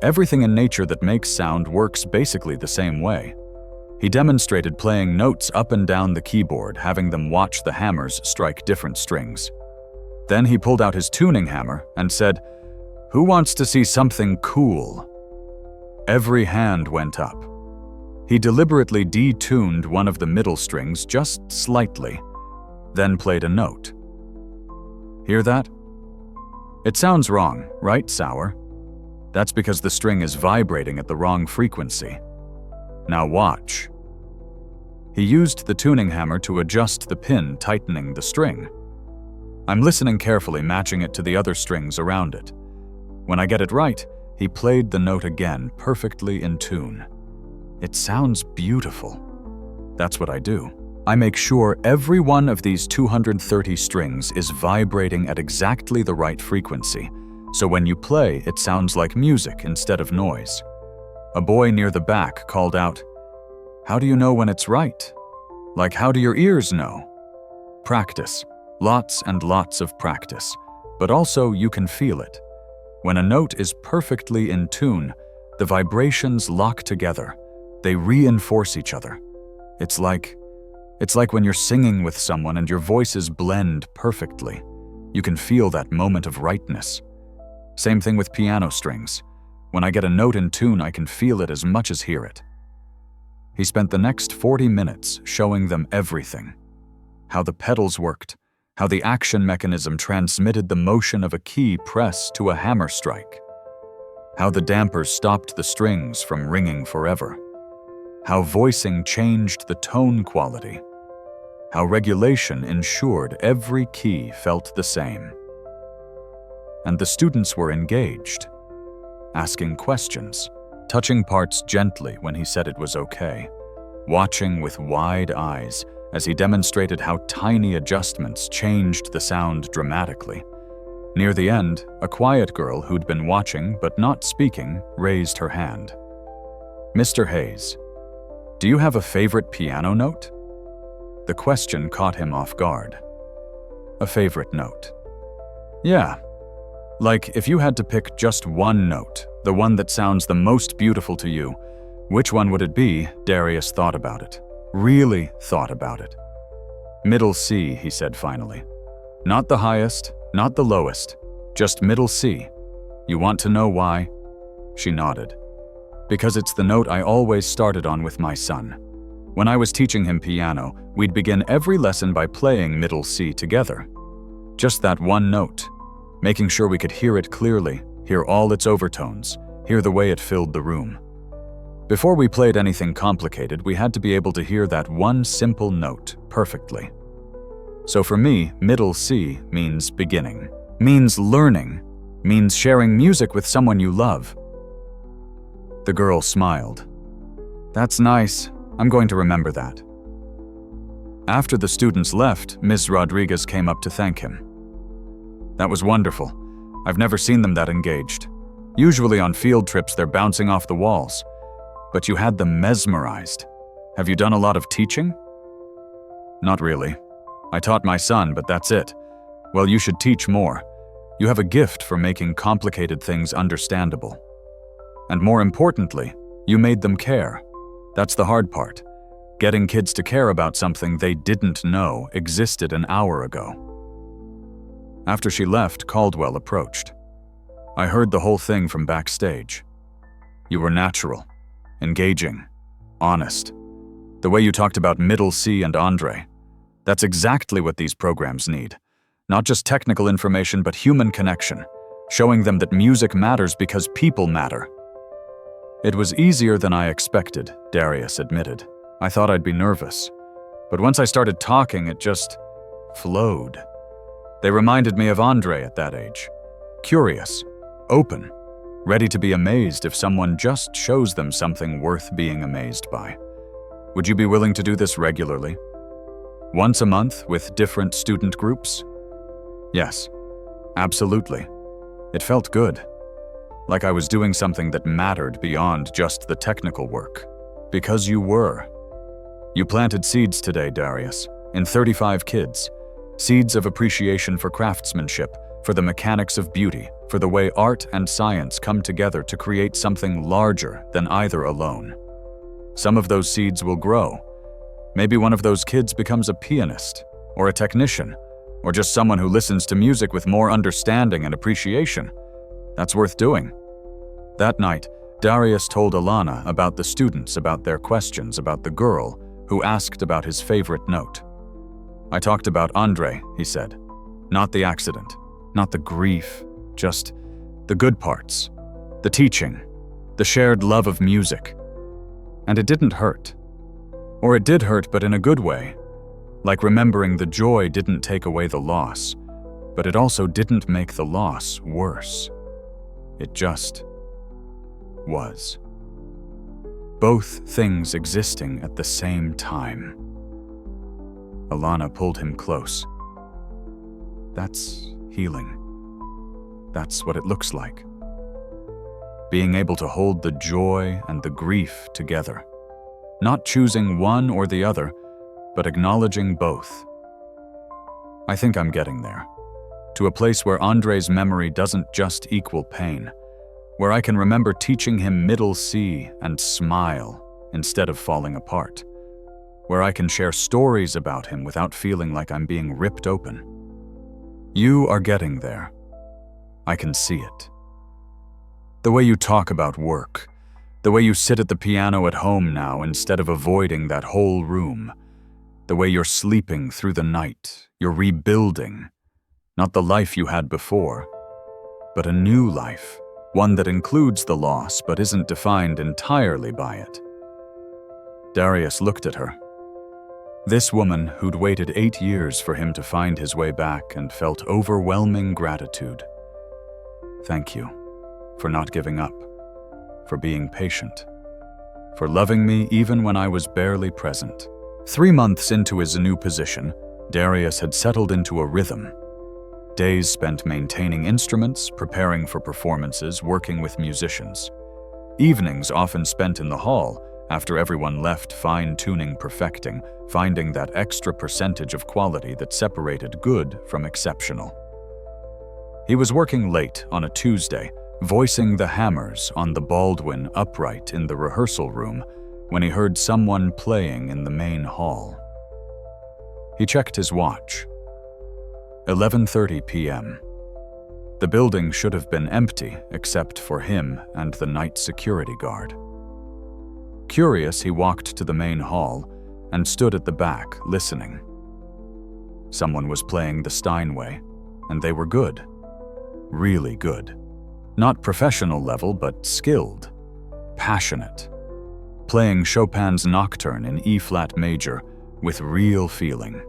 Everything in nature that makes sound works basically the same way. He demonstrated playing notes up and down the keyboard, having them watch the hammers strike different strings. Then he pulled out his tuning hammer and said, "Who wants to see something cool?" Every hand went up. He deliberately detuned one of the middle strings just slightly, then played a note. Hear that? It sounds wrong, right, Sour? That's because the string is vibrating at the wrong frequency. Now watch. He used the tuning hammer to adjust the pin, tightening the string. I'm listening carefully, matching it to the other strings around it. When I get it right, he played the note again, perfectly in tune. It sounds beautiful. That's what I do. I make sure every one of these 230 strings is vibrating at exactly the right frequency, so when you play, it sounds like music instead of noise. A boy near the back called out, "How do you know when it's right? Like, how do your ears know?" Practice. Lots and lots of practice. But also, you can feel it. When a note is perfectly in tune, the vibrations lock together. They reinforce each other. It's like when you're singing with someone and your voices blend perfectly. You can feel that moment of rightness. Same thing with piano strings. When I get a note in tune, I can feel it as much as hear it. He spent the next 40 minutes showing them everything. How the pedals worked, how the action mechanism transmitted the motion of a key press to a hammer strike, how the dampers stopped the strings from ringing forever, how voicing changed the tone quality, how regulation ensured every key felt the same. And the students were engaged, asking questions, touching parts gently when he said it was okay, watching with wide eyes as he demonstrated how tiny adjustments changed the sound dramatically. Near the end, a quiet girl who'd been watching but not speaking raised her hand. "Mr. Hayes, do you have a favorite piano note?" The question caught him off guard. A favorite note. Yeah. Like, if you had to pick just one note, the one that sounds the most beautiful to you, which one would it be? Darius thought about it. Really thought about it. Middle C, he said finally. Not the highest, not the lowest, just middle C. You want to know why? She nodded. Because it's the note I always started on with my son. When I was teaching him piano, we'd begin every lesson by playing middle C together. Just that one note, making sure we could hear it clearly, hear all its overtones, hear the way it filled the room. Before we played anything complicated, we had to be able to hear that one simple note perfectly. So for me, middle C means beginning, means learning, means sharing music with someone you love. The girl smiled. That's nice. I'm going to remember that. After the students left, Ms. Rodriguez came up to thank him. That was wonderful. I've never seen them that engaged. Usually on field trips, they're bouncing off the walls. But you had them mesmerized. Have you done a lot of teaching? Not really. I taught my son, but that's it. Well, you should teach more. You have a gift for making complicated things understandable. And more importantly, you made them care. That's the hard part. Getting kids to care about something they didn't know existed an hour ago. After she left, Caldwell approached. I heard the whole thing from backstage. You were natural, engaging, honest. The way you talked about Middle C and Andre. That's exactly what these programs need. Not just technical information, but human connection, showing them that music matters because people matter. It was easier than I expected, Darius admitted. I thought I'd be nervous. But once I started talking, it just flowed. They reminded me of Andre at that age. Curious, open, ready to be amazed if someone just shows them something worth being amazed by. Would you be willing to do this regularly? Once a month with different student groups? Yes, absolutely. It felt good. Like I was doing something that mattered beyond just the technical work. Because you were. You planted seeds today, Darius, in 35 kids. Seeds of appreciation for craftsmanship, for the mechanics of beauty, for the way art and science come together to create something larger than either alone. Some of those seeds will grow. Maybe one of those kids becomes a pianist, or a technician, or just someone who listens to music with more understanding and appreciation. That's worth doing. That night, Darius told Alana about the students, about their questions, about the girl who asked about his favorite note. I talked about Andre, he said. Not the accident, not the grief, just the good parts, the teaching, the shared love of music. And it didn't hurt. Or it did hurt, but in a good way. Like remembering the joy didn't take away the loss, but it also didn't make the loss worse. It just was. Both things existing at the same time. Alana pulled him close. That's healing. That's what it looks like. Being able to hold the joy and the grief together. Not choosing one or the other, but acknowledging both. I think I'm getting there. To a place where Andre's memory doesn't just equal pain, where I can remember teaching him Middle C and smile instead of falling apart, where I can share stories about him without feeling like I'm being ripped open. You are getting there. I can see it. The way you talk about work, the way you sit at the piano at home now instead of avoiding that whole room, the way you're sleeping through the night, you're rebuilding, not the life you had before, but a new life. One that includes the loss but isn't defined entirely by it. Darius looked at her. This woman who'd waited 8 years for him to find his way back and felt overwhelming gratitude. Thank you for not giving up, for being patient, for loving me even when I was barely present. 3 months into his new position, Darius had settled into a rhythm. Days spent maintaining instruments, preparing for performances, working with musicians. Evenings often spent in the hall, after everyone left fine-tuning perfecting, finding that extra percentage of quality that separated good from exceptional. He was working late on a Tuesday, voicing the hammers on the Baldwin upright in the rehearsal room when he heard someone playing in the main hall. He checked his watch. 11:30 p.m. The building should have been empty except for him and the night security guard. Curious, he walked to the main hall and stood at the back, listening. Someone was playing the Steinway, and they were good. Really good. Not professional level, but skilled. Passionate. Playing Chopin's Nocturne in E-flat major with real feeling.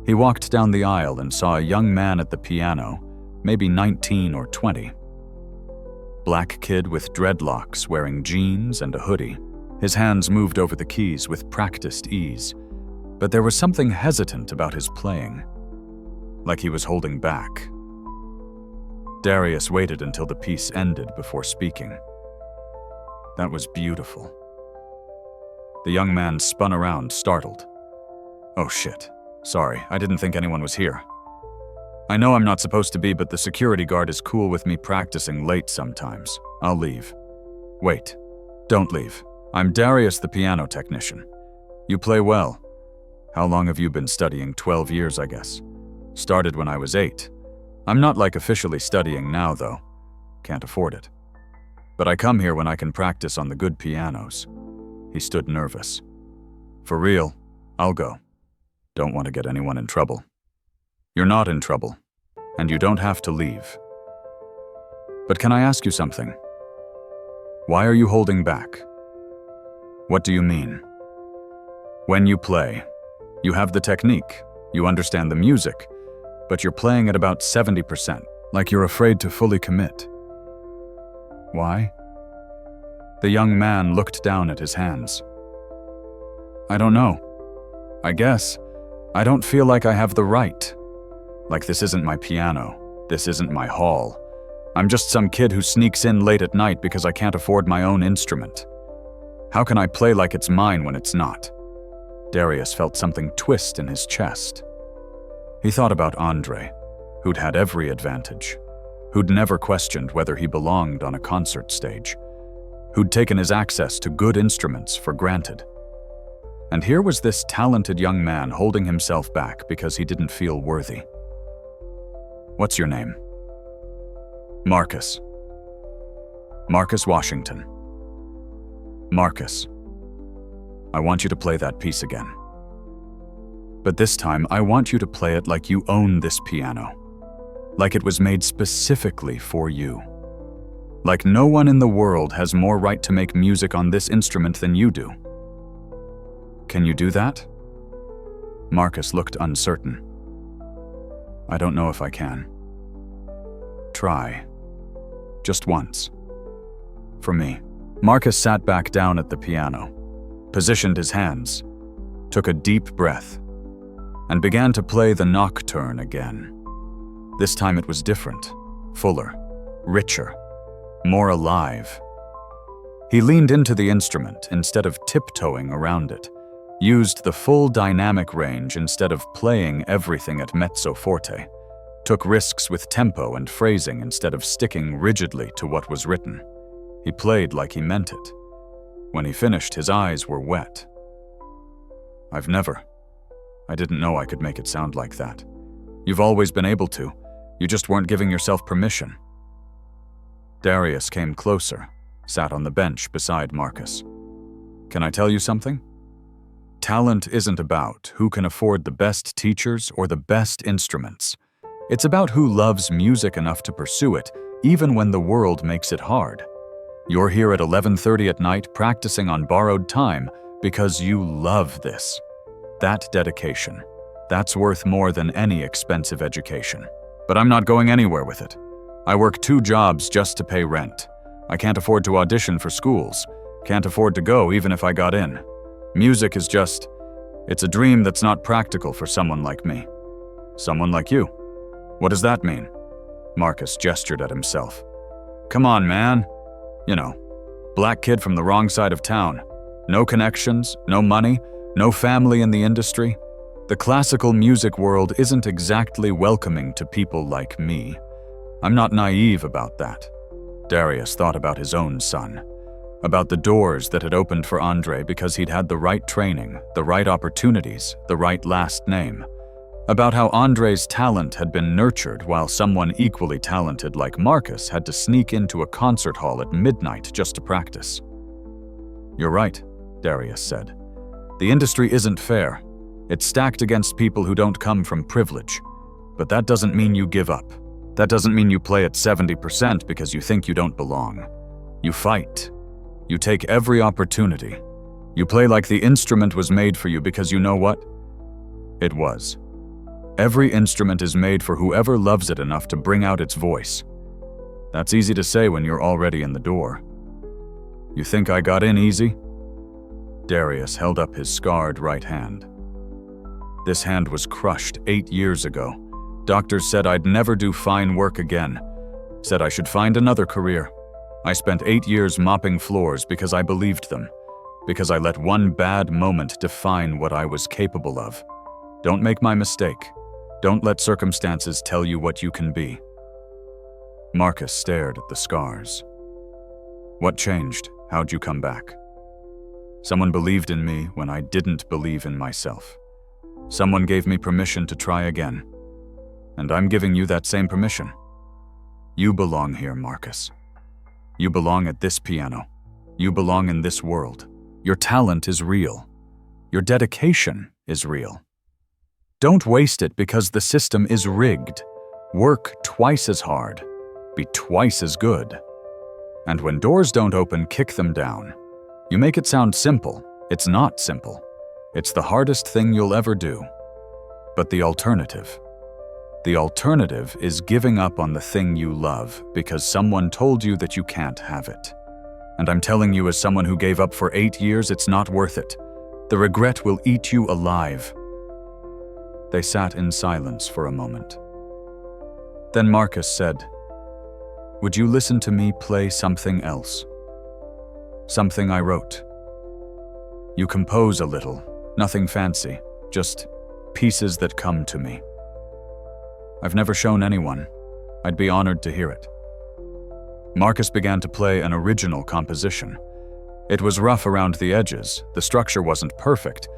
He walked down the aisle and saw a young man at the piano, maybe 19 or 20. Black kid with dreadlocks, wearing jeans and a hoodie. His hands moved over the keys with practiced ease, but there was something hesitant about his playing, like he was holding back. Darius waited until the piece ended before speaking. That was beautiful. The young man spun around, startled. Oh shit, sorry, I didn't think anyone was here. I know I'm not supposed to be, but the security guard is cool with me practicing late sometimes. I'll leave. Wait, don't leave. I'm Darius, the piano technician. You play well. How long have you been studying? 12 years, I guess. Started when I was 8. I'm not like officially studying now, though. Can't afford it. But I come here when I can practice on the good pianos. He stood nervous. For real, I'll go. Don't want to get anyone in trouble. You're not in trouble, and you don't have to leave. But can I ask you something? Why are you holding back? What do you mean? When you play, you have the technique, you understand the music, but you're playing at about 70%, like you're afraid to fully commit. Why? The young man looked down at his hands. I don't know. I guess I don't feel like I have the right. Like this isn't my piano, this isn't my hall. I'm just some kid who sneaks in late at night because I can't afford my own instrument. How can I play like it's mine when it's not? Darius felt something twist in his chest. He thought about Andre, who'd had every advantage, who'd never questioned whether he belonged on a concert stage, who'd taken his access to good instruments for granted. And here was this talented young man holding himself back because he didn't feel worthy. What's your name? Marcus. Marcus Washington. Marcus, I want you to play that piece again. But this time, I want you to play it like you own this piano. Like it was made specifically for you. Like no one in the world has more right to make music on this instrument than you do. Can you do that? Marcus looked uncertain. I don't know if I can. Try. Just once. For me. Marcus sat back down at the piano, positioned his hands, took a deep breath, and began to play the Nocturne again. This time it was different, fuller, richer, more alive. He leaned into the instrument instead of tiptoeing around it, used the full dynamic range instead of playing everything at mezzo forte, took risks with tempo and phrasing instead of sticking rigidly to what was written. He played like he meant it. When he finished, his eyes were wet. I didn't know I could make it sound like that. You've always been able to. You just weren't giving yourself permission. Darius came closer, sat on the bench beside Marcus. Can I tell you something? Talent isn't about who can afford the best teachers or the best instruments. It's about who loves music enough to pursue it, even when the world makes it hard. You're here at 11:30 at night practicing on borrowed time because you love this. That dedication, that's worth more than any expensive education. But I'm not going anywhere with it. I work 2 jobs just to pay rent. I can't afford to audition for schools. Can't afford to go even if I got in. Music is it's a dream that's not practical for someone like me. Someone like you. What does that mean? Marcus gestured at himself. Come on, man. You know, black kid from the wrong side of town. No connections, no money, no family in the industry. The classical music world isn't exactly welcoming to people like me. I'm not naive about that. Darius thought about his own son, about the doors that had opened for Andre because he'd had the right training, the right opportunities, the right last name, about how Andre's talent had been nurtured while someone equally talented like Marcus had to sneak into a concert hall at midnight just to practice. "You're right," Darius said. "The industry isn't fair. It's stacked against people who don't come from privilege. But that doesn't mean you give up. That doesn't mean you play at 70% because you think you don't belong. You fight. You take every opportunity. You play like the instrument was made for you because you know what? It was. Every instrument is made for whoever loves it enough to bring out its voice. That's easy to say when you're already in the door. You think I got in easy?" Darius held up his scarred right hand. "This hand was crushed 8 years ago. Doctors said I'd never do fine work again. Said I should find another career. I spent 8 years mopping floors because I believed them. Because I let one bad moment define what I was capable of. Don't make my mistake. Don't let circumstances tell you what you can be." Marcus stared at the scars. "What changed? How'd you come back?" "Someone believed in me when I didn't believe in myself. Someone gave me permission to try again. And I'm giving you that same permission. You belong here, Marcus. You belong at this piano. You belong in this world. Your talent is real. Your dedication is real. Don't waste it because the system is rigged. Work twice as hard. Be twice as good. And when doors don't open, kick them down. You make it sound simple. It's not simple. It's the hardest thing you'll ever do. But the alternative is giving up on the thing you love because someone told you that you can't have it. And I'm telling you as someone who gave up for 8 years, it's not worth it. The regret will eat you alive." They sat in silence for a moment. Then Marcus said, "Would you listen to me play something else? Something I wrote. You compose a little, nothing fancy, just pieces that come to me. I've never shown anyone. I'd be honored to hear it." Marcus began to play an original composition. It was rough around the edges, the structure wasn't perfect,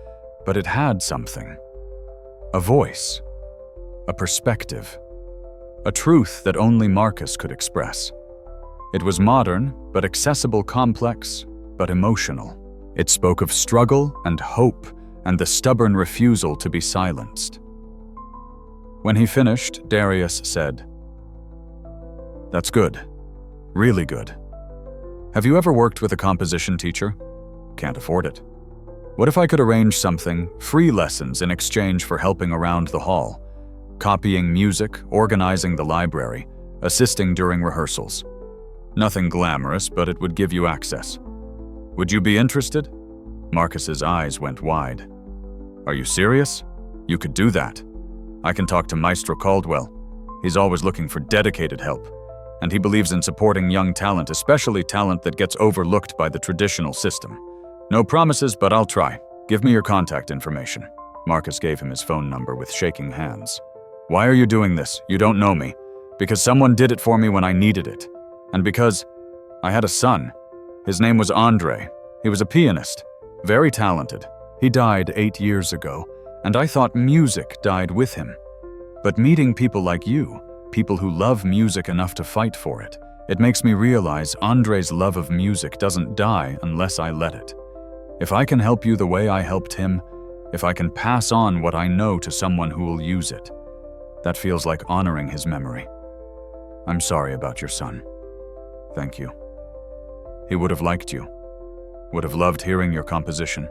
but it had something. A voice, a perspective, a truth that only Marcus could express. It was modern, but accessible, complex, but emotional. It spoke of struggle and hope and the stubborn refusal to be silenced. When he finished, Darius said, "That's good. Really good. Have you ever worked with a composition teacher? Can't afford it. What if I could arrange something, free lessons in exchange for helping around the hall, copying music, organizing the library, assisting during rehearsals? Nothing glamorous, but it would give you access. Would you be interested?" Marcus's eyes went wide. "Are you serious? You could do that. I can talk to Maestro Caldwell. He's always looking for dedicated help. And he believes in supporting young talent, especially talent that gets overlooked by the traditional system. No promises, but I'll try. Give me your contact information." Marcus gave him his phone number with shaking hands. "Why are you doing this? You don't know me. Because someone did it for me when I needed it. And because I had a son. His name was Andre. He was a pianist. Very talented. He died 8 years ago. And I thought music died with him. But meeting people like you, people who love music enough to fight for it, it makes me realize Andre's love of music doesn't die unless I let it. If I can help you the way I helped him, if I can pass on what I know to someone who will use it, that feels like honoring his memory. I'm sorry about your son. Thank you. He would have liked you, would have loved hearing your composition.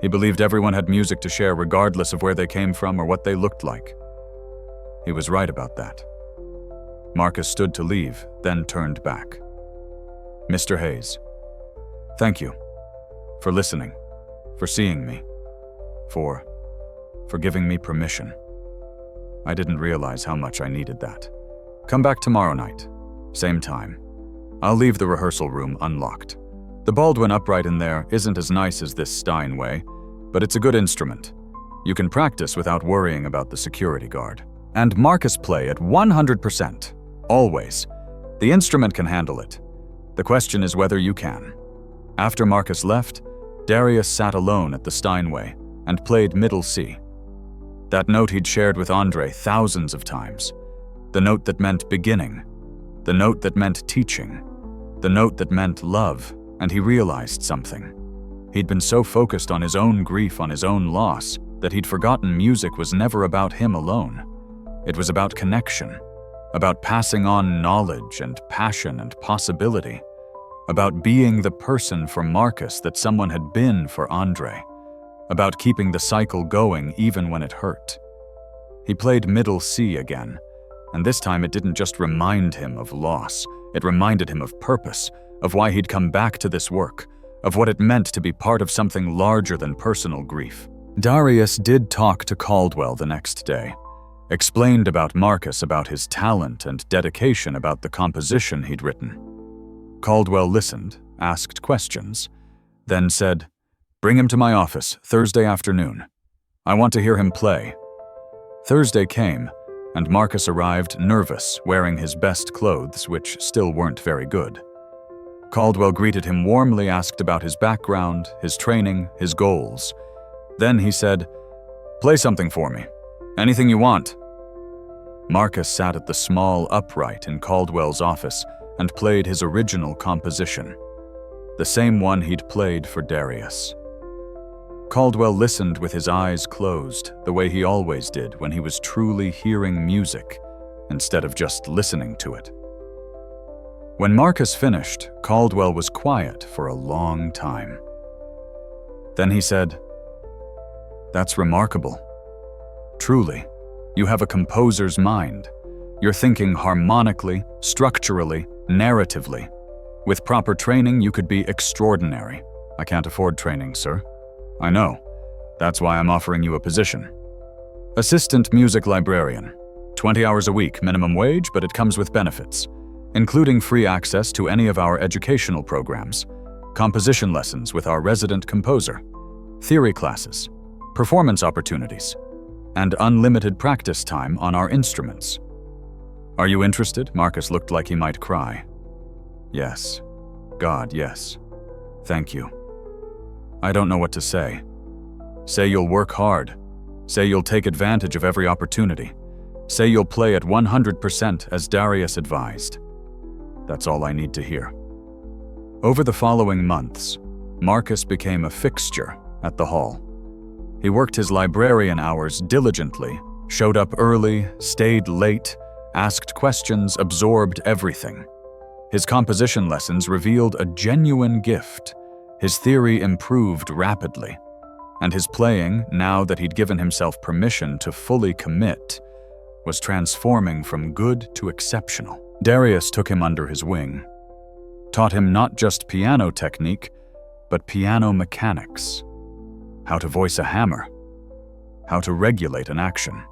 He believed everyone had music to share regardless of where they came from or what they looked like. He was right about that." Marcus stood to leave, then turned back. "Mr. Hayes, thank you for listening, for seeing me, for giving me permission. I didn't realize how much I needed that. Come back tomorrow night, same time. I'll leave the rehearsal room unlocked. The Baldwin upright in there isn't as nice as this Steinway, but it's a good instrument. You can practice without worrying about the security guard. And Marcus play at 100%. Always. The instrument can handle it. The question is whether you can. After Marcus left, Darius sat alone at the Steinway and played middle C. That note he'd shared with Andre thousands of times. The note that meant beginning. The note that meant teaching. The note that meant love, and he realized something. He'd been so focused on his own grief, on his own loss, that he'd forgotten music was never about him alone. It was about connection, about passing on knowledge and passion and possibility, about being the person for Marcus that someone had been for Andre, about keeping the cycle going even when it hurt. He played middle C again, and this time it didn't just remind him of loss, it reminded him of purpose, of why he'd come back to this work, of what it meant to be part of something larger than personal grief. Darius did talk to Caldwell the next day, explained about Marcus, about his talent and dedication, about the composition he'd written. Caldwell listened, asked questions, then said, "Bring him to my office Thursday afternoon. I want to hear him play." Thursday came, and Marcus arrived nervous, wearing his best clothes, which still weren't very good. Caldwell greeted him warmly, asked about his background, his training, his goals. Then he said, "Play something for me. Anything you want." Marcus sat at the small upright in Caldwell's office and played his original composition, the same one he'd played for Darius. Caldwell listened with his eyes closed, the way he always did when he was truly hearing music, instead of just listening to it. When Marcus finished, Caldwell was quiet for a long time. Then he said, "That's remarkable. Truly, you have a composer's mind. You're thinking harmonically, structurally, narratively. With proper training, you could be extraordinary." "I can't afford training, sir." "I know. That's why I'm offering you a position. Assistant music librarian. 20 hours a week, minimum wage, but it comes with benefits, including free access to any of our educational programs, composition lessons with our resident composer, theory classes, performance opportunities, and unlimited practice time on our instruments. Are you interested?" Marcus looked like he might cry. "Yes. God, yes. Thank you. I don't know what to say. Say you'll work hard. Say you'll take advantage of every opportunity. Say you'll play at 100% as Darius advised. That's all I need to hear." Over the following months, Marcus became a fixture at the hall. He worked his librarian hours diligently, showed up early, stayed late, asked questions, absorbed everything. His composition lessons revealed a genuine gift. His theory improved rapidly, and his playing, now that he'd given himself permission to fully commit, was transforming from good to exceptional. Darius took him under his wing, taught him not just piano technique, but piano mechanics. How to voice a hammer, how to regulate an action,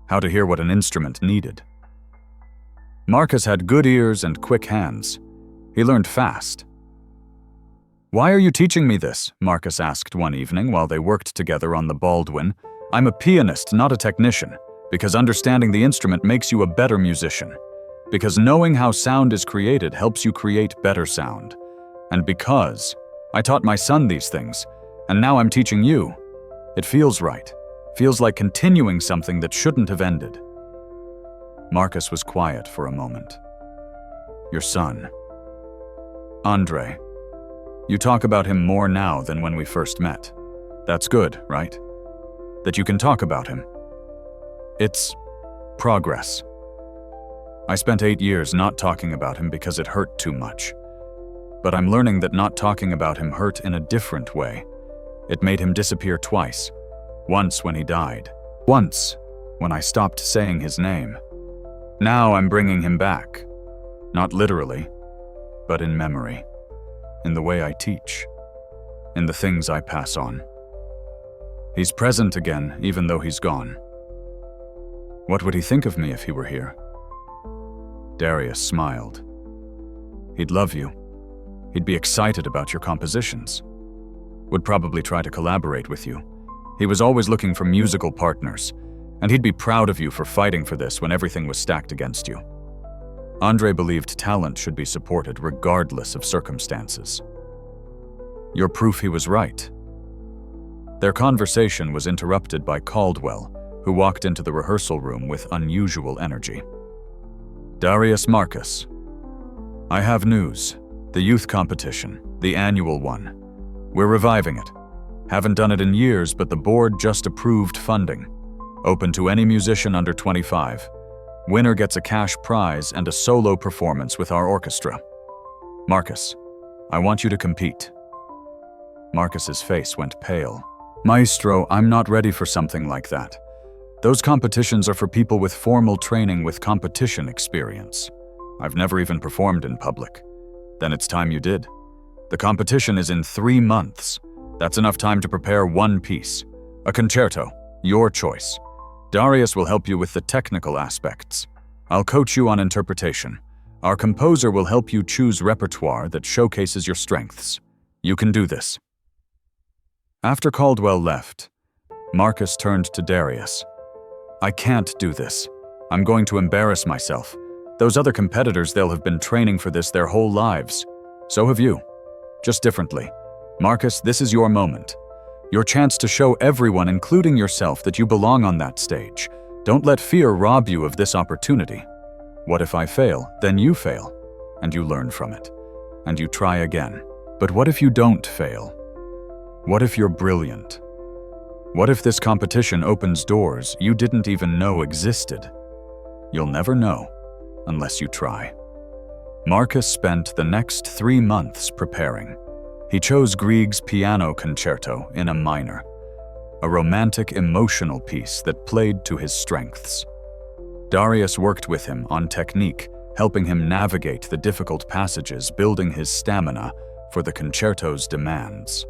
how to hear what an instrument needed. Marcus had good ears and quick hands. He learned fast. "Why are you teaching me this?" Marcus asked one evening while they worked together on the Baldwin. "I'm a pianist, not a technician, because understanding the instrument makes you a better musician. Because knowing how sound is created helps you create better sound. And because I taught my son these things, and now I'm teaching you. It feels right. Feels like continuing something that shouldn't have ended." Marcus was quiet for a moment. "Your son. Andre. You talk about him more now than when we first met. That's good, right? That you can talk about him. It's progress. I spent 8 years not talking about him because it hurt too much. But I'm learning that not talking about him hurt in a different way. It made him disappear twice. Once when he died. Once when I stopped saying his name. Now I'm bringing him back. Not literally, but in memory. In the way I teach. In the things I pass on. He's present again, even though he's gone. What would he think of me if he were here?" Darius smiled. "He'd love you. He'd be excited about your compositions. Would probably try to collaborate with you. He was always looking for musical partners, and he'd be proud of you for fighting for this when everything was stacked against you. Andre believed talent should be supported regardless of circumstances. You're proof he was right. Their conversation was interrupted by Caldwell, who walked into the rehearsal room with unusual energy. Darius Marcus, I have news. The youth competition, the annual one. We're reviving it. Haven't done it in years, but the board just approved funding. Open to any musician under 25. Winner gets a cash prize and a solo performance with our orchestra. Marcus, I want you to compete. Marcus's face went pale. Maestro, I'm not ready for something like that. Those competitions are for people with formal training with competition experience. I've never even performed in public. Then it's time you did. The competition is in 3 months. That's enough time to prepare one piece. A concerto, your choice. Darius will help you with the technical aspects. I'll coach you on interpretation. Our composer will help you choose repertoire that showcases your strengths. You can do this. After Caldwell left, Marcus turned to Darius. I can't do this. I'm going to embarrass myself. Those other competitors, they'll have been training for this their whole lives. So have you. Just differently. Marcus, this is your moment. Your chance to show everyone, including yourself, that you belong on that stage. Don't let fear rob you of this opportunity. What if I fail? Then you fail. And you learn from it. And you try again. But what if you don't fail? What if you're brilliant? What if this competition opens doors you didn't even know existed? You'll never know unless you try. Marcus spent the next 3 months preparing. He chose Grieg's Piano Concerto in a minor, a romantic, emotional piece that played to his strengths. Darius worked with him on technique, helping him navigate the difficult passages, building his stamina for the concerto's demands.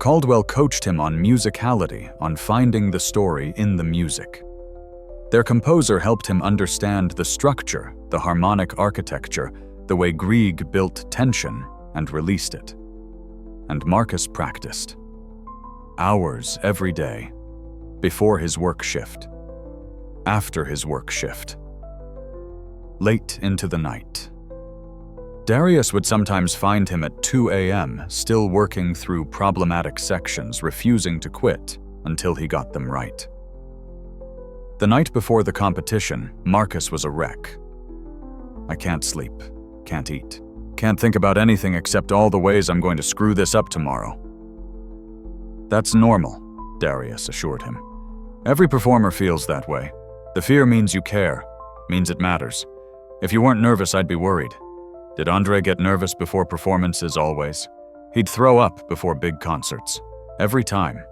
Caldwell coached him on musicality, on finding the story in the music. Their composer helped him understand the structure, the harmonic architecture, the way Grieg built tension and released it. And Marcus practiced. Hours every day, before his work shift, after his work shift, late into the night. Darius would sometimes find him at 2 a.m., still working through problematic sections, refusing to quit until he got them right. The night before the competition, Marcus was a wreck. I can't sleep, can't eat, can't think about anything except all the ways I'm going to screw this up tomorrow. That's normal, Darius assured him. Every performer feels that way. The fear means you care, means it matters. If you weren't nervous, I'd be worried. Did Andre get nervous before performances always? He'd throw up before big concerts, every time.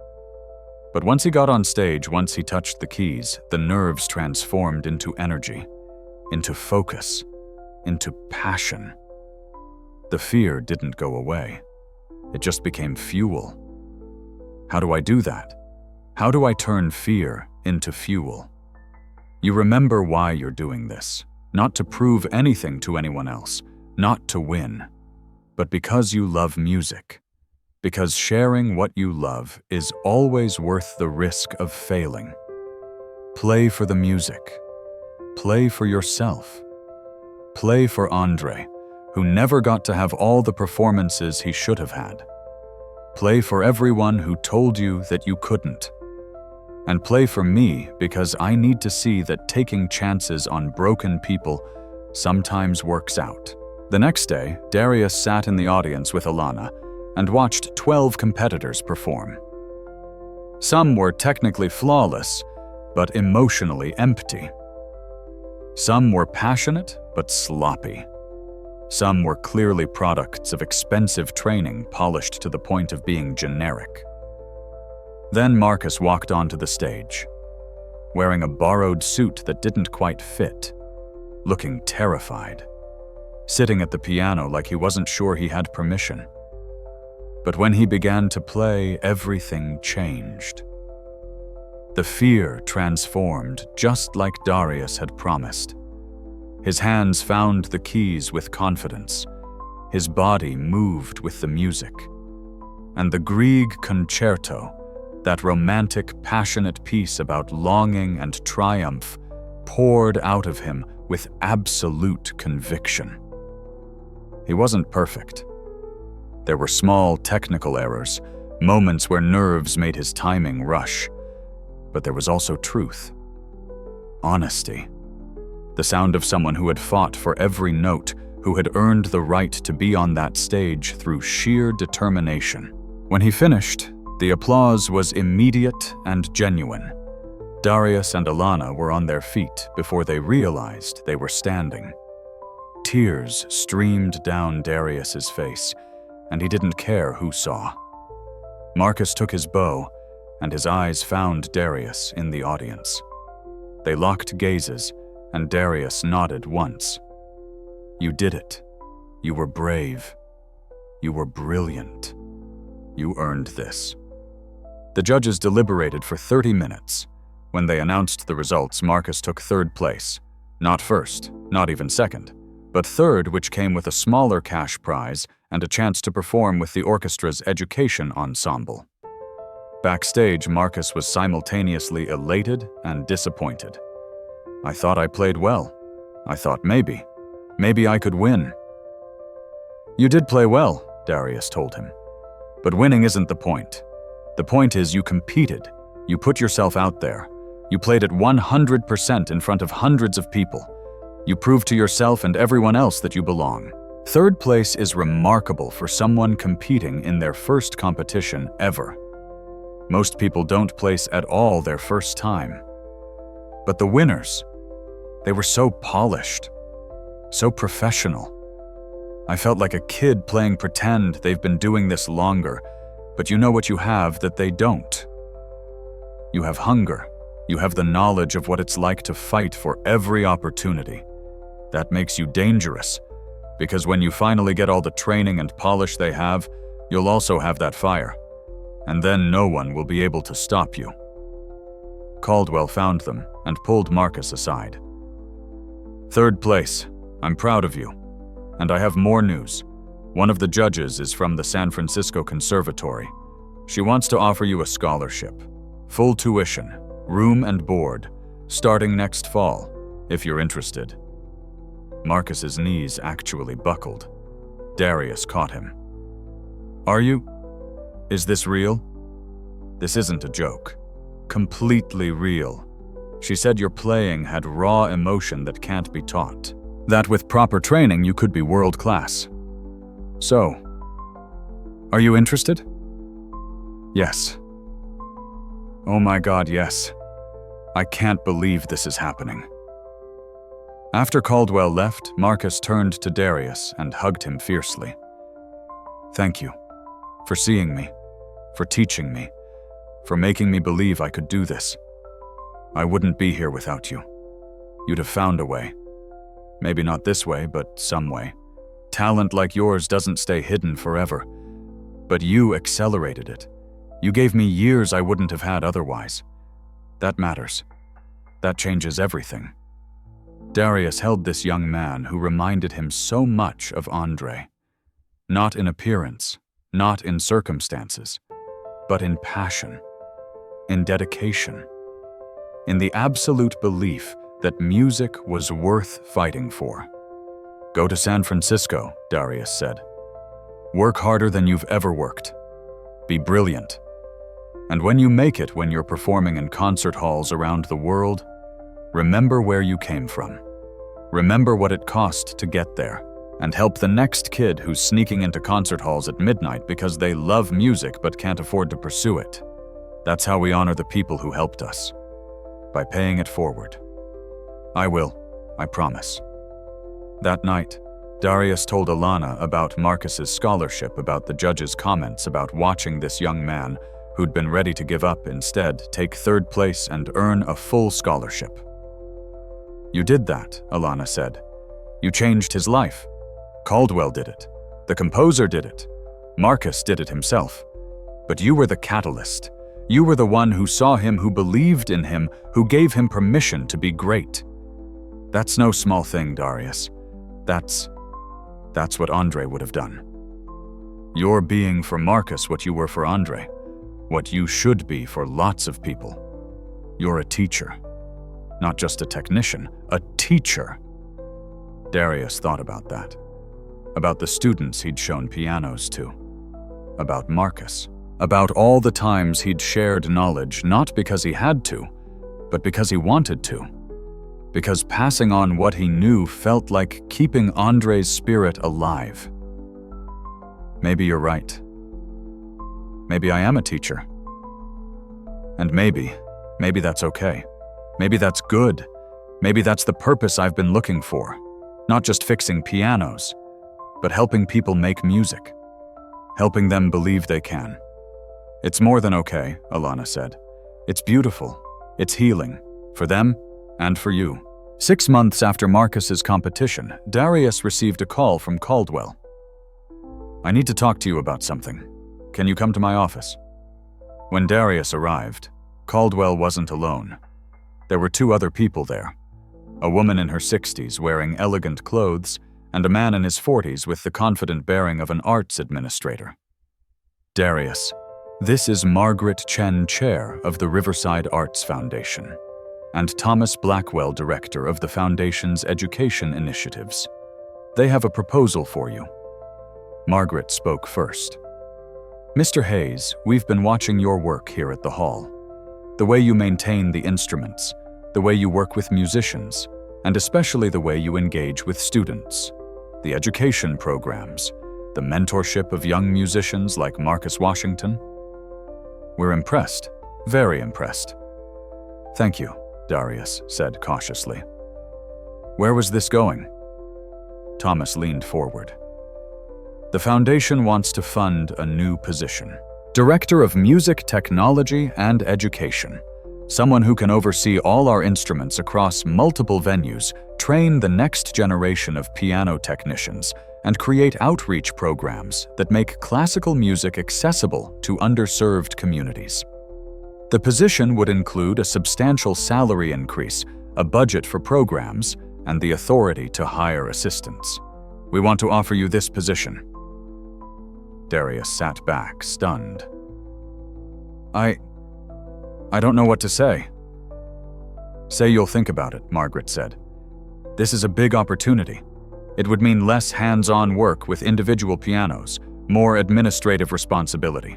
But once he got on stage, once he touched the keys, the nerves transformed into energy, into focus, into passion. The fear didn't go away. It just became fuel. How do I do that? How do I turn fear into fuel? You remember why you're doing this, not to prove anything to anyone else, not to win, but because you love music. Because sharing what you love is always worth the risk of failing. Play for the music. Play for yourself. Play for Andre, who never got to have all the performances he should have had. Play for everyone who told you that you couldn't. And play for me because I need to see that taking chances on broken people sometimes works out. The next day, Darius sat in the audience with Alana and watched 12 competitors perform. Some were technically flawless, but emotionally empty. Some were passionate, but sloppy. Some were clearly products of expensive training polished to the point of being generic. Then Marcus walked onto the stage, wearing a borrowed suit that didn't quite fit, looking terrified, sitting at the piano like he wasn't sure he had permission. But when he began to play, everything changed. The fear transformed just like Darius had promised. His hands found the keys with confidence. His body moved with the music. And the Grieg Concerto, that romantic, passionate piece about longing and triumph, poured out of him with absolute conviction. He wasn't perfect. There were small technical errors, moments where nerves made his timing rush. But there was also truth. Honesty. The sound of someone who had fought for every note, who had earned the right to be on that stage through sheer determination. When he finished, the applause was immediate and genuine. Darius and Alana were on their feet before they realized they were standing. Tears streamed down Darius's face, and he didn't care who saw. Marcus took his bow, and his eyes found Darius in the audience. They locked gazes, and Darius nodded once. You did it. You were brave. You were brilliant. You earned this. The judges deliberated for 30 minutes. When they announced the results, Marcus took third place. Not first, not even second, but third, which came with a smaller cash prize and a chance to perform with the orchestra's education ensemble. Backstage, Marcus was simultaneously elated and disappointed. I thought I played well. I thought maybe I could win. You did play well, Darius told him. But winning isn't the point. The point is you competed. You put yourself out there. You played at 100% in front of hundreds of people. You proved to yourself and everyone else that you belong. Third place is remarkable for someone competing in their first competition ever. Most people don't place at all their first time. But the winners, they were so polished, so professional. I felt like a kid playing pretend they've been doing this longer, but you know what you have that they don't. You have hunger. You have the knowledge of what it's like to fight for every opportunity. That makes you dangerous, because when you finally get all the training and polish they have, you'll also have that fire, and then no one will be able to stop you. Caldwell found them and pulled Marcus aside. Third place. I'm proud of you. And I have more news. One of the judges is from the San Francisco Conservatory. She wants to offer you a scholarship. Full tuition, room and board, starting next fall, if you're interested. Marcus's knees actually buckled. Darius caught him. Are you? Is this real? This isn't a joke. Completely real. She said your playing had raw emotion that can't be taught. That with proper training you could be world class. So, are you interested? Yes. Oh my God, yes. I can't believe this is happening. After Caldwell left, Marcus turned to Darius and hugged him fiercely. Thank you for seeing me, for teaching me, for making me believe I could do this. I wouldn't be here without you. You'd have found a way. Maybe not this way, but some way. Talent like yours doesn't stay hidden forever. But you accelerated it. You gave me years I wouldn't have had otherwise. That matters. That changes everything. Darius held this young man who reminded him so much of Andre. Not in appearance, not in circumstances, but in passion, in dedication, in the absolute belief that music was worth fighting for. Go to San Francisco, Darius said. Work harder than you've ever worked. Be brilliant. And when you make it, when you're performing in concert halls around the world, remember where you came from. Remember what it cost to get there, and help the next kid who's sneaking into concert halls at midnight because they love music but can't afford to pursue it. That's how we honor the people who helped us, by paying it forward. I will, I promise. That night, Darius told Alana about Marcus's scholarship, about the judge's comments about watching this young man who'd been ready to give up instead take third place and earn a full scholarship. You did that, Alana said. You changed his life. Caldwell did it. The composer did it. Marcus did it himself. But you were the catalyst. You were the one who saw him, who believed in him, who gave him permission to be great. That's no small thing, Darius. That's That's what Andre would have done. You're being for Marcus what you were for Andre, what you should be for lots of people. You're a teacher. Not just a technician, a teacher. Darius thought about that. About the students he'd shown pianos to. About Marcus. About all the times he'd shared knowledge not because he had to, but because he wanted to. Because passing on what he knew felt like keeping Andre's spirit alive. Maybe you're right. Maybe I am a teacher. And maybe that's okay. Maybe that's good. Maybe that's the purpose I've been looking for. Not just fixing pianos, but helping people make music. Helping them believe they can. It's more than okay, Alana said. It's beautiful. It's healing. For them and for you. 6 months after Marcus's competition, Darius received a call from Caldwell. I need to talk to you about something. Can you come to my office? When Darius arrived, Caldwell wasn't alone. There were 2 other people there. A woman in her 60s wearing elegant clothes, and a man in his 40s with the confident bearing of an arts administrator. Darius, this is Margaret Chen, chair of the Riverside Arts Foundation, and Thomas Blackwell, director of the Foundation's education initiatives. They have a proposal for you. Margaret spoke first. Mr. Hayes, we've been watching your work here at the hall. The way you maintain the instruments, the way you work with musicians, and especially the way you engage with students. The education programs, the mentorship of young musicians like Marcus Washington. We're impressed, very impressed. Thank you, Darius said cautiously. Where was this going? Thomas leaned forward. The foundation wants to fund a new position. Director of Music Technology and Education. Someone who can oversee all our instruments across multiple venues, train the next generation of piano technicians, and create outreach programs that make classical music accessible to underserved communities. The position would include a substantial salary increase, a budget for programs, and the authority to hire assistants. We want to offer you this position. Darius sat back, stunned. I don't know what to say. Say you'll think about it, Margaret said. This is a big opportunity. It would mean less hands-on work with individual pianos, more administrative responsibility.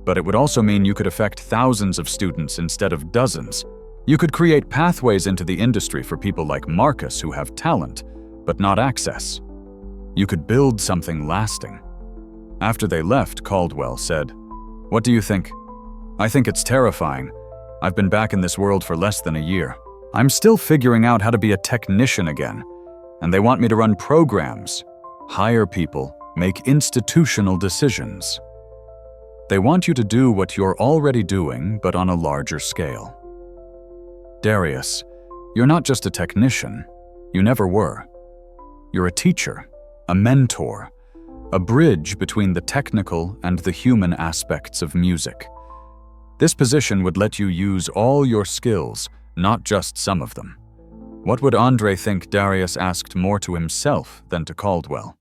But it would also mean you could affect thousands of students instead of dozens. You could create pathways into the industry for people like Marcus who have talent, but not access. You could build something lasting. After they left, Caldwell said, "What do you think?" "I think it's terrifying. I've been back in this world for less than a year. I'm still figuring out how to be a technician again, and they want me to run programs, hire people, make institutional decisions. They want you to do what you're already doing, but on a larger scale. Darius, you're not just a technician. You never were. You're a teacher, a mentor, a bridge between the technical and the human aspects of music. This position would let you use all your skills, not just some of them." What would Andre think Darius asked more to himself than to Caldwell?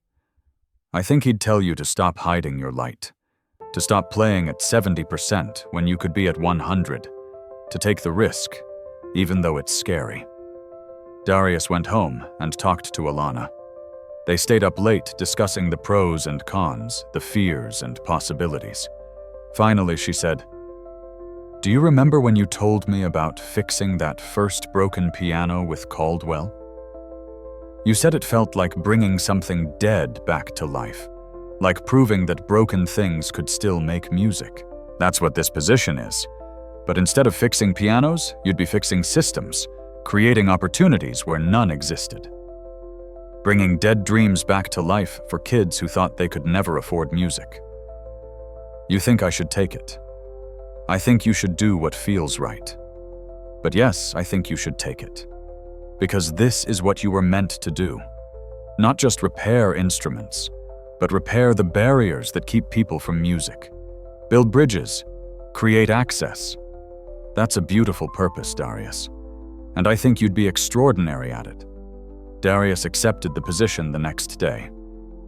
"I think he'd tell you to stop hiding your light, to stop playing at 70% when you could be at 100, to take the risk, even though it's scary." Darius went home and talked to Alana. They stayed up late discussing the pros and cons, the fears and possibilities. Finally, she said, "Do you remember when you told me about fixing that first broken piano with Caldwell? You said it felt like bringing something dead back to life, like proving that broken things could still make music. That's what this position is. But instead of fixing pianos, you'd be fixing systems, creating opportunities where none existed. Bringing dead dreams back to life for kids who thought they could never afford music. You think I should take it. I think you should do what feels right. But yes, I think you should take it. Because this is what you were meant to do. Not just repair instruments, but repair the barriers that keep people from music. Build bridges, create access. That's a beautiful purpose, Darius. And I think you'd be extraordinary at it." Darius accepted the position the next day.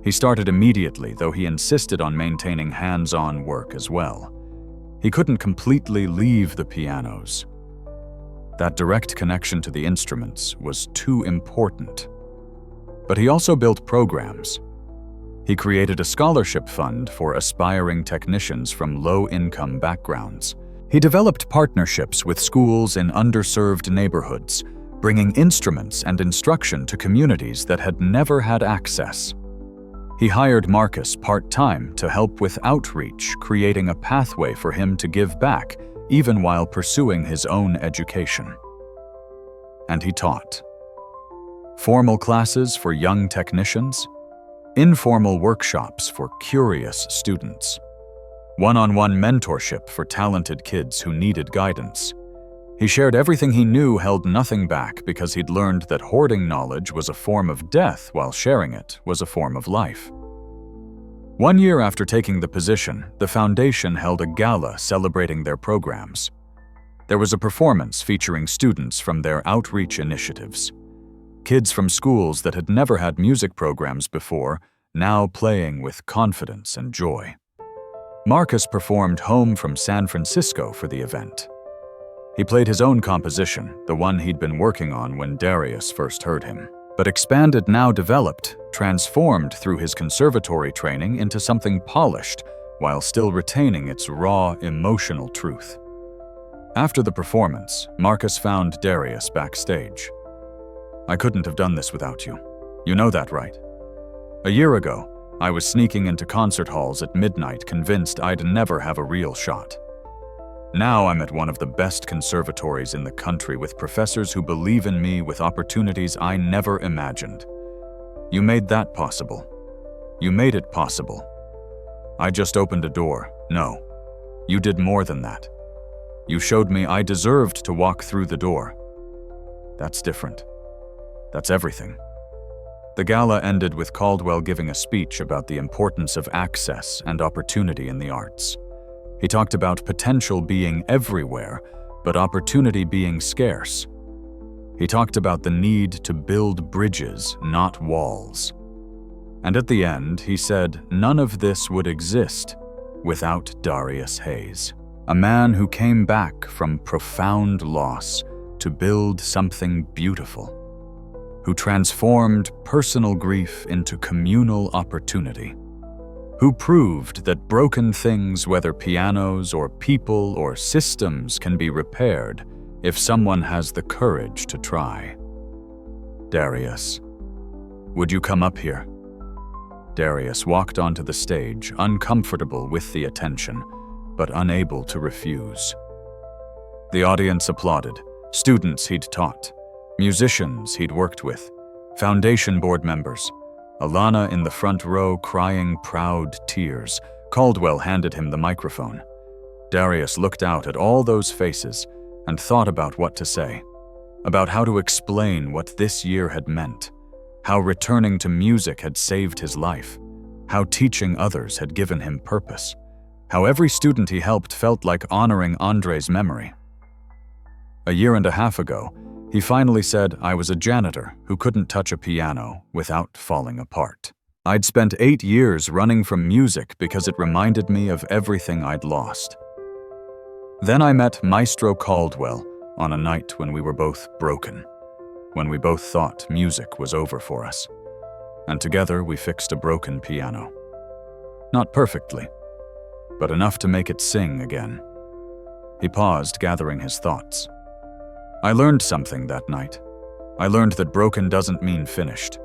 He started immediately, though he insisted on maintaining hands-on work as well. He couldn't completely leave the pianos. That direct connection to the instruments was too important. But he also built programs. He created a scholarship fund for aspiring technicians from low-income backgrounds. He developed partnerships with schools in underserved neighborhoods, bringing instruments and instruction to communities that had never had access. He hired Marcus part-time to help with outreach, creating a pathway for him to give back, even while pursuing his own education. And he taught. Formal classes for young technicians, informal workshops for curious students, one-on-one mentorship for talented kids who needed guidance. He shared everything he knew, held nothing back, because he'd learned that hoarding knowledge was a form of death while sharing it was a form of life. 1 year after taking the position, the foundation held a gala celebrating their programs. There was a performance featuring students from their outreach initiatives. Kids from schools that had never had music programs before, now playing with confidence and joy. Marcus performed home from San Francisco for the event. He played his own composition, the one he'd been working on when Darius first heard him, but expanded, now developed, transformed through his conservatory training into something polished while still retaining its raw, emotional truth. After the performance, Marcus found Darius backstage. "I couldn't have done this without you. You know that, right? A year ago, I was sneaking into concert halls at midnight, convinced I'd never have a real shot. Now I'm at one of the best conservatories in the country with professors who believe in me, with opportunities I never imagined. You made that possible. You made it possible. I just opened a door. No, you did more than that. You showed me I deserved to walk through the door. That's different. That's everything." The gala ended with Caldwell giving a speech about the importance of access and opportunity in the arts. He talked about potential being everywhere, but opportunity being scarce. He talked about the need to build bridges, not walls. And at the end, he said none of this would exist without Darius Hayes, a man who came back from profound loss to build something beautiful, who transformed personal grief into communal opportunity, who proved that broken things, whether pianos or people or systems, can be repaired if someone has the courage to try. "Darius, would you come up here?" Darius walked onto the stage, uncomfortable with the attention, but unable to refuse. The audience applauded. Students he'd taught, musicians he'd worked with, foundation board members. Alana in the front row crying proud tears. Caldwell handed him the microphone. Darius looked out at all those faces and thought about what to say, about how to explain what this year had meant, how returning to music had saved his life, how teaching others had given him purpose, how every student he helped felt like honoring Andre's memory. A year and a half ago, he finally said, "I was a janitor who couldn't touch a piano without falling apart. I'd spent 8 years running from music because it reminded me of everything I'd lost. Then I met Maestro Caldwell on a night when we were both broken, when we both thought music was over for us. And together we fixed a broken piano. Not perfectly, but enough to make it sing again." He paused, gathering his thoughts. "I learned something that night. I learned that broken doesn't mean finished,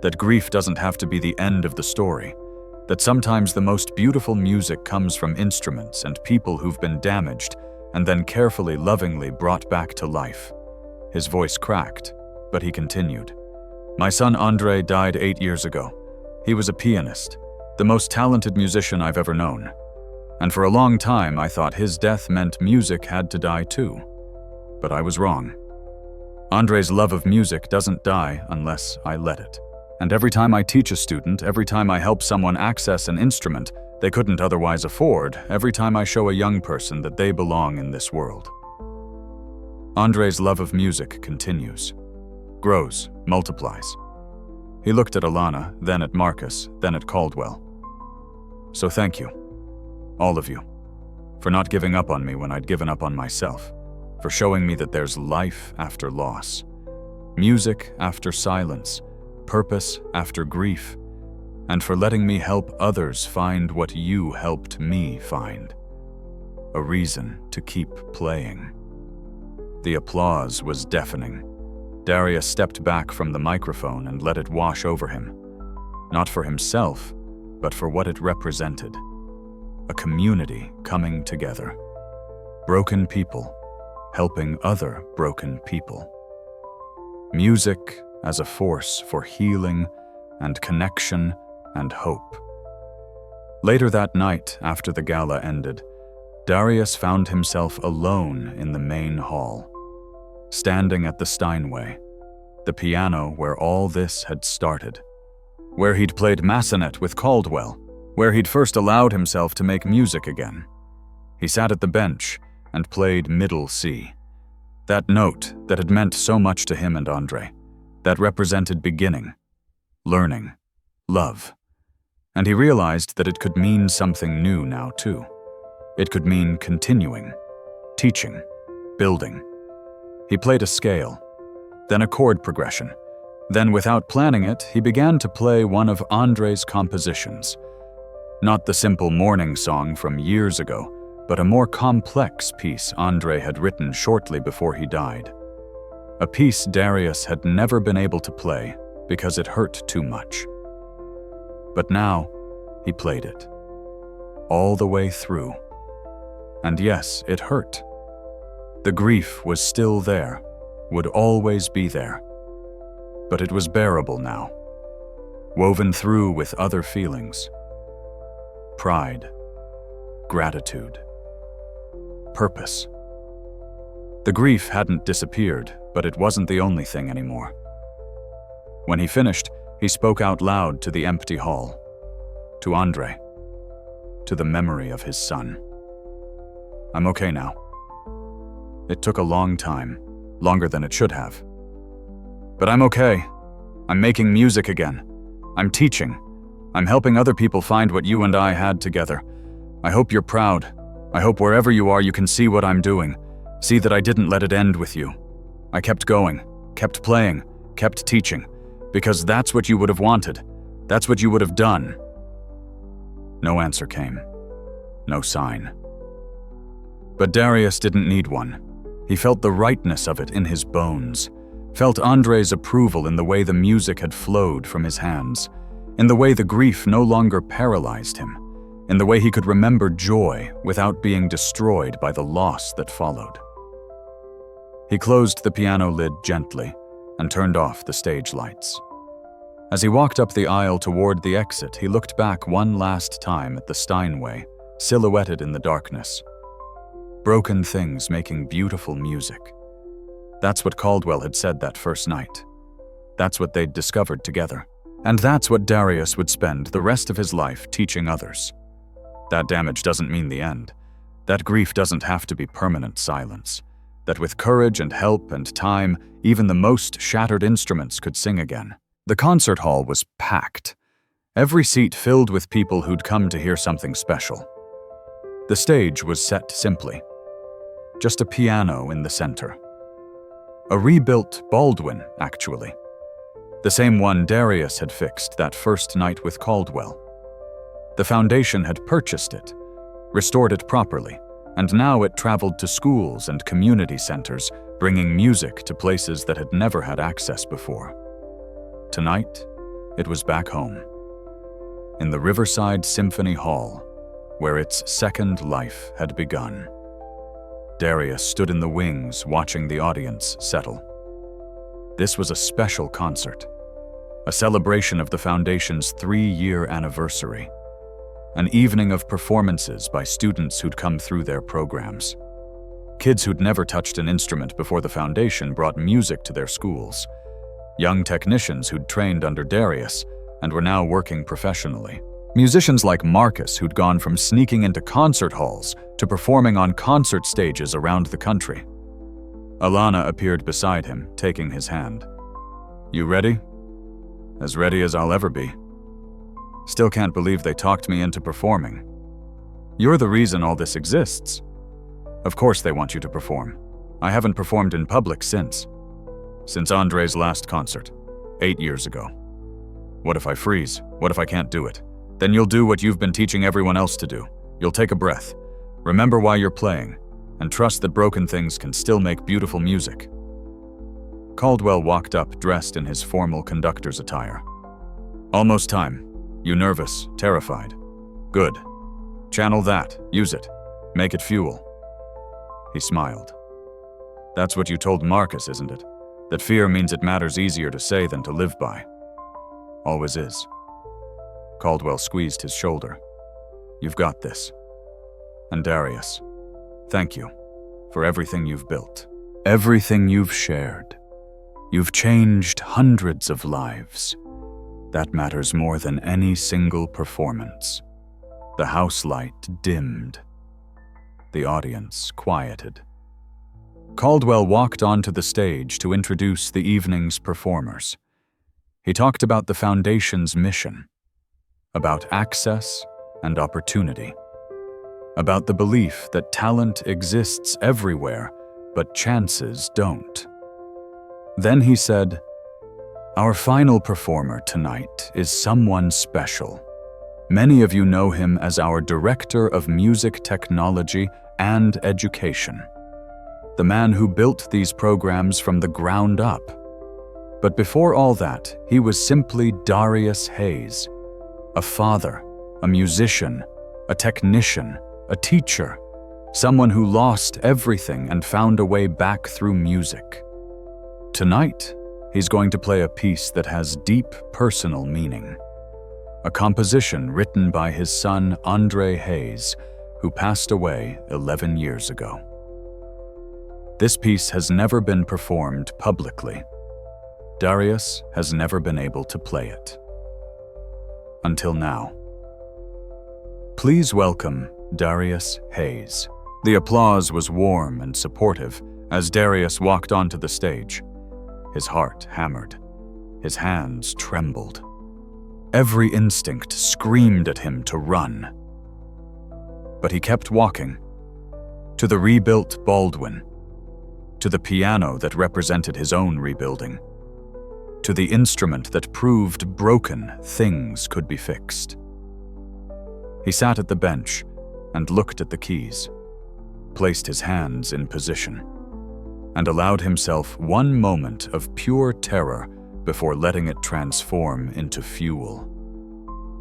that grief doesn't have to be the end of the story, that sometimes the most beautiful music comes from instruments and people who've been damaged and then carefully, lovingly brought back to life." His voice cracked, but he continued. "My son Andre died 8 years ago. He was a pianist, the most talented musician I've ever known. And for a long time I thought his death meant music had to die too. But I was wrong. Andre's love of music doesn't die unless I let it. And every time I teach a student, every time I help someone access an instrument they couldn't otherwise afford, every time I show a young person that they belong in this world. Andre's love of music continues, grows, multiplies. He looked at Alana, then at Marcus, then at Caldwell. "So thank you, all of you, for not giving up on me when I'd given up on myself, for showing me that there's life after loss, music after silence, purpose after grief, and for letting me help others find what you helped me find. A reason to keep playing." The applause was deafening. Darius stepped back from the microphone and let it wash over him. Not for himself, but for what it represented. A community coming together. Broken people helping other broken people. Music as a force for healing and connection and hope. Later that night, after the gala ended, Darius found himself alone in the main hall, standing at the Steinway, the piano where all this had started, where he'd played Massenet with Caldwell, where he'd first allowed himself to make music again. He sat at the bench and played middle C, that note that had meant so much to him and Andre, that represented beginning, learning, love. And he realized that it could mean something new now too. It could mean continuing, teaching, building. He played a scale, then a chord progression. Then, without planning it, he began to play one of Andre's compositions. Not the simple morning song from years ago, but a more complex piece Andre had written shortly before he died. A piece Darius had never been able to play because it hurt too much. But now, he played it. All the way through. And yes, it hurt. The grief was still there, would always be there. But it was bearable now, woven through with other feelings. Pride, gratitude, purpose. The grief hadn't disappeared, but it wasn't the only thing anymore. When he finished, he spoke out loud to the empty hall, to Andre, to the memory of his son. "I'm okay now. It took a long time, longer than it should have. But I'm okay. I'm making music again. I'm teaching. I'm helping other people find what you and I had together. I hope you're proud. I hope wherever you are you can see what I'm doing. See that I didn't let it end with you. I kept going, kept playing, kept teaching, because that's what you would have wanted. That's what you would have done." No answer came. No sign. But Darius didn't need one. He felt the rightness of it in his bones, felt Andre's approval in the way the music had flowed from his hands, in the way the grief no longer paralyzed him, in the way he could remember joy without being destroyed by the loss that followed. He closed the piano lid gently and turned off the stage lights. As he walked up the aisle toward the exit, he looked back one last time at the Steinway, silhouetted in the darkness. Broken things making beautiful music. That's what Caldwell had said that first night. That's what they'd discovered together. And that's what Darius would spend the rest of his life teaching others. That damage doesn't mean the end. That grief doesn't have to be permanent silence. That with courage and help and time, even the most shattered instruments could sing again. The concert hall was packed. Every seat filled with people who'd come to hear something special. The stage was set simply. Just a piano in the center. A rebuilt Baldwin, actually. The same one Darius had fixed that first night with Caldwell. The foundation had purchased it, restored it properly, and now it traveled to schools and community centers, bringing music to places that had never had access before. Tonight, it was back home, in the Riverside Symphony Hall, where its second life had begun. Darius stood in the wings watching the audience settle. This was a special concert, a celebration of the Foundation's 3-year anniversary, an evening of performances by students who'd come through their programs. Kids who'd never touched an instrument before the Foundation brought music to their schools. Young technicians who'd trained under Darius and were now working professionally. Musicians like Marcus who'd gone from sneaking into concert halls to performing on concert stages around the country. Alana appeared beside him, taking his hand. "You ready?" As ready as I'll ever be. Still can't believe they talked me into performing. You're the reason all this exists. Of course they want you to perform. I haven't performed in public since Andre's last concert, 8 years ago. What if I freeze? What if I can't do it? Then you'll do what you've been teaching everyone else to do. You'll take a breath, remember why you're playing, and trust that broken things can still make beautiful music. Caldwell walked up dressed in his formal conductor's attire. Almost time. You nervous, terrified. Good. Channel that, use it, make it fuel. He smiled. That's what you told Marcus, isn't it? That fear means it matters easier to say than to live by. Always is. Caldwell squeezed his shoulder. You've got this. And Darius, thank you for everything you've built, everything you've shared. You've changed hundreds of lives. That matters more than any single performance. The house light dimmed. The audience quieted. Caldwell walked onto the stage to introduce the evening's performers. He talked about the Foundation's mission, about access and opportunity, about the belief that talent exists everywhere, but chances don't. Then he said, "Our final performer tonight is someone special. Many of you know him as our Director of Music Technology and Education, the man who built these programs from the ground up. But before all that, he was simply Darius Hayes, a father, a musician, a technician, a teacher, someone who lost everything and found a way back through music. Tonight, he's going to play a piece that has deep personal meaning. A composition written by his son Andre Hayes, who passed away 11 years ago. This piece has never been performed publicly. Darius has never been able to play it. Until now. Please welcome Darius Hayes." The applause was warm and supportive as Darius walked onto the stage. His heart hammered. His hands trembled. Every instinct screamed at him to run. But he kept walking. To the rebuilt Baldwin. To the piano that represented his own rebuilding. To the instrument that proved broken things could be fixed. He sat at the bench and looked at the keys, placed his hands in position, and allowed himself one moment of pure terror before letting it transform into fuel.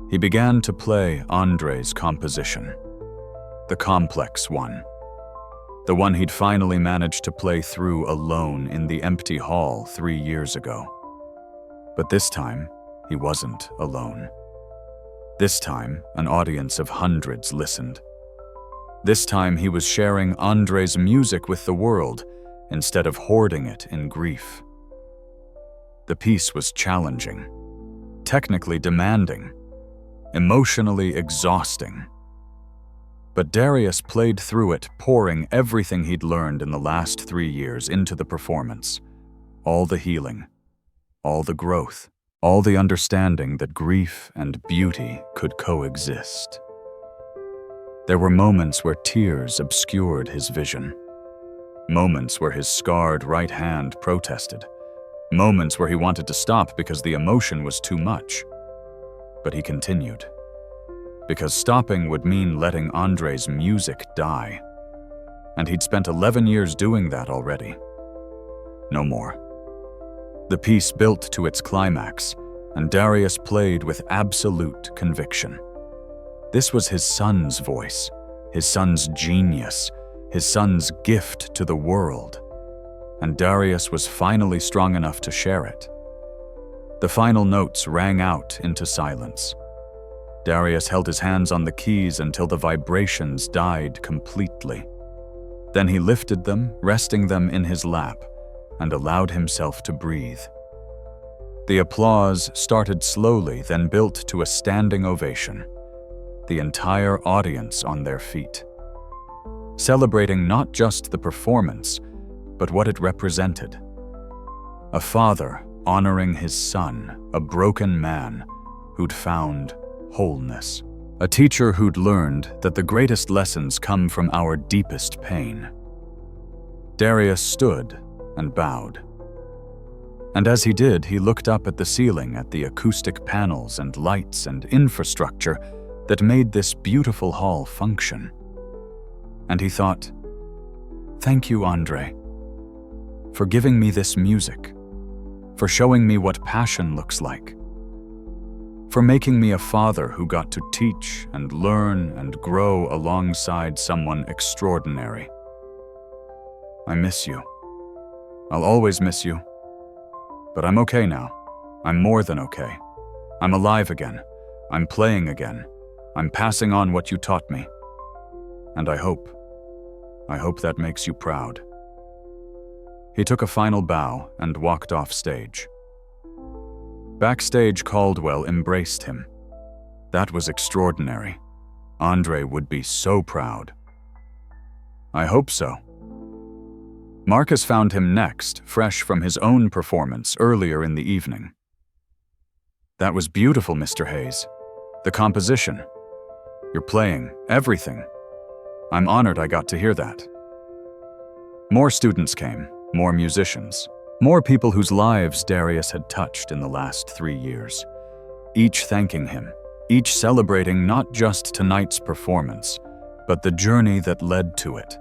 He began to play Andre's composition, the complex one, the one he'd finally managed to play through alone in the empty hall 3 years ago. But this time, he wasn't alone. This time, an audience of hundreds listened. This time, he was sharing Andre's music with the world instead of hoarding it in grief. The piece was challenging, technically demanding, emotionally exhausting. But Darius played through it, pouring everything he'd learned in the last 3 years into the performance. All the healing, all the growth, all the understanding that grief and beauty could coexist. There were moments where tears obscured his vision. Moments where his scarred right hand protested. Moments where he wanted to stop because the emotion was too much. But he continued. Because stopping would mean letting Andre's music die. And he'd spent 11 years doing that already. No more. The piece built to its climax, and Darius played with absolute conviction. This was his son's voice, his son's genius, his son's gift to the world. And Darius was finally strong enough to share it. The final notes rang out into silence. Darius held his hands on the keys until the vibrations died completely. Then he lifted them, resting them in his lap, and allowed himself to breathe. The applause started slowly, then built to a standing ovation. The entire audience on their feet, celebrating not just the performance, but what it represented. A father honoring his son, a broken man who'd found wholeness. A teacher who'd learned that the greatest lessons come from our deepest pain. Darius stood and bowed. And as he did, he looked up at the ceiling at the acoustic panels and lights and infrastructure that made this beautiful hall function. And he thought, "Thank you, Andre, for giving me this music, for showing me what passion looks like, for making me a father who got to teach and learn and grow alongside someone extraordinary. I miss you. I'll always miss you. But I'm okay now. I'm more than okay. I'm alive again. I'm playing again. I'm passing on what you taught me. And I hope that makes you proud." He took a final bow and walked off stage. Backstage, Caldwell embraced him. That was extraordinary. Andre would be so proud. I hope so. Marcus found him next, fresh from his own performance earlier in the evening. That was beautiful, Mr. Hayes. The composition. Your playing, everything. I'm honored I got to hear that. More students came, more musicians, more people whose lives Darius had touched in the last 3 years, each thanking him, each celebrating not just tonight's performance, but the journey that led to it.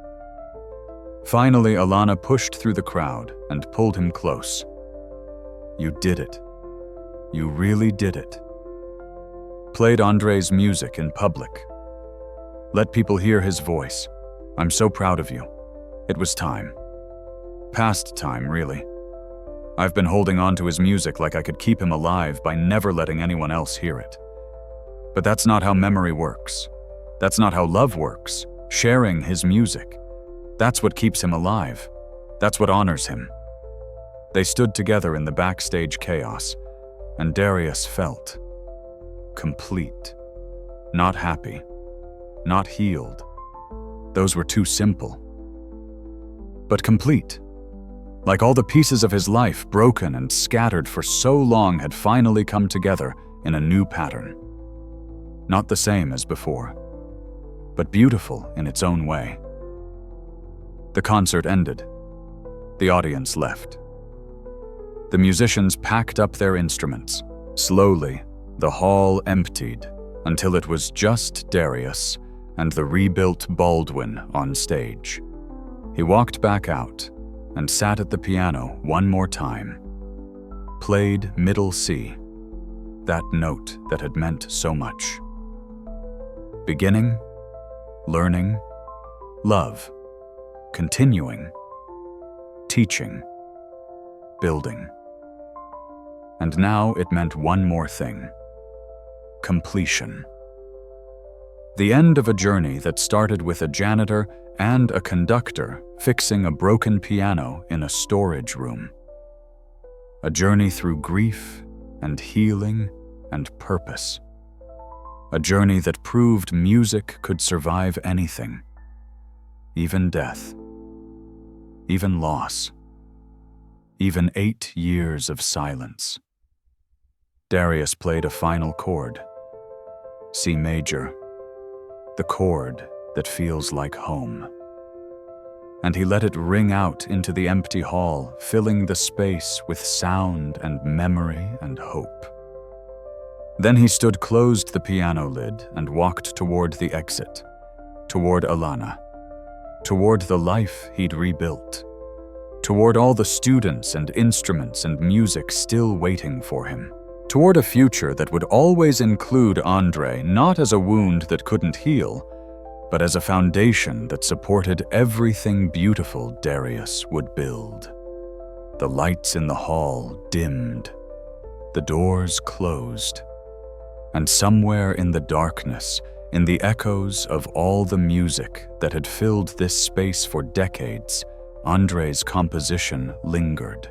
Finally, Alana pushed through the crowd and pulled him close. You did it. You really did it. Played Andre's music in public. Let people hear his voice. I'm so proud of you. It was time. Past time, really. I've been holding on to his music like I could keep him alive by never letting anyone else hear it. But that's not how memory works. That's not how love works. Sharing his music. That's what keeps him alive. That's what honors him. They stood together in the backstage chaos, and Darius felt complete. Not happy. Not healed. Those were too simple. But complete. Like all the pieces of his life, broken and scattered for so long, had finally come together in a new pattern. Not the same as before, but beautiful in its own way. The concert ended. The audience left. The musicians packed up their instruments. Slowly, the hall emptied until it was just Darius and the rebuilt Baldwin on stage. He walked back out and sat at the piano one more time. Played middle C, that note that had meant so much. Beginning, learning, love. Continuing, teaching, building. And now it meant one more thing: completion. The end of a journey that started with a janitor and a conductor fixing a broken piano in a storage room. A journey through grief and healing and purpose. A journey that proved music could survive anything, even death. Even loss. Even 8 years of silence. Darius played a final chord. C major. The chord that feels like home. And he let it ring out into the empty hall, filling the space with sound and memory and hope. Then he closed the piano lid and walked toward the exit, toward Alana. Toward the life he'd rebuilt, toward all the students and instruments and music still waiting for him, toward a future that would always include Andre not as a wound that couldn't heal, but as a foundation that supported everything beautiful Darius would build. The lights in the hall dimmed, the doors closed, and somewhere in the darkness, in the echoes of all the music that had filled this space for decades, Andre's composition lingered.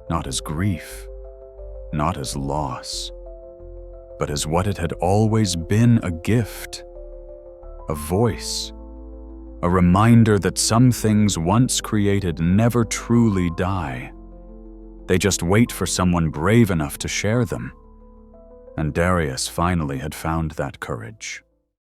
Not as grief, not as loss, but as what it had always been: a gift, a voice, a reminder that some things once created never truly die. They just wait for someone brave enough to share them. And Darius finally had found that courage.